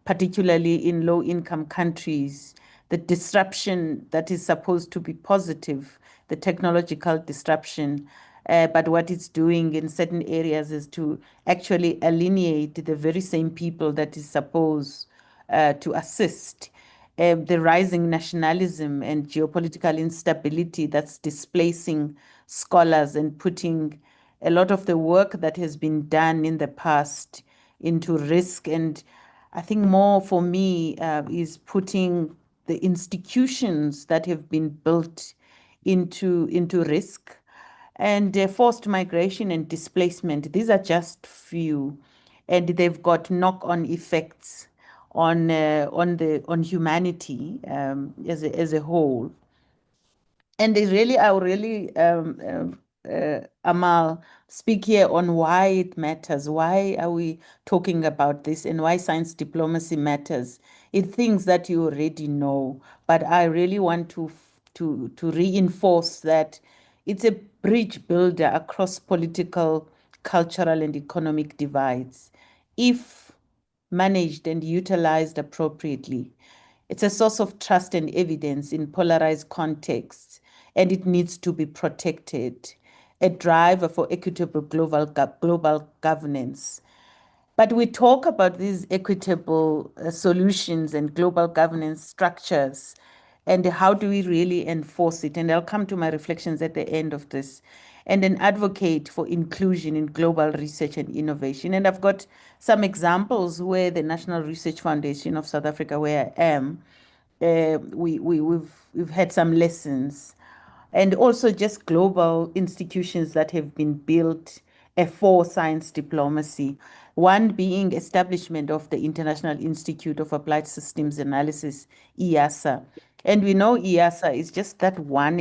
particularly in low-income countries. The disruption that is supposed to be positive, the technological disruption, but what it's doing in certain areas is to actually alienate the very same people that is supposed to assist. The rising nationalism and geopolitical instability that's displacing scholars and putting a lot of the work that has been done in the past into risk. And I think more for me is putting the institutions that have been built into risk. And forced migration and displacement, these are just few, and they've got knock-on effects on humanity as a whole. And I will really, Amal, speak here on why it matters. Why are we talking about this, and why science diplomacy matters? It's things that you already know, but I really want to reinforce that it's a bridge builder across political, cultural, and economic divides. If managed and utilized appropriately, it's a source of trust and evidence in polarized contexts, and it needs to be protected, a driver for equitable global governance. But we talk about these equitable solutions and global governance structures, and how do we really enforce it? And I'll come to my reflections at the end of this. And an advocate for inclusion in global research and innovation. And I've got some examples where the National Research Foundation of South Africa, where I am, we've had some lessons, and also just global institutions that have been built for science diplomacy. One being establishment of the International Institute of Applied Systems Analysis, IASA. And we know IASA is just that one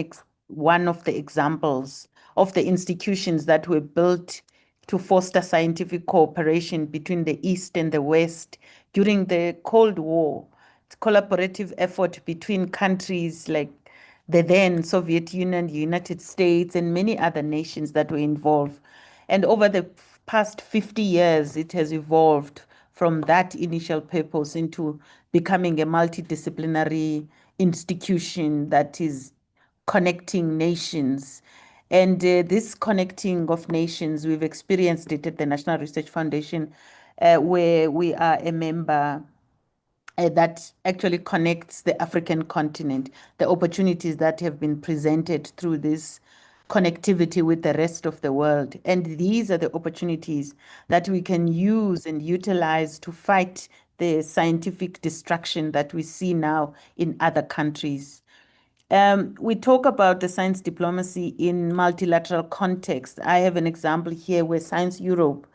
of the examples of the institutions that were built to foster scientific cooperation between the East and the West during the Cold War. It's collaborative effort between countries like the then Soviet Union, the United States, and many other nations that were involved. And over the past 50 years, it has evolved from that initial purpose into becoming a multidisciplinary institution that is connecting nations. And this connecting of nations, we've experienced it at the National Research Foundation, where we are a member that actually connects the African continent, the opportunities that have been presented through this connectivity with the rest of the world. And these are the opportunities that we can use and utilize to fight the scientific destruction that we see now in other countries. We talk about the science diplomacy in multilateral context. I have an example here where Science Europe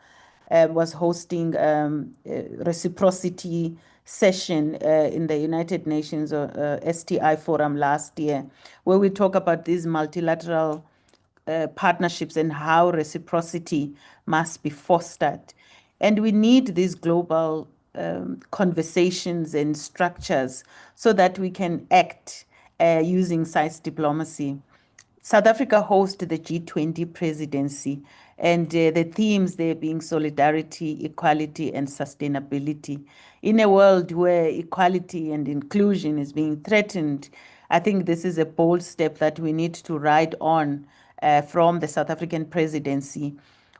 was hosting a reciprocity session in the United Nations STI forum last year, where we talk about these multilateral partnerships and how reciprocity must be fostered. And we need these global conversations and structures so that we can act using science diplomacy. South Africa hosted the G20 presidency, and the themes there being solidarity, equality, and sustainability. In a world where equality and inclusion is being threatened, I think this is a bold step that we need to ride on from the South African presidency.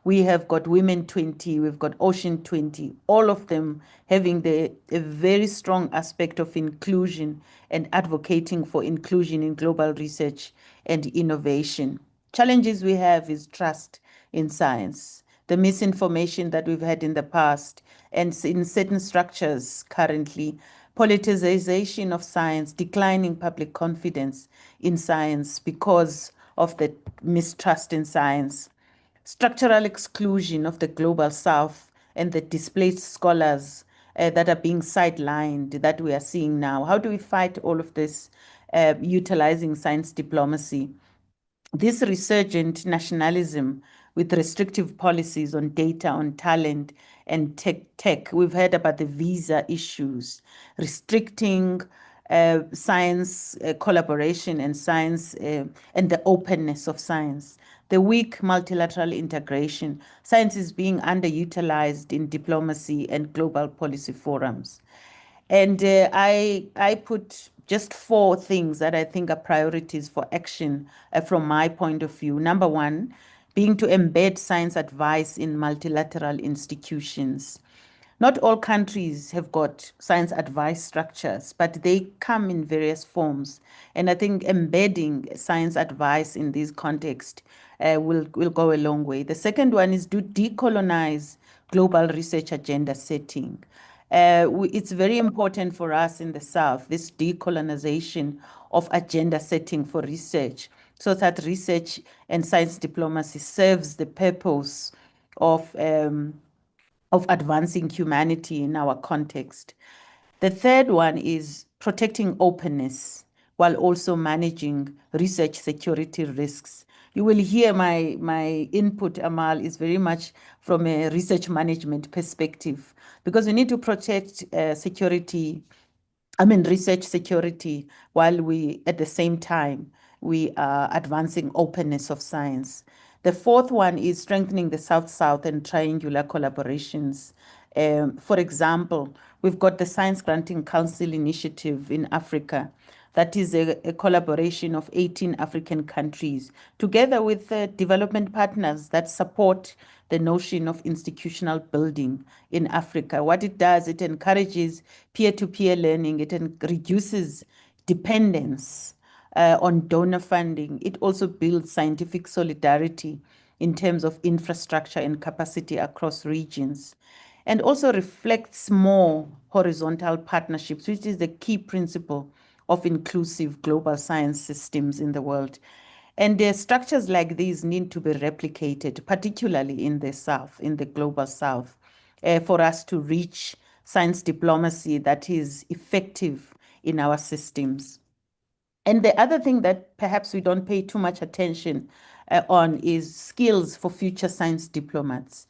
We have got Women 20, we've got Ocean 20, all of them having a very strong aspect of inclusion and advocating for inclusion in global research and innovation. Challenges we have is trust in science, the misinformation that we've had in the past, and in certain structures currently, politicization of science, declining public confidence in science because of the mistrust in science, structural exclusion of the global south and the displaced scholars that are being sidelined that we are seeing now. How do we fight all of this utilizing science diplomacy? This resurgent nationalism with restrictive policies on data, on talent, and tech. We've heard about the visa issues, restricting science collaboration and science and the openness of science, the weak multilateral integration. Science is being underutilized in diplomacy and global policy forums. And I put just 4 things that I think are priorities for action from my point of view. Number 1, being to embed science advice in multilateral institutions. Not all countries have got science advice structures, but they come in various forms. And I think embedding science advice in this context will go a long way. The second one is to decolonize global research agenda setting. It's very important for us in the South, this decolonization of agenda setting for research, so that research and science diplomacy serves the purpose of advancing humanity in our context. The third one is protecting openness while also managing research security risks. You will hear my input, Amal, is very much from a research management perspective, because we need to protect research security while we, at the same time, we are advancing openness of science. The fourth one is strengthening the South-South and triangular collaborations. For example, we've got the Science Granting Council initiative in Africa. That is a collaboration of 18 African countries, together with development partners that support the notion of institutional building in Africa. What it does, it encourages peer-to-peer learning, it reduces dependence on donor funding. It also builds scientific solidarity in terms of infrastructure and capacity across regions, and also reflects more horizontal partnerships, which is the key principle of inclusive global science systems in the world. And structures like these need to be replicated, particularly in the South, in the global South, for us to reach science diplomacy that is effective in our systems. And the other thing that perhaps we don't pay too much attention on is skills for future science diplomats.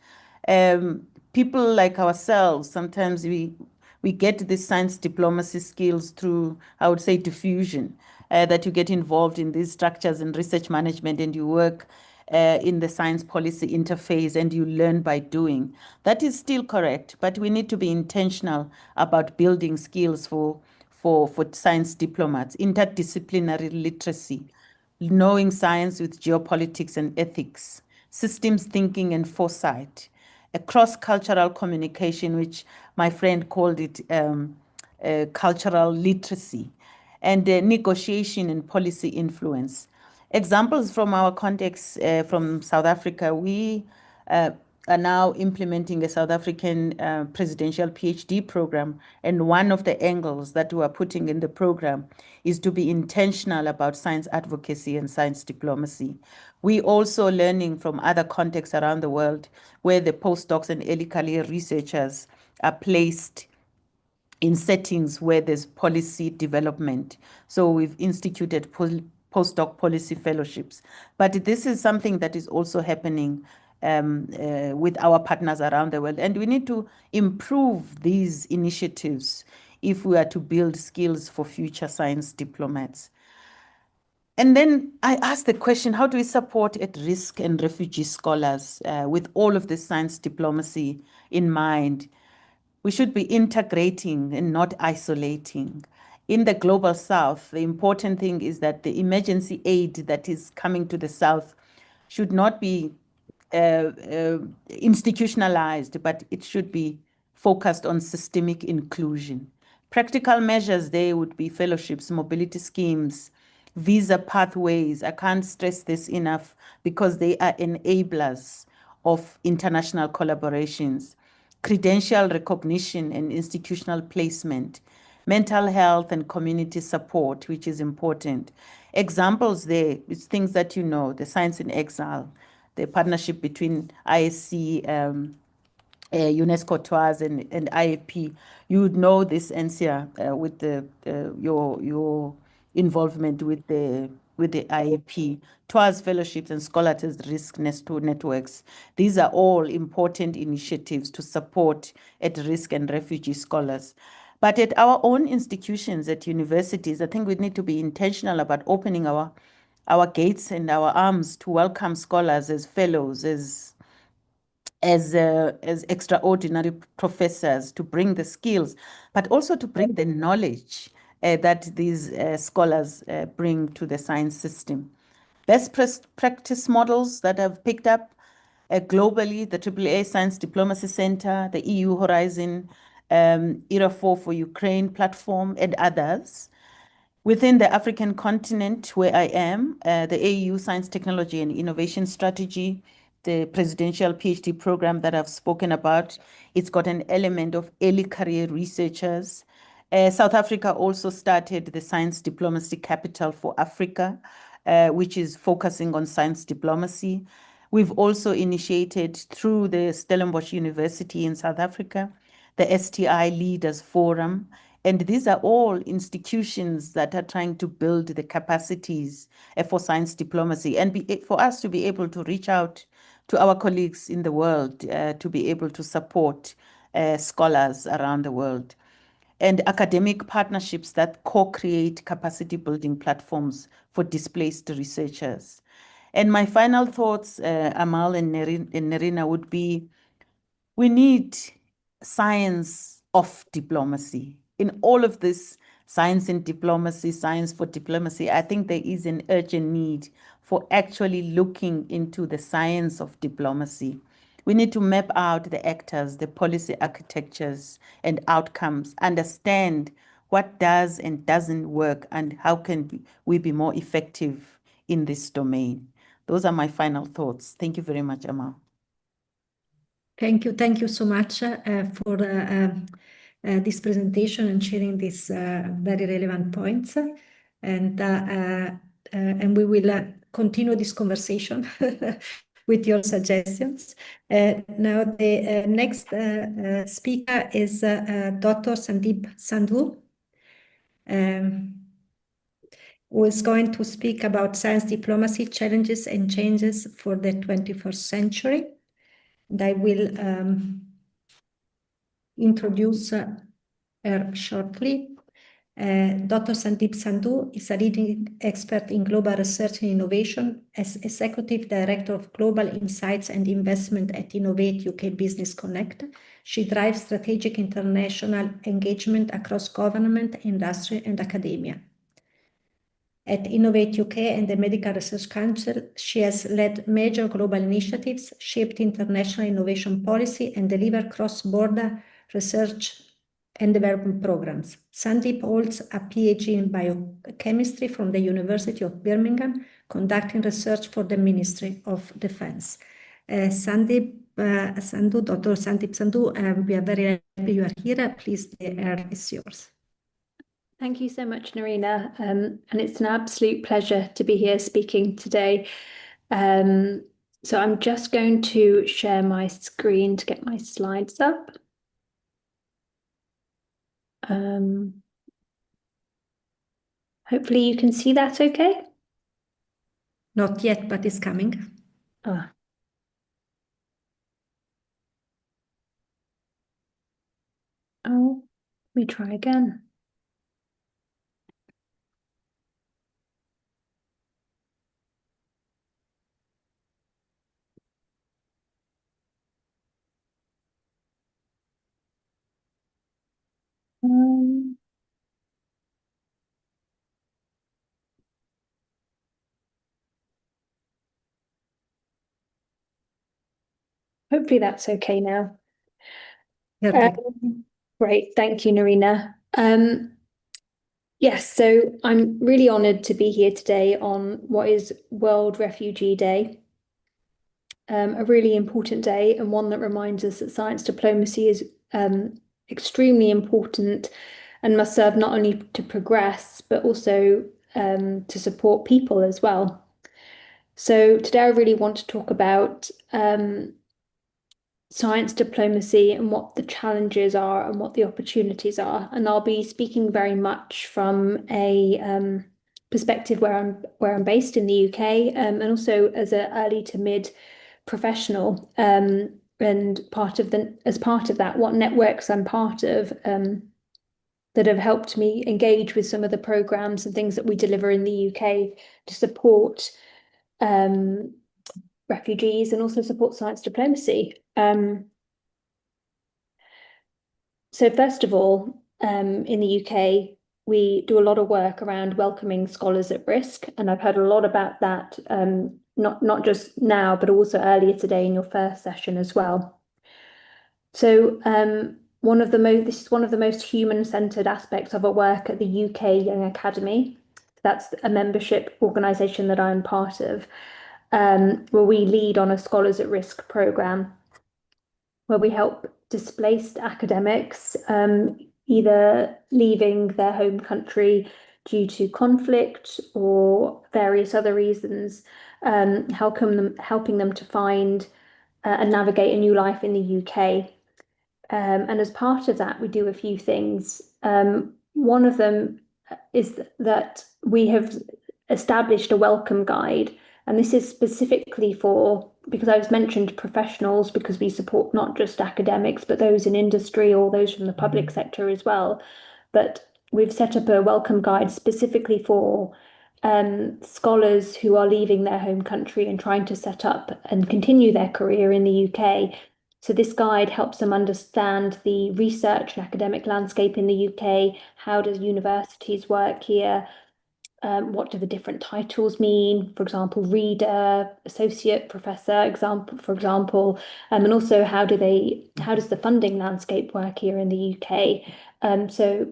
People like ourselves, sometimes we get the science diplomacy skills through, I would say, diffusion, that you get involved in these structures and research management, and you work in the science policy interface, and you learn by doing. That is still correct, but we need to be intentional about building skills for science diplomats, interdisciplinary literacy, knowing science with geopolitics and ethics, systems thinking and foresight, a cross-cultural communication, which my friend called it cultural literacy, and negotiation and policy influence. Examples from our context from South Africa, we are now implementing a South African presidential PhD program. And one of the angles that we are putting in the program is to be intentional about science advocacy and science diplomacy. We also learning from other contexts around the world where the postdocs and early career researchers are placed in settings where there's policy development. So we've instituted postdoc policy fellowships. But this is something that is also happening with our partners around the world. And we need to improve these initiatives if we are to build skills for future science diplomats. And then I asked the question, how do we support at-risk and refugee scholars with all of this science diplomacy in mind? We should be integrating and not isolating. In the global South, the important thing is that the emergency aid that is coming to the South should not be institutionalized, but it should be focused on systemic inclusion. Practical measures there would be fellowships, mobility schemes, visa pathways. I can't stress this enough because they are enablers of international collaborations. Credential recognition and institutional placement, mental health and community support, which is important. Examples there, it's things that you know, the Science in Exile, the partnership between ISC, UNESCO TWAS and IAP. You would know this, Encia, with your involvement with the IEP, TWAS fellowships and scholars risk networks. These are all important initiatives to support at-risk and refugee scholars. But at our own institutions, at universities, I think we need to be intentional about opening our gates and our arms to welcome scholars as fellows, as extraordinary professors, to bring the skills, but also to bring the knowledge that these scholars bring to the science system. Best practice models that I've picked up globally, the AAA Science Diplomacy Center, the EU Horizon, ERA 4 for Ukraine platform, and others. Within the African continent where I am, the AU Science, Technology and Innovation Strategy, the presidential PhD program that I've spoken about, it's got an element of early career researchers. South Africa also started the Science Diplomacy Capital for Africa, which is focusing on science diplomacy. We've also initiated through the Stellenbosch University in South Africa, the STI Leaders Forum. And these are all institutions that are trying to build the capacities for science diplomacy and for us to be able to reach out to our colleagues in the world, to be able to support scholars around the world. And academic partnerships that co-create capacity building platforms for displaced researchers. And my final thoughts, Amal and Nerina, would be, we need science of diplomacy. In all of this science and diplomacy, science for diplomacy, I think there is an urgent need for actually looking into the science of diplomacy. We need to map out the actors, the policy architectures and outcomes, understand what does and doesn't work, and how can we be more effective in this domain. Those are my final thoughts. Thank you very much, Amal. Thank you so much for this presentation and sharing these very relevant points. And we will continue this conversation with your suggestions. Now the next speaker is Dr. Sandeep Sandhu, who is going to speak about science diplomacy, challenges and changes for the 21st century. And I will introduce her shortly. Dr. Sandeep Sandhu is a leading expert in global research and innovation as Executive Director of Global Insights and Investment at Innovate UK Business Connect. She drives strategic international engagement across government, industry, and academia. At Innovate UK and the Medical Research Council, she has led major global initiatives, shaped international innovation policy, and delivered cross-border research and development programs. Sandeep holds a PhD in biochemistry from the University of Birmingham, conducting research for the Ministry of Defense. Dr. Sandeep Sandhu, we are very happy you are here. Please, the air is yours. Thank you so much, Nerina. And it's an absolute pleasure to be here speaking today. So I'm just going to share my screen to get my slides up. Hopefully you can see that okay? Not yet, but it's coming. Oh. Oh, let me try again. Hopefully that's okay now. Great, thank you, Nerina. Yes, so I'm really honoured to be here today on what is World Refugee Day. A really important day and one that reminds us that science diplomacy is extremely important and must serve not only to progress, but also to support people as well. So today I really want to talk about science diplomacy and what the challenges are and what the opportunities are. And I'll be speaking very much from a perspective where I'm based in the UK, and also as an early to mid professional, and as part of that, what networks I'm part of that have helped me engage with some of the programs and things that we deliver in the UK to support refugees and also support science diplomacy. So first of all, in the UK, we do a lot of work around welcoming scholars at risk, and I've heard a lot about that, not just now, but also earlier today in your first session as well. So this is one of the most human-centered aspects of our work at the UK Young Academy. That's a membership organisation that I'm part of, where we lead on a Scholars at Risk programme, where we help displaced academics, either leaving their home country due to conflict or various other reasons, helping them to find and navigate a new life in the UK. And as part of that, we do a few things. One of them is that we have established a welcome guide, and this is specifically because I was mentioned professionals, because we support not just academics, but those in industry or those from the public sector as well. But we've set up a welcome guide specifically for scholars who are leaving their home country and trying to set up and continue their career in the UK. So this guide helps them understand the research and academic landscape in the UK. How does universities work here? What do the different titles mean? For example, reader, associate professor, for example, and also how does the funding landscape work here in the UK? So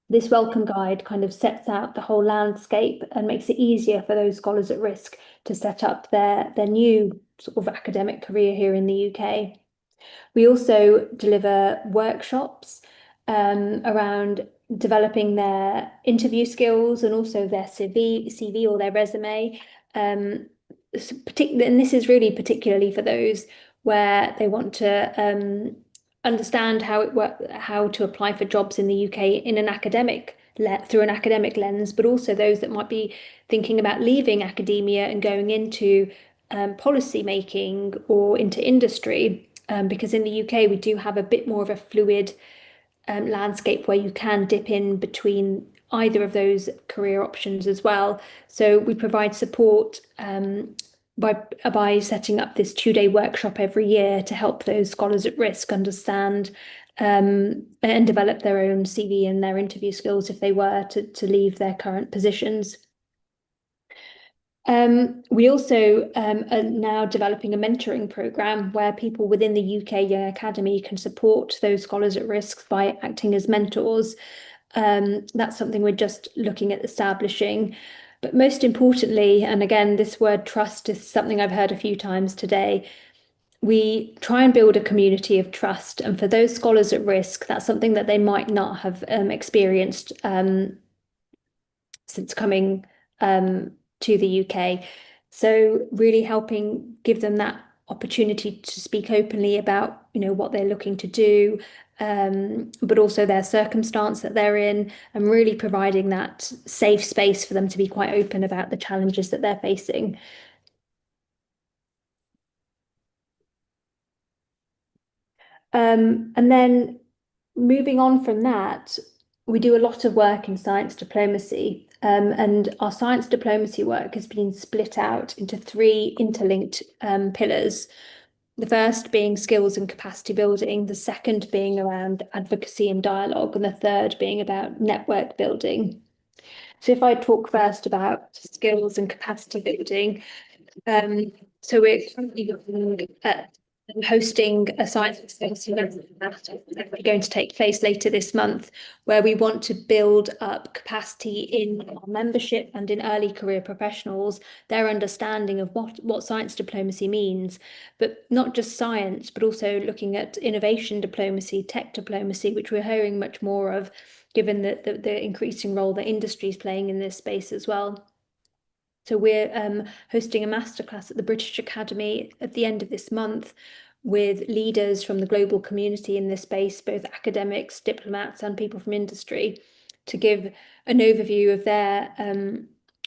this welcome guide kind of sets out the whole landscape and makes it easier for those scholars at risk to set up their new sort of academic career here in the UK. We also deliver workshops around developing their interview skills and also their CV or their resume. And this is really particularly for those where they want to understand how to apply for jobs in the UK in an through an academic lens, but also those that might be thinking about leaving academia and going into policy making or into industry, because in the UK we do have a bit more of a fluid landscape where you can dip in between either of those career options as well. So we provide support by setting up this 2-day workshop every year to help those scholars at risk understand and develop their own CV and their interview skills if they were to leave their current positions. We also are now developing a mentoring program where people within the UK Young Academy can support those scholars at risk by acting as mentors. That's something we're just looking at establishing. But most importantly, and again, this word trust is something I've heard a few times today, we try and build a community of trust. And for those scholars at risk, that's something that they might not have experienced since coming to the UK. So really helping give them that opportunity to speak openly about, what they're looking to do, but also their circumstance that they're in, and really providing that safe space for them to be quite open about the challenges that they're facing. And then moving on from that, we do a lot of work in science diplomacy, and our science diplomacy work has been split out into 3 interlinked pillars. The first being skills and capacity building, the second being around advocacy and dialogue, and the third being about network building. So if I talk first about skills and capacity building, so we're currently looking at hosting a science diplomacy event that's going to take place later this month, where we want to build up capacity in our membership and in early career professionals, their understanding of what science diplomacy means, but not just science, but also looking at innovation diplomacy, tech diplomacy, which we're hearing much more of, given the increasing role that industry is playing in this space as well. So we're hosting a masterclass at the British Academy at the end of this month with leaders from the global community in this space, both academics, diplomats, and people from industry, to give an overview of their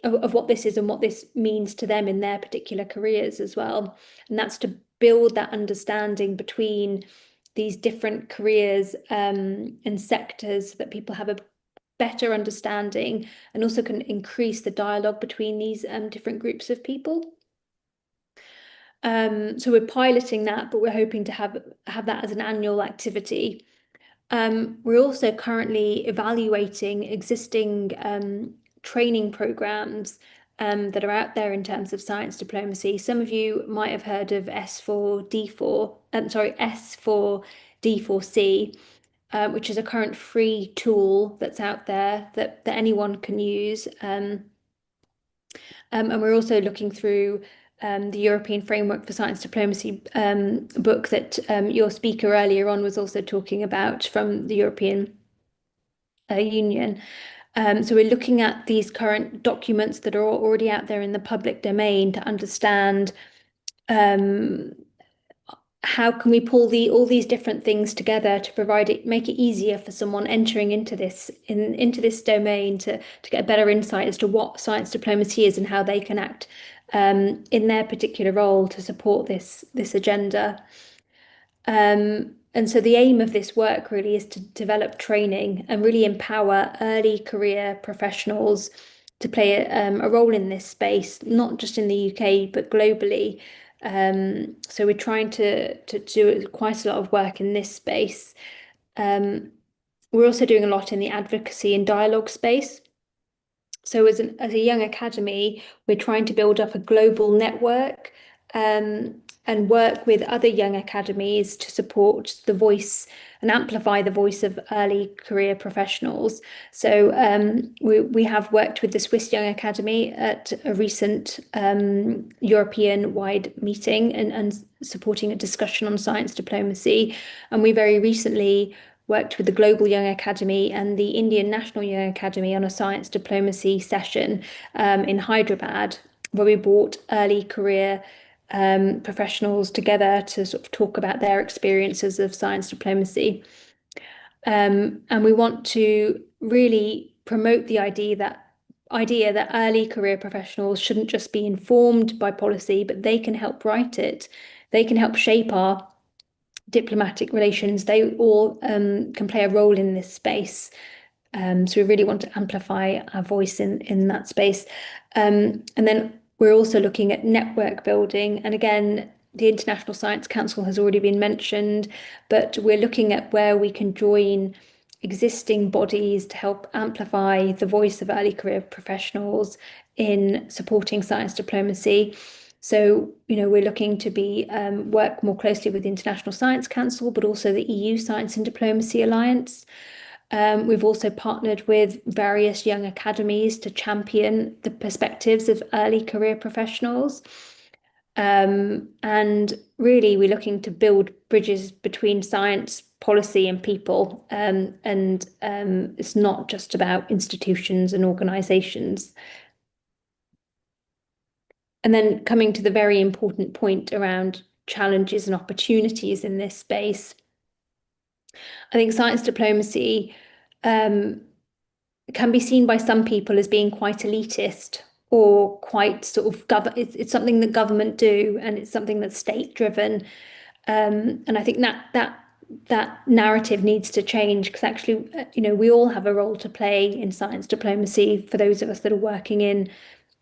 of what this is and what this means to them in their particular careers as well. And that's to build that understanding between these different careers and sectors, so that people have a better understanding and also can increase the dialogue between these different groups of people. So we're piloting that, but we're hoping to have that as an annual activity. We're also currently evaluating existing training programs that are out there in terms of science diplomacy. Some of you might have heard of S4D4C, which is a current free tool that's out there that anyone can use. And we're also looking through the European Framework for Science Diplomacy book that your speaker earlier on was also talking about from the European Union. So we're looking at these current documents that are already out there in the public domain to understand how can we pull all these different things together to make it easier for someone entering into this domain to get a better insight as to what science diplomacy is and how they can act in their particular role to support this agenda. And so the aim of this work really is to develop training and really empower early career professionals to play a role in this space, not just in the UK, but globally. So we're trying to do quite a lot of work in this space. We're also doing a lot in the advocacy and dialogue space. So as a young academy, we're trying to build up a global network and work with other young academies to support the voice and amplify the voice of early career professionals. So we have worked with the Swiss Young Academy at a recent European-wide meeting and supporting a discussion on science diplomacy. And we very recently worked with the Global Young Academy and the Indian National Young Academy on a science diplomacy session in Hyderabad, where we brought early career professionals together to sort of talk about their experiences of science diplomacy. And we want to really promote the idea that early career professionals shouldn't just be informed by policy, but they can help write it. They can help shape our diplomatic relations. They all can play a role in this space. So we really want to amplify our voice in that space. And then we're also looking at network building. And again, the International Science Council has already been mentioned, but we're looking at where we can join existing bodies to help amplify the voice of early career professionals in supporting science diplomacy. So, we're looking to work more closely with the International Science Council, but also the EU Science and Diplomacy Alliance. We've also partnered with various young academies to champion the perspectives of early career professionals. And really, we're looking to build bridges between science, policy, and people. And it's not just about institutions and organizations. And then coming to the very important point around challenges and opportunities in this space, I think science diplomacy can be seen by some people as being quite elitist or quite sort of it's something that government do, and it's something that's state driven. And I think that narrative needs to change, because actually, we all have a role to play in science diplomacy for those of us that are working in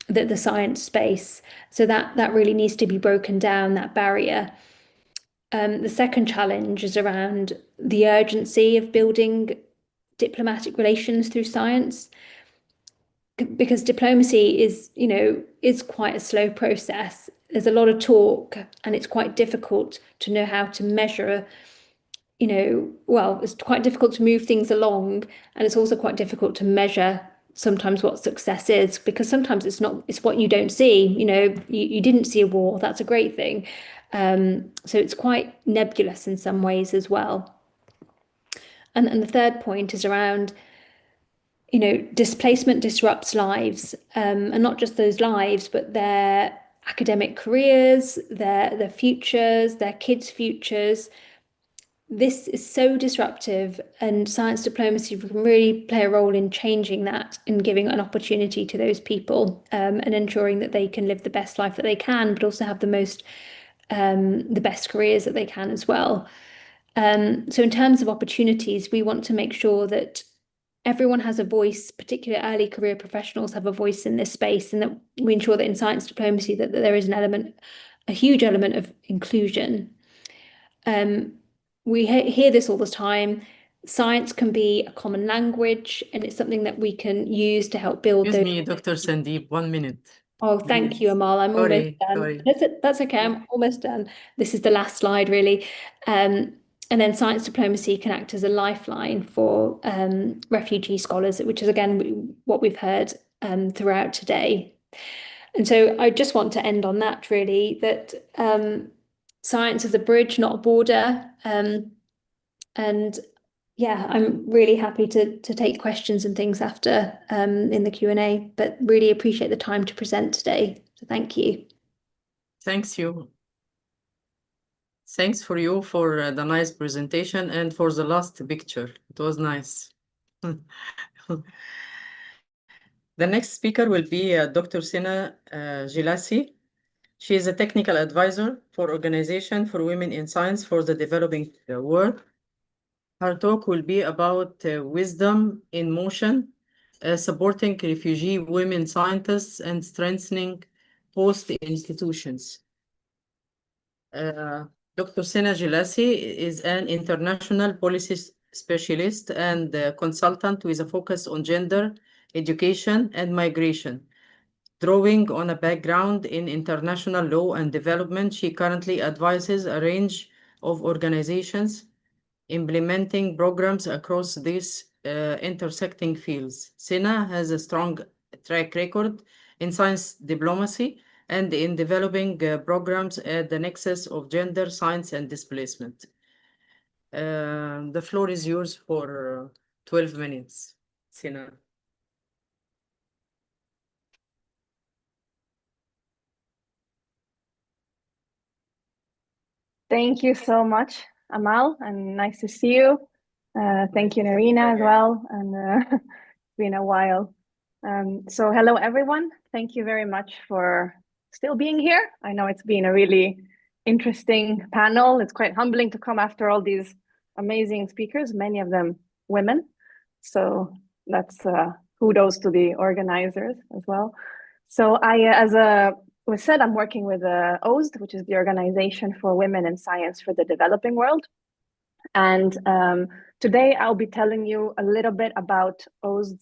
the science space. So that really needs to be broken down, that barrier. The second challenge is around the urgency of building diplomatic relations through science, because diplomacy is quite a slow process. There's a lot of talk, and it's quite difficult to know how to measure. It's quite difficult to move things along, and it's also quite difficult to measure sometimes what success is, because sometimes it's what you don't see. You didn't see a war, that's a great thing. So it's quite nebulous in some ways as well. And the third point is around, displacement disrupts lives, and not just those lives, but their academic careers, their futures, their kids' futures. this is so disruptive, and science diplomacy can really play a role in changing that and giving an opportunity to those people, and ensuring that they can live the best life that they can, but also have the best careers that they can as well. So in terms of opportunities, we want to make sure that everyone has a voice, particularly early career professionals have a voice in this space, and that we ensure that in science diplomacy that there is a huge element of inclusion. We hear this all the time. Science can be a common language, and it's something that we can use to help build Excuse those. me, Dr. Sandeep, 1 minute. Oh, thank you, Amal. I'm almost done. That's okay. I'm almost done. This is the last slide, really. And then science diplomacy can act as a lifeline for refugee scholars, which is, again, what we've heard throughout today. And so I just want to end on that, really, that science is a bridge, not a border. And yeah, I'm really happy to take questions and things after in the Q&A, but really appreciate the time to present today. So thank you. Thanks you. Thanks for you for the nice presentation and for the last picture. It was nice. The next speaker will be Dr. Sina Gilassi. She is a technical advisor for Organization for Women in Science for the Developing World. Her talk will be about wisdom in motion, supporting refugee women scientists and strengthening host institutions. Dr. Sina Gilassi is an international policy specialist and consultant with a focus on gender, education, and migration. Drawing on a background in international law and development, she currently advises a range of organizations implementing programs across these intersecting fields. Sina has a strong track record in science diplomacy and in developing programs at the nexus of gender, science, and displacement. The floor is yours for 12 minutes, Sina. Thank you so much, Amal, and nice to see you. Thank you, Nerina, as well, and it's been a while. So hello, everyone. Thank you very much for still being here. I know it's been a really interesting panel. It's quite humbling to come after all these amazing speakers, many of them women. So that's kudos to the organizers as well. So as was said, I'm working with OSD, which is the Organization for Women in Science for the Developing World. And today I'll be telling you a little bit about OSD's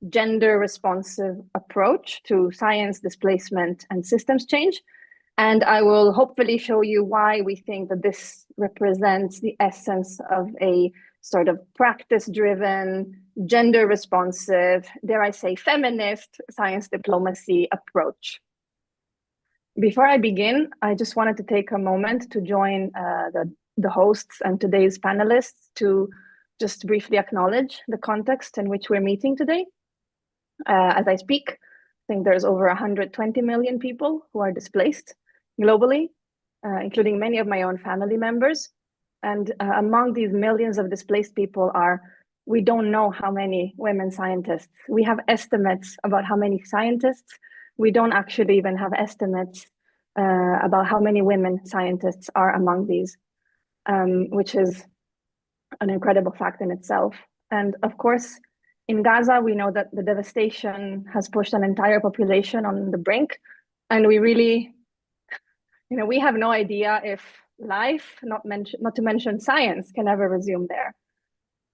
gender responsive approach to science, displacement, and systems change. And I will hopefully show you why we think that this represents the essence of a sort of practice-driven, gender-responsive, dare I say, feminist science diplomacy approach. Before I begin, I just wanted to take a moment to join the hosts and today's panelists to just briefly acknowledge the context in which we're meeting today. As I speak, I think there's over 120 million people who are displaced globally, including many of my own family members. And among these millions of displaced people we don't know how many women scientists. We have estimates about how many scientists. We don't actually even have estimates about how many women scientists are among these, which is an incredible fact in itself. And of course, in Gaza, we know that the devastation has pushed an entire population on the brink. And we really, we have no idea if life, not to mention science, can ever resume there.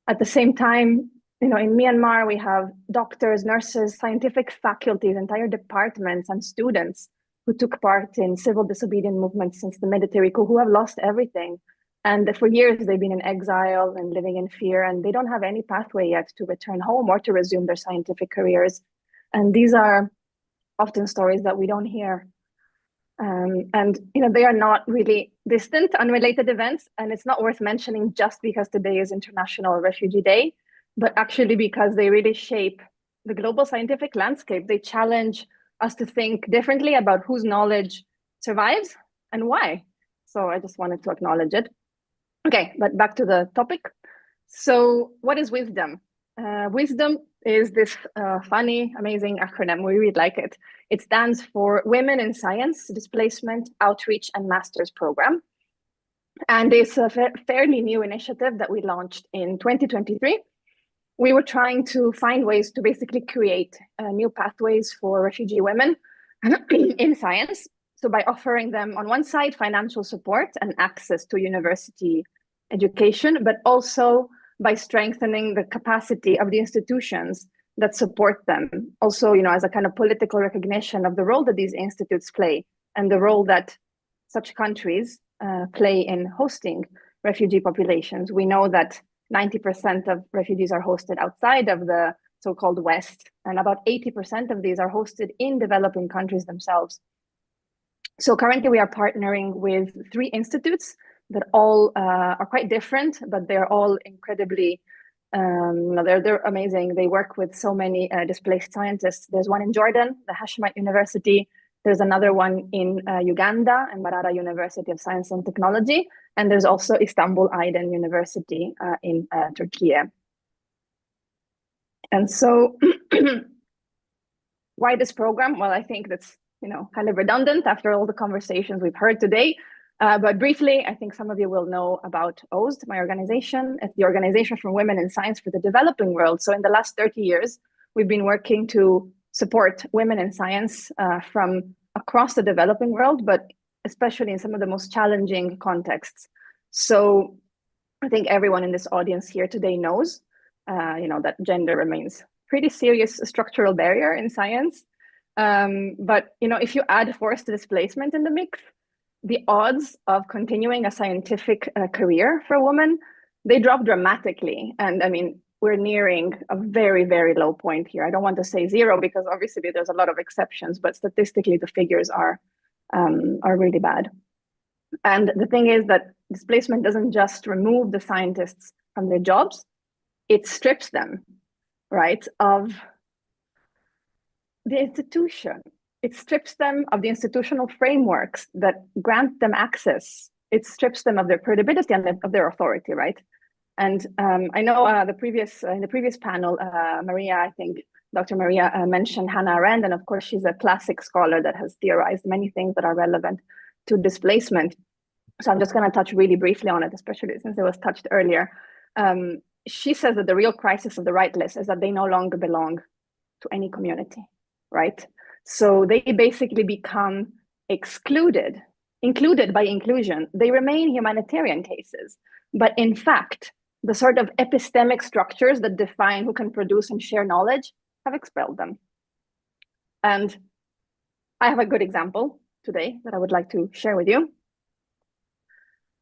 At the same time, in Myanmar, we have doctors, nurses, scientific faculties, entire departments, and students who took part in civil disobedience movements since the military coup, who have lost everything. And for years, they've been in exile and living in fear, and they don't have any pathway yet to return home or to resume their scientific careers. And these are often stories that we don't hear. And they are not really distant, unrelated events, and it's not worth mentioning just because today is International Refugee Day, but actually because they really shape the global scientific landscape. They challenge us to think differently about whose knowledge survives and why. So I just wanted to acknowledge it. Okay, but back to the topic. So what is wisdom? Wisdom is this funny, amazing acronym. We really like it. It stands for Women in Science, Displacement, Outreach, and Masters Program. And it's a fairly new initiative that we launched in 2023. We were trying to find ways to basically create new pathways for refugee women in science. So by offering them, on one side, financial support and access to university education, but also by strengthening the capacity of the institutions that support them. Also, as a kind of political recognition of the role that these institutes play and the role that such countries play in hosting refugee populations. We know that 90% of refugees are hosted outside of the so-called West, and about 80% of these are hosted in developing countries themselves. So currently we are partnering with 3 institutes that all are quite different, but they're all incredibly, they're amazing. They work with so many displaced scientists. There's one in Jordan, the Hashemite University. There's another one in Uganda, and Marara University of Science and Technology. And there's also Istanbul Aydın University in Turkey. And so why this program? Well, I think that's kind of redundant after all the conversations we've heard today. But briefly, I think some of you will know about OSD, my organization. It's the Organization for Women in Science for the Developing World. So in the last 30 years, we've been working to support women in science from across the developing world, but especially in some of the most challenging contexts. So I think everyone in this audience here today knows, that gender remains pretty serious structural barrier in science. But if you add forced displacement in the mix, the odds of continuing a scientific career for a woman, they drop dramatically. And I mean, we're nearing a very, very low point here. I don't want to say 0 because obviously there's a lot of exceptions, but statistically the figures are really bad. And the thing is that displacement doesn't just remove the scientists from their jobs, it strips them, right, of the institution. It strips them of the institutional frameworks that grant them access. It strips them of their credibility and of their authority, right? And I know in the previous panel, Maria, I think Dr. Maria mentioned Hannah Arendt, and of course she's a classic scholar that has theorized many things that are relevant to displacement. So I'm just going to touch really briefly on it, especially since it was touched earlier. She says that the real crisis of the rightless is that they no longer belong to any community, right? So they basically become excluded, included by inclusion. They remain humanitarian cases, but in fact, the sort of epistemic structures that define who can produce and share knowledge have expelled them. And I have a good example today that I would like to share with you.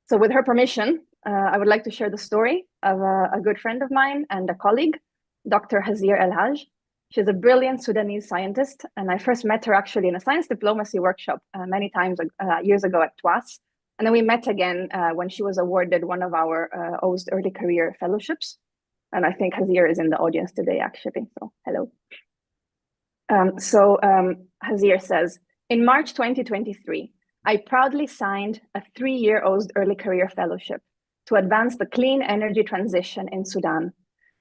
So with her permission, I would like to share the story of a good friend of mine and a colleague, Dr. Hazir El-Haj. She's a brilliant Sudanese scientist, and I first met her actually in a science diplomacy workshop many times years ago at TWAS. And then we met again when she was awarded one of our OSD Early Career Fellowships. And I think Hazir is in the audience today, actually, so hello. Hazir says, in March 2023, I proudly signed a 3-year OSD Early Career Fellowship to advance the clean energy transition in Sudan.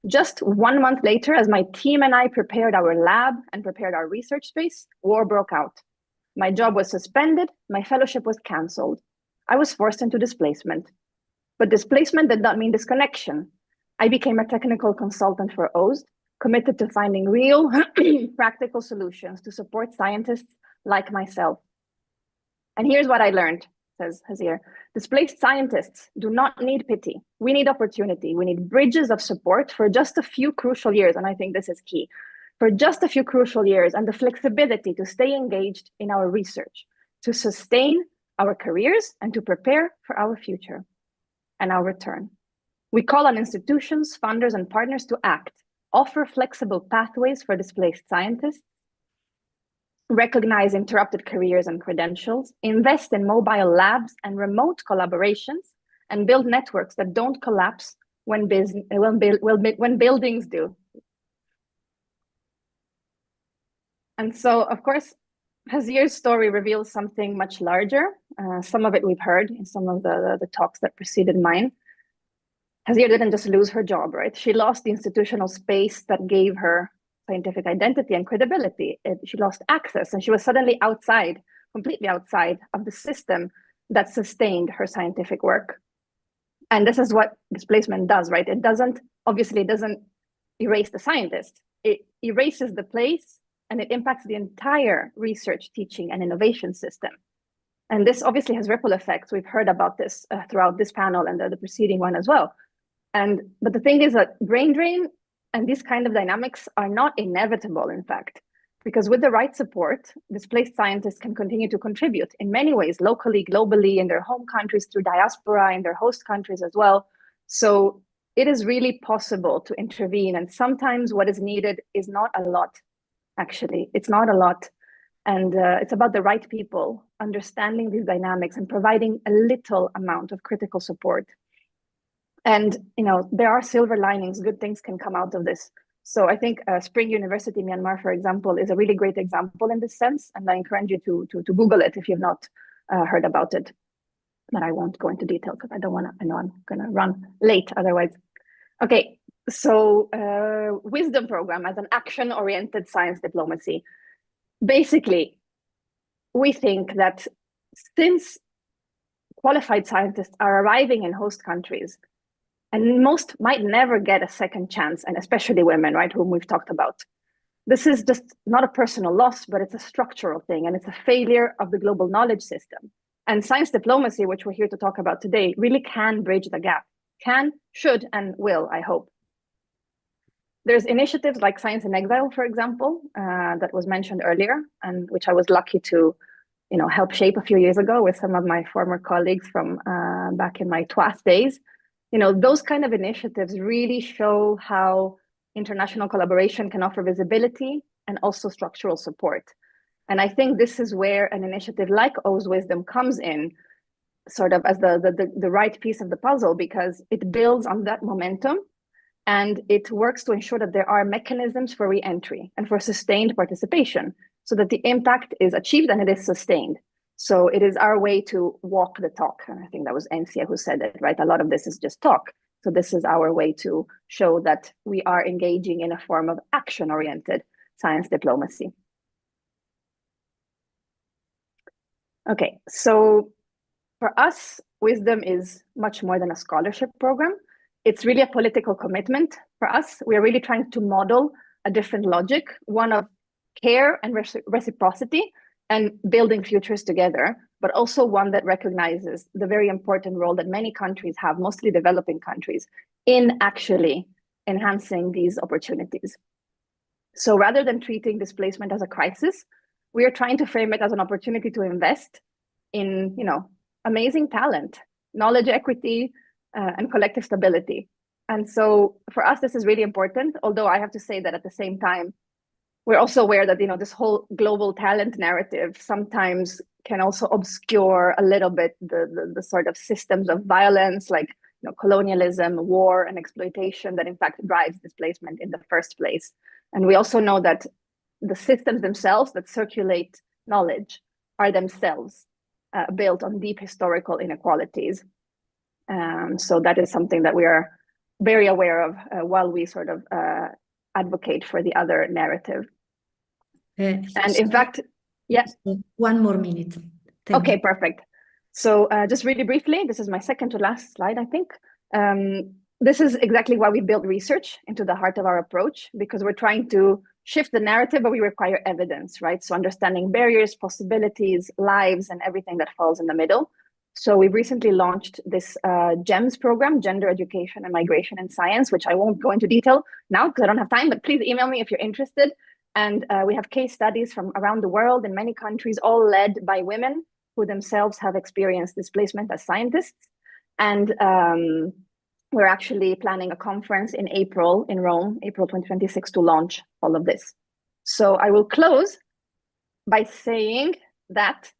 Just 1 month later, as my team and I prepared our lab and prepared our research space, war broke out. My job was suspended, my fellowship was canceled. I was forced into displacement. But displacement did not mean disconnection. I became a technical consultant for OSD, committed to finding real, practical solutions to support scientists like myself. And here's what I learned, says Hazir. Displaced scientists do not need pity. We need opportunity. We need bridges of support for just a few crucial years. And I think this is key. For just a few crucial years, and the flexibility to stay engaged in our research, to sustain our careers, and to prepare for our future and our return. We call on institutions, funders, and partners to act, offer flexible pathways for displaced scientists, recognize interrupted careers and credentials, invest in mobile labs and remote collaborations, and build networks that don't collapse when buildings do. And so, of course, Hazir's story reveals something much larger. Some of it we've heard in some of the talks that preceded mine. Hazir didn't just lose her job, right? She lost the institutional space that gave her scientific identity and credibility. She lost access, and she was suddenly outside, completely outside of the system that sustained her scientific work. And this is what displacement does, right? It doesn't erase the scientist. It erases the place, and it impacts the entire research, teaching, and innovation system. And this obviously has ripple effects. We've heard about this throughout this panel and the preceding one as well. But the thing is that brain drain and these kind of dynamics are not inevitable, in fact, because with the right support, displaced scientists can continue to contribute in many ways, locally, globally, in their home countries, through diaspora, in their host countries as well. So it is really possible to intervene. And sometimes what is needed is not a lot, actually. It's not a lot. And it's about the right people understanding these dynamics and providing a little amount of critical support. And there are silver linings, good things can come out of this. So I think Spring University, Myanmar, for example, is a really great example in this sense. And I encourage you to Google it if you've not heard about it. But I won't go into detail because I know I'm gonna run late otherwise. Okay, so Wisdom Program as an action-oriented science diplomacy. Basically, we think that since qualified scientists are arriving in host countries, and most might never get a second chance, and especially women, right, whom we've talked about. This is just not a personal loss, but it's a structural thing, and it's a failure of the global knowledge system. And science diplomacy, which we're here to talk about today, really can bridge the gap. Can, should, and will, I hope. There's initiatives like Science in Exile, for example, that was mentioned earlier, and which I was lucky to help shape a few years ago with some of my former colleagues from back in my TWAS days. Those kind of initiatives really show how international collaboration can offer visibility and also structural support. And I think this is where an initiative like O's Wisdom comes in, sort of as the right piece of the puzzle, because it builds on that momentum and it works to ensure that there are mechanisms for re-entry and for sustained participation so that the impact is achieved and it is sustained. So it is our way to walk the talk. And I think that was Encia who said it, right? A lot of this is just talk. So this is our way to show that we are engaging in a form of action-oriented science diplomacy. Okay, so for us, Wisdom is much more than a scholarship program. It's really a political commitment for us. We are really trying to model a different logic, one of care and reciprocity, and building futures together, but also one that recognizes the very important role that many countries have, mostly developing countries, in actually enhancing these opportunities. So rather than treating displacement as a crisis, we are trying to frame it as an opportunity to invest in, amazing talent, knowledge equity, and collective stability. And so for us, this is really important, although I have to say that at the same time, we're also aware that this whole global talent narrative sometimes can also obscure a little bit the sort of systems of violence, like colonialism, war, and exploitation that in fact drives displacement in the first place. And we also know that the systems themselves that circulate knowledge are themselves built on deep historical inequalities. So that is something that we are very aware of while we sort of advocate for the other narrative. And in fact, yes. One more minute. Okay, perfect. So just really briefly, this is my second to last slide, I think. This is exactly why we build research into the heart of our approach, because we're trying to shift the narrative, but we require evidence, right? So understanding barriers, possibilities, lives, and everything that falls in the middle. So we recently launched this GEMS program, Gender, Education, and Migration in Science, which I won't go into detail now because I don't have time, but please email me if you're interested. And we have case studies from around the world in many countries, all led by women who themselves have experienced displacement as scientists. And we're actually planning a conference in April in Rome, April 2026, to launch all of this. So I will close by saying that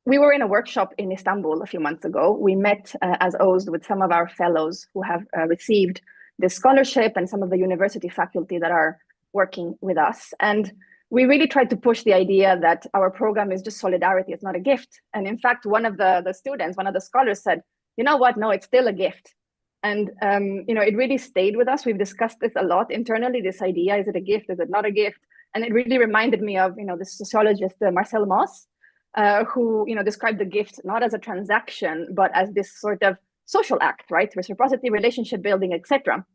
we were in a workshop in Istanbul a few months ago. We met as O's with some of our fellows who have received this scholarship and some of the university faculty that are working with us. And we really tried to push the idea that our program is just solidarity, it's not a gift. And in fact, one of the students, one of the scholars said, you know what, no, it's still a gift. And it really stayed with us. We've discussed this a lot internally, this idea, is it a gift, is it not a gift? And it really reminded me of the sociologist Marcel Mauss, who described the gift not as a transaction, but as this sort of social act, right? Reciprocity, relationship building, etc.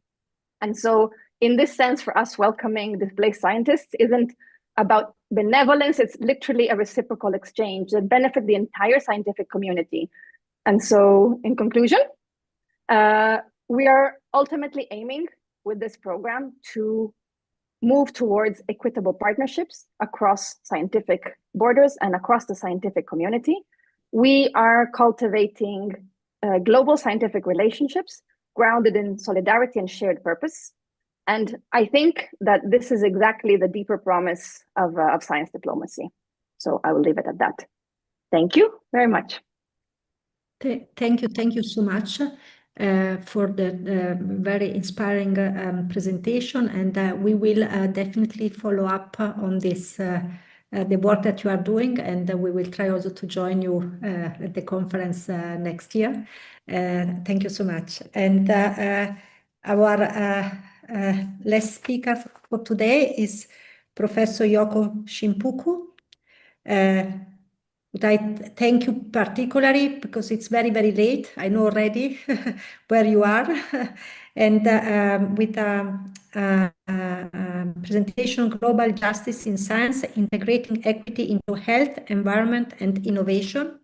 And so in this sense, for us, welcoming displaced scientists isn't about benevolence, it's literally a reciprocal exchange that benefits the entire scientific community. And so in conclusion, we are ultimately aiming with this program to move towards equitable partnerships across scientific borders and across the scientific community. We are cultivating global scientific relationships grounded in solidarity and shared purpose. And I think that this is exactly the deeper promise of science diplomacy. So I will leave it at that. Thank you very much. Thank you so much for the very inspiring presentation, and we will definitely follow up on this, the work that you are doing, and we will try also to join you at the conference next year. Thank you so much. And our last speaker for today is Professor Yoko Shimpuku. But I thank you particularly because it's very, very late. I know already where you are. And with a presentation, Global Justice in Science, Integrating Equity into Health, Environment, and Innovation.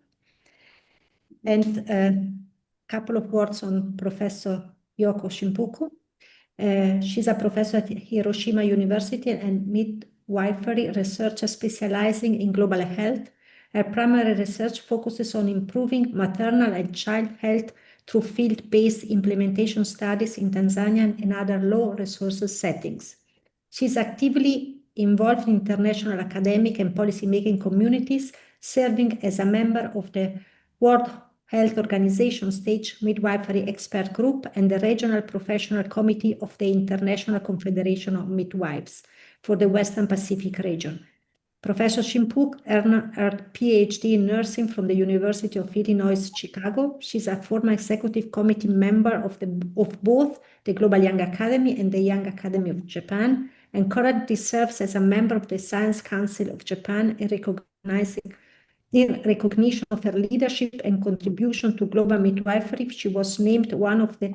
And a couple of words on Professor Yoko Shimpuku. She's a professor at Hiroshima University and midwifery researcher specializing in global health. Her primary research focuses on improving maternal and child health through field-based implementation studies in Tanzania and other low resources settings. She's actively involved in international academic and policymaking communities, serving as a member of the World Health Organization Stage Midwifery Expert Group and the Regional Professional Committee of the International Confederation of Midwives for the Western Pacific region. Professor Shimpuku earned her PhD in nursing from the University of Illinois, Chicago. She's a former executive committee member of both the Global Young Academy and the Young Academy of Japan, and currently serves as a member of the Science Council of Japan in recognition of her leadership and contribution to global midwifery. She was named one of the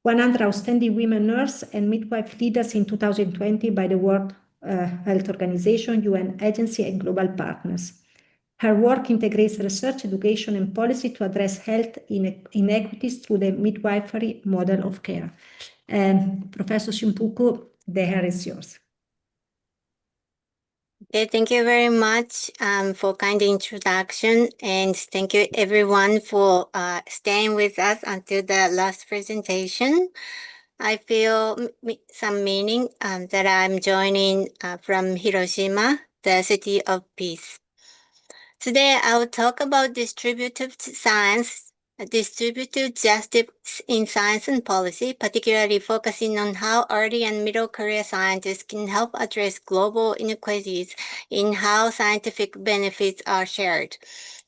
100 outstanding women nurse and midwife leaders in 2020 by the World Health Organization, UN agency, and global partners. Her work integrates research, education, and policy to address health inequities through the midwifery model of care. Professor Shimpuku, the hair is yours. Okay, thank you very much for kind introduction, and thank you everyone for staying with us until the last presentation. I feel some meaning that I'm joining from Hiroshima, the city of peace. Today, I will talk about distributive science, distributive justice in science and policy, particularly focusing on how early and middle career scientists can help address global inequities in how scientific benefits are shared.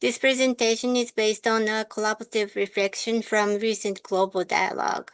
This presentation is based on a collaborative reflection from recent global dialogue.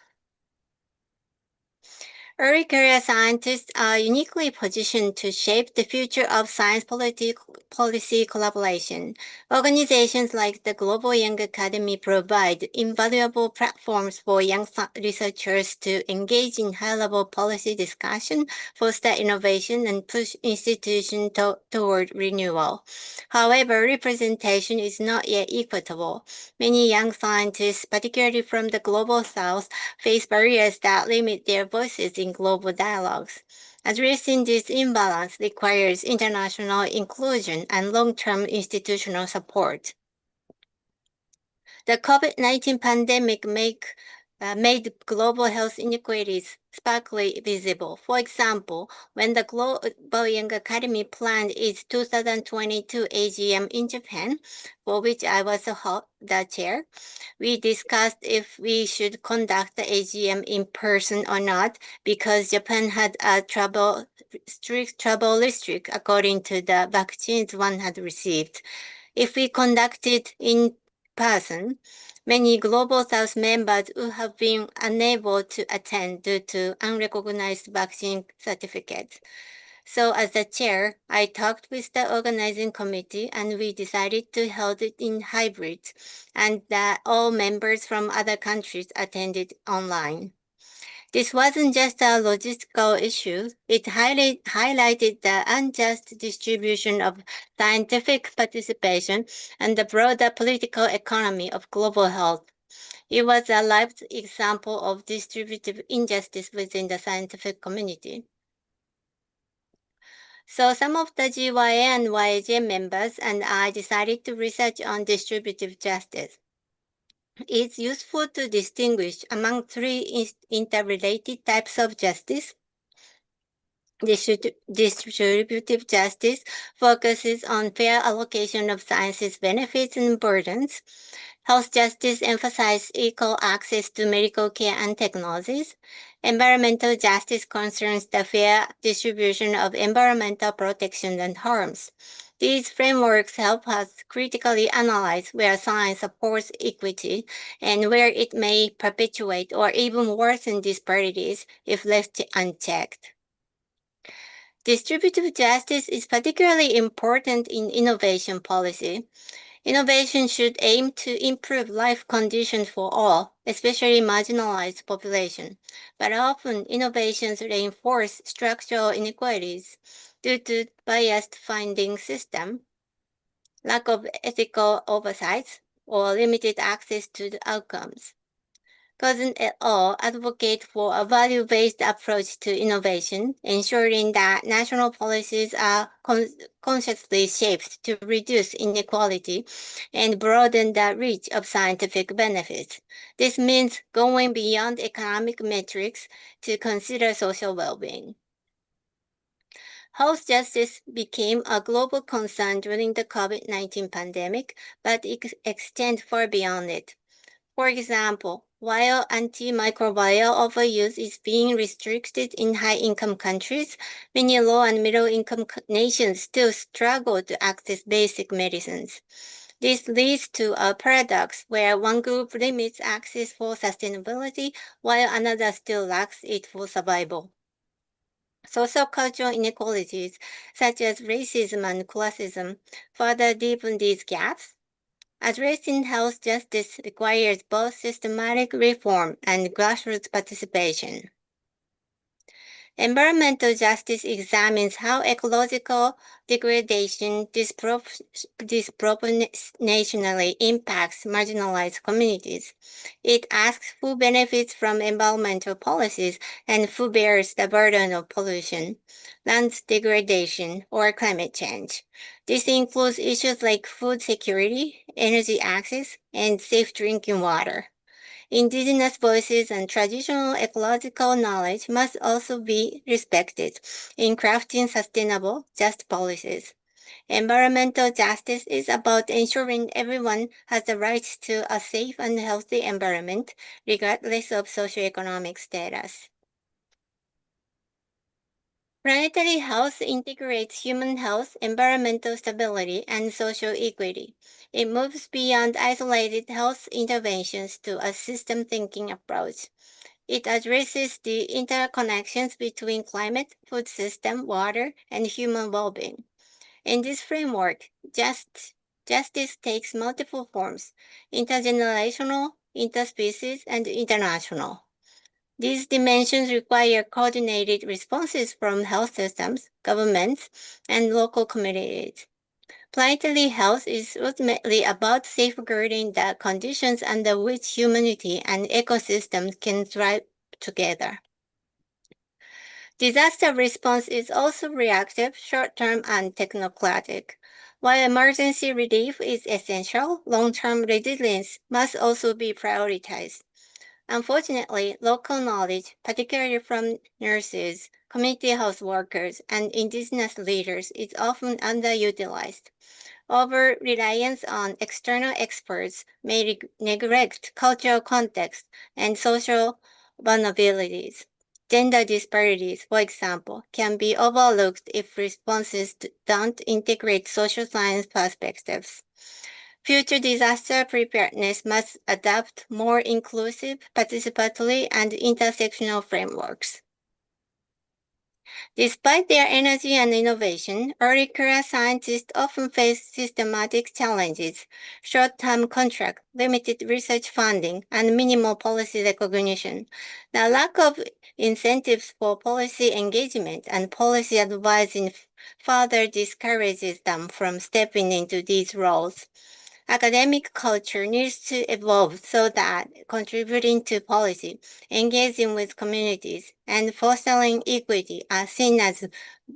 Early career scientists are uniquely positioned to shape the future of science policy collaboration. Organizations like the Global Young Academy provide invaluable platforms for young researchers to engage in high-level policy discussion, foster innovation, and push institutions toward renewal. However, representation is not yet equitable. Many young scientists, particularly from the Global South, face barriers that limit their voices in global dialogues. Addressing this imbalance requires international inclusion and long-term institutional support. The COVID-19 pandemic made global health inequities starkly visible. For example, when the Global Young Academy planned its 2022 AGM in Japan, for which I was the chair, we discussed if we should conduct the AGM in person or not, because Japan had a strict travel restriction according to the vaccines one had received. If we conducted in person, many Global South members who have been unable to attend due to unrecognized vaccine certificates. So as the chair, I talked with the organizing committee and we decided to hold it in hybrid and that all members from other countries attended online. This wasn't just a logistical issue, it highlighted the unjust distribution of scientific participation and the broader political economy of global health. It was a live example of distributive injustice within the scientific community. So some of the GYA and YJ members and I decided to research on distributive justice. It's useful to distinguish among three interrelated types of justice. Distributive justice focuses on fair allocation of science's benefits and burdens. Health justice emphasizes equal access to medical care and technologies. Environmental justice concerns the fair distribution of environmental protection and harms. These frameworks help us critically analyze where science supports equity and where it may perpetuate or even worsen disparities if left unchecked. Distributive justice is particularly important in innovation policy. Innovation should aim to improve life conditions for all, especially marginalized populations. But often, innovations reinforce structural inequalities due to biased funding system, lack of ethical oversight, or limited access to the outcomes. Cousin et al. Advocate for a value-based approach to innovation, ensuring that national policies are consciously shaped to reduce inequality and broaden the reach of scientific benefits. This means going beyond economic metrics to consider social well-being. Health justice became a global concern during the COVID-19 pandemic, but it extends far beyond it. For example, while antimicrobial overuse is being restricted in high-income countries, many low- and middle-income nations still struggle to access basic medicines. This leads to a paradox where one group limits access for sustainability while another still lacks it for survival. Social-cultural inequalities, such as racism and classism, further deepen these gaps. Addressing health justice requires both systematic reform and grassroots participation. Environmental justice examines how ecological degradation disproportionately impacts marginalized communities. It asks who benefits from environmental policies and who bears the burden of pollution, land degradation, or climate change. This includes issues like food security, energy access, and safe drinking water. Indigenous voices and traditional ecological knowledge must also be respected in crafting sustainable, just policies. Environmental justice is about ensuring everyone has the right to a safe and healthy environment, regardless of socioeconomic status. Planetary health integrates human health, environmental stability, and social equity. It moves beyond isolated health interventions to a system-thinking approach. It addresses the interconnections between climate, food system, water, and human well-being. In this framework, justice takes multiple forms: intergenerational, interspecies, and international. These dimensions require coordinated responses from health systems, governments, and local communities. Planetary health is ultimately about safeguarding the conditions under which humanity and ecosystems can thrive together. Disaster response is also reactive, short-term, and technocratic. While emergency relief is essential, long-term resilience must also be prioritized. Unfortunately, local knowledge, particularly from nurses, community health workers, and indigenous leaders, is often underutilized. Over-reliance on external experts may neglect cultural context and social vulnerabilities. Gender disparities, for example, can be overlooked if responses don't integrate social science perspectives. Future disaster preparedness must adopt more inclusive, participatory, and intersectional frameworks. Despite their energy and innovation, early career scientists often face systematic challenges: short-term contract, limited research funding, and minimal policy recognition. The lack of incentives for policy engagement and policy advising further discourages them from stepping into these roles. Academic culture needs to evolve so that contributing to policy, engaging with communities, and fostering equity are seen as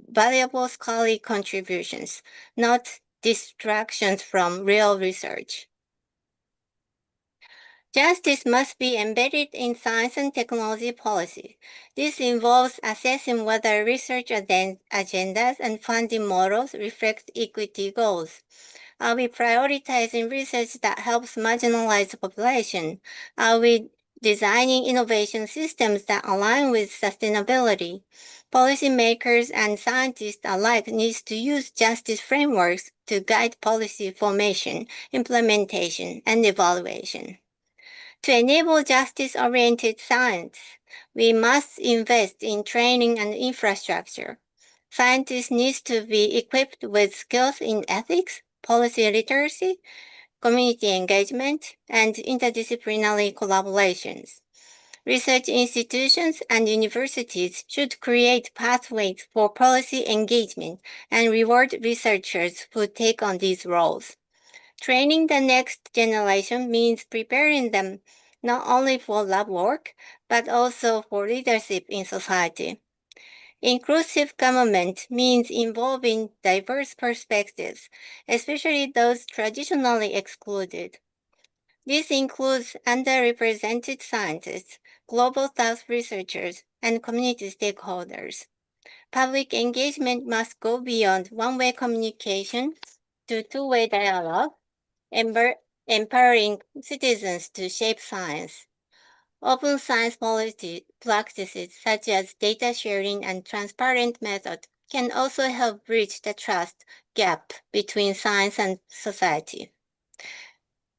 valuable scholarly contributions, not distractions from real research. Justice must be embedded in science and technology policy. This involves assessing whether research agendas and funding models reflect equity goals. Are we prioritizing research that helps marginalized population? Are we designing innovation systems that align with sustainability? Policymakers and scientists alike need to use justice frameworks to guide policy formation, implementation, and evaluation. To enable justice-oriented science, we must invest in training and infrastructure. Scientists need to be equipped with skills in ethics, policy literacy, community engagement, and interdisciplinary collaborations. Research institutions and universities should create pathways for policy engagement and reward researchers who take on these roles. Training the next generation means preparing them not only for lab work, but also for leadership in society. Inclusive government means involving diverse perspectives, especially those traditionally excluded. This includes underrepresented scientists, global South researchers, and community stakeholders. Public engagement must go beyond one-way communication to two-way dialogue, empowering citizens to shape science. Open science policy practices such as data sharing and transparent methods can also help bridge the trust gap between science and society.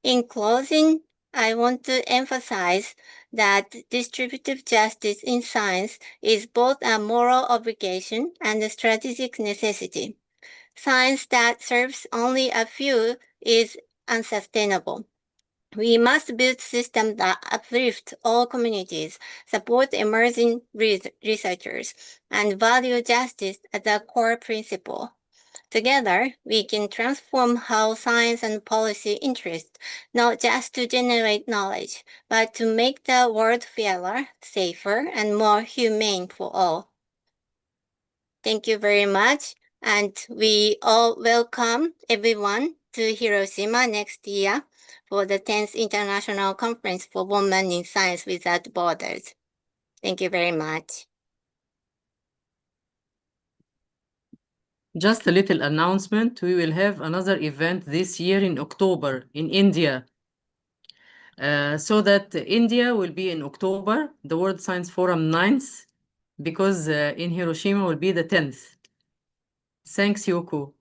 In closing, I want to emphasize that distributive justice in science is both a moral obligation and a strategic necessity. Science that serves only a few is unsustainable. We must build systems that uplift all communities, support emerging researchers, and value justice as a core principle. Together, we can transform how science and policy interest, not just to generate knowledge, but to make the world fairer, safer, and more humane for all. Thank you very much, and we all welcome everyone to Hiroshima next year for the 10th International Conference for Women in Science Without Borders. Thank you very much. Just a little announcement. We will have another event this year in October in India. So that India will be in October, the World Science Forum 9th, because in Hiroshima will be the 10th. Thanks, Yoko.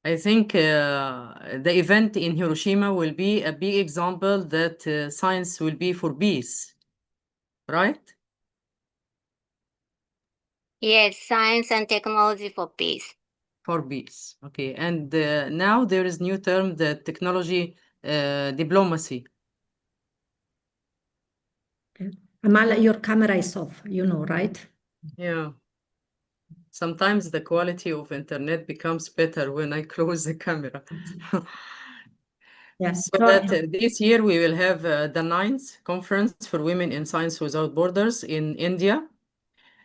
I think the event in Hiroshima will be a big example that science will be for peace, right? Yes, science and technology for peace. For peace, okay. And now there is new term, the technology diplomacy. Amal, your camera is off, you know, right? Yeah. Sometimes the quality of internet becomes better when I close the camera. Yeah. So that this year we will have the 9th Conference for Women in Science Without Borders in India.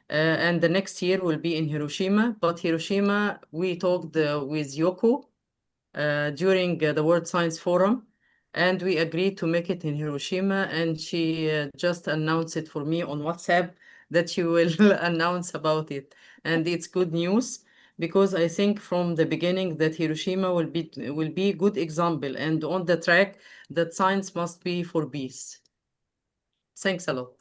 And the next year will be in Hiroshima. But Hiroshima, we talked with Yoko during the World Science Forum, and we agreed to make it in Hiroshima. And she just announced it for me on WhatsApp that she will announce about it. And it's good news, because I think from the beginning that Hiroshima will be good example and on the track that science must be for peace. Thanks a lot.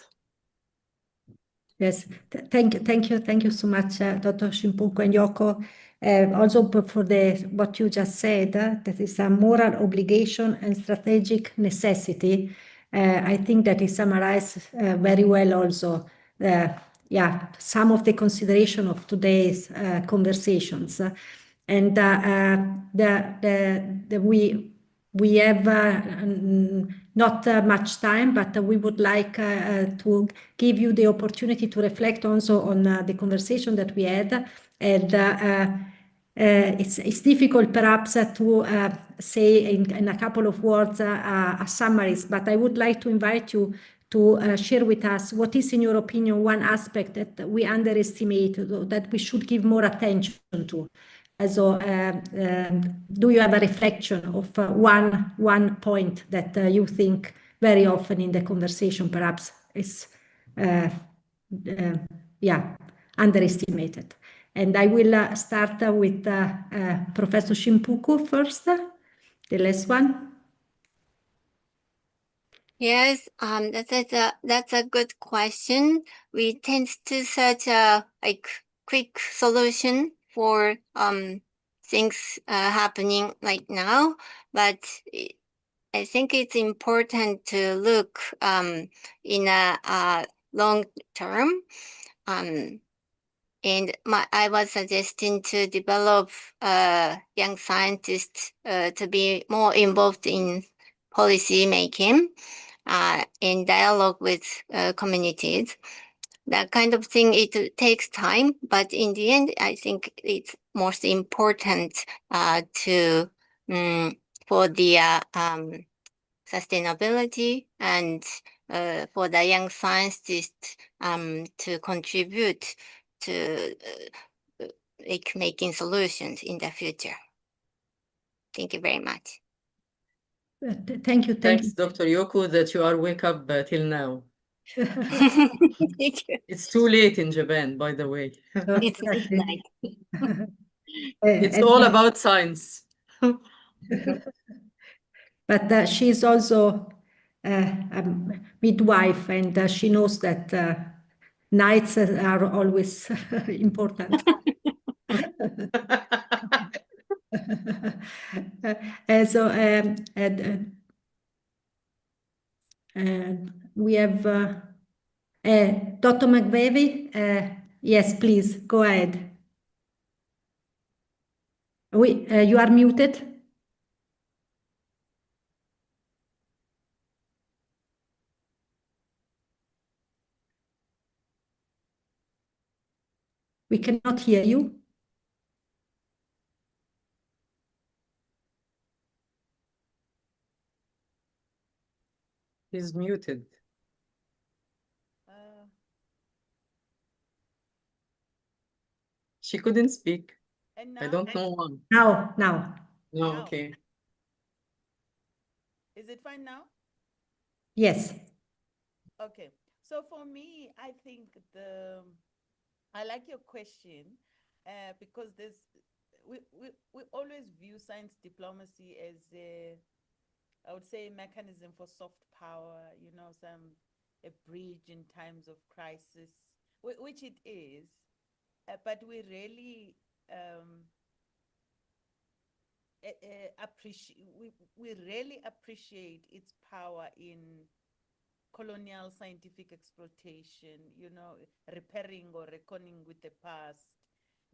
Yes, thank you so much, Dr. Shimpuku and Yoko. Also for what you just said, that is a moral obligation and strategic necessity. I think that is summarized very well also. Yeah, some of the consideration of today's conversations, and we have not much time, but we would like to give you the opportunity to reflect also on the conversation that we had. And it's difficult perhaps to say in a couple of words a summaries, but I would like to invite you to share with us what is, in your opinion, one aspect that we underestimate, that we should give more attention to. So, do you have a reflection of one point that you think very often in the conversation perhaps is underestimated? And I will start with Professor Shimpuku first, the last one. Yes, that's a good question. We tend to search a quick solution for things happening right now, but I think it's important to look in a long term. And I was suggesting to develop young scientists to be more involved in policy making. In dialogue with communities. That kind of thing, it takes time, but in the end, I think it's most important for the sustainability and for the young scientists to contribute to making solutions in the future. Thank you very much. Thank you. Thanks, Dr. Yoko, that you are awake up till now. Thank you. It's too late in Japan, by the way. It's midnight. It's all about science. But she's also a midwife, and she knows that nights are always important. So we have Dr. McVevy. Yes, please go ahead. You are muted. We cannot hear you. He's muted. She couldn't speak. I don't know why. Now. No, okay. Is it fine now? Yes. Okay. So for me, I think I like your question because we always view science diplomacy as I would say, a mechanism for soft power, a bridge in times of crisis, which it is, but we really appreciate its power in colonial scientific exploitation, repairing or reckoning with the past,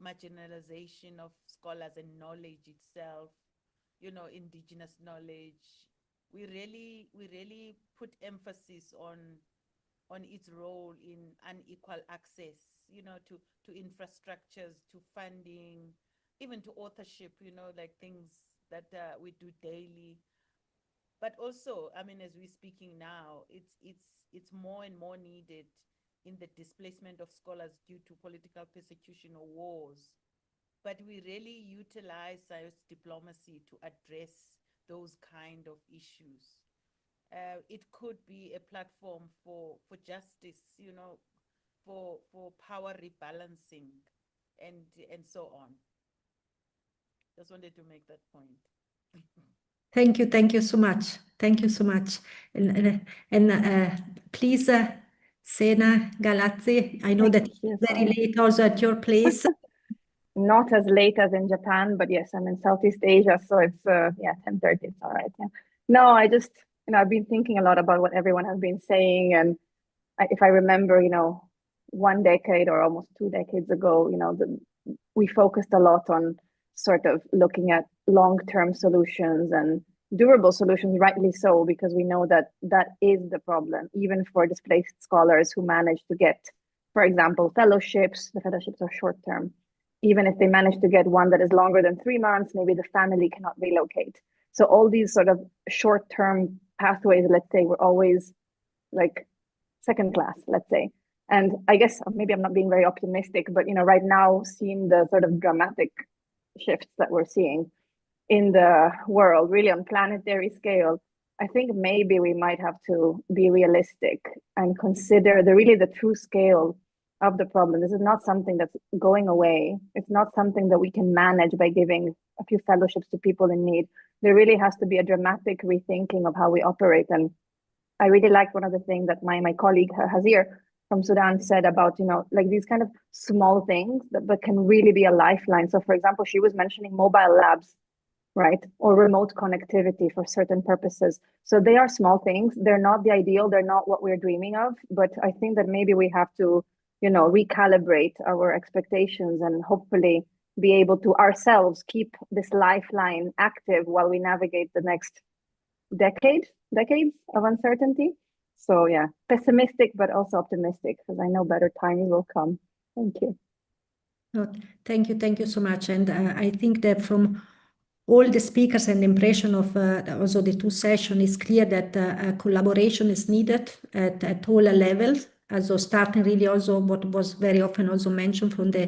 marginalization of scholars and knowledge itself, indigenous knowledge. We really put emphasis on its role in unequal access, to infrastructures, to funding, even to authorship, like things that we do daily. But also, as we're speaking now, it's more and more needed in the displacement of scholars due to political persecution or wars. But we really utilize science diplomacy to address those kind of issues. It could be a platform for justice, for power rebalancing, and so on. Just wanted to make that point. Thank you so much. Thank you so much. And please Sena Galazzi, I know that it's very late also at your place. Not as late as in Japan, but yes, I'm in Southeast Asia, so it's 10:30. It's all right. Yeah. No, I just I've been thinking a lot about what everyone has been saying, and if I remember, 1 decade or almost 2 decades ago, we focused a lot on sort of looking at long-term solutions and durable solutions, rightly so, because we know that that is the problem, even for displaced scholars who manage to get, for example, fellowships. The fellowships are short-term. Even if they manage to get one that is longer than 3 months, maybe the family cannot relocate. So all these sort of short-term pathways, let's say, were always like second class, let's say. And I guess maybe I'm not being very optimistic, but right now, seeing the sort of dramatic shifts that we're seeing in the world, really on planetary scale, I think maybe we might have to be realistic and consider the true scale of the problem. This is not something that's going away. It's not something that we can manage by giving a few fellowships to people in need. There really has to be a dramatic rethinking of how we operate. And I really liked one of the things that my colleague Hazir from Sudan said about, like these kind of small things that can really be a lifeline. So for example, she was mentioning mobile labs, right? Or remote connectivity for certain purposes. So they are small things. They're not the ideal. They're not what we're dreaming of. But I think that maybe we have to, recalibrate our expectations and hopefully be able to ourselves keep this lifeline active while we navigate the next decades of uncertainty. So yeah, pessimistic, but also optimistic, because I know better times will come. Thank you. Thank you so much. And I think that from all the speakers and the impression of also the 2 sessions, it's clear that collaboration is needed at all levels. Also starting really also what was very often also mentioned from the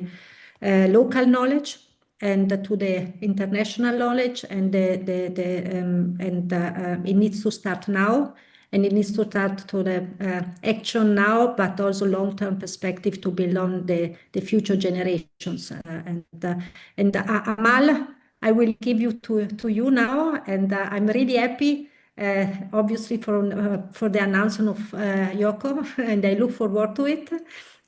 local knowledge and to the international knowledge, and it needs to start now, and it needs to start to the action now, but also long-term perspective to build on the future generations. And Amal, I will give you to you now, and I'm really happy, obviously, for the announcement of Yoko, and I look forward to it.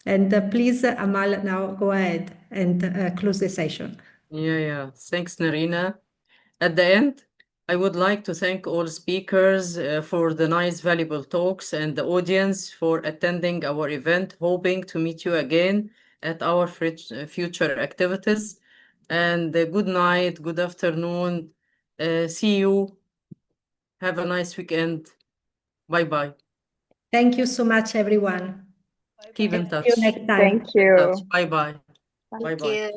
And please, Amal, now go ahead and close the session. Yeah. Thanks, Nerina. At the end, I would like to thank all speakers for the nice, valuable talks, and the audience for attending our event, hoping to meet you again at our future activities. And good night, good afternoon. See you. Have a nice weekend. Bye-bye. Thank you so much, everyone. Keep in touch. See you next time. Thank you. Bye-bye. Thank you.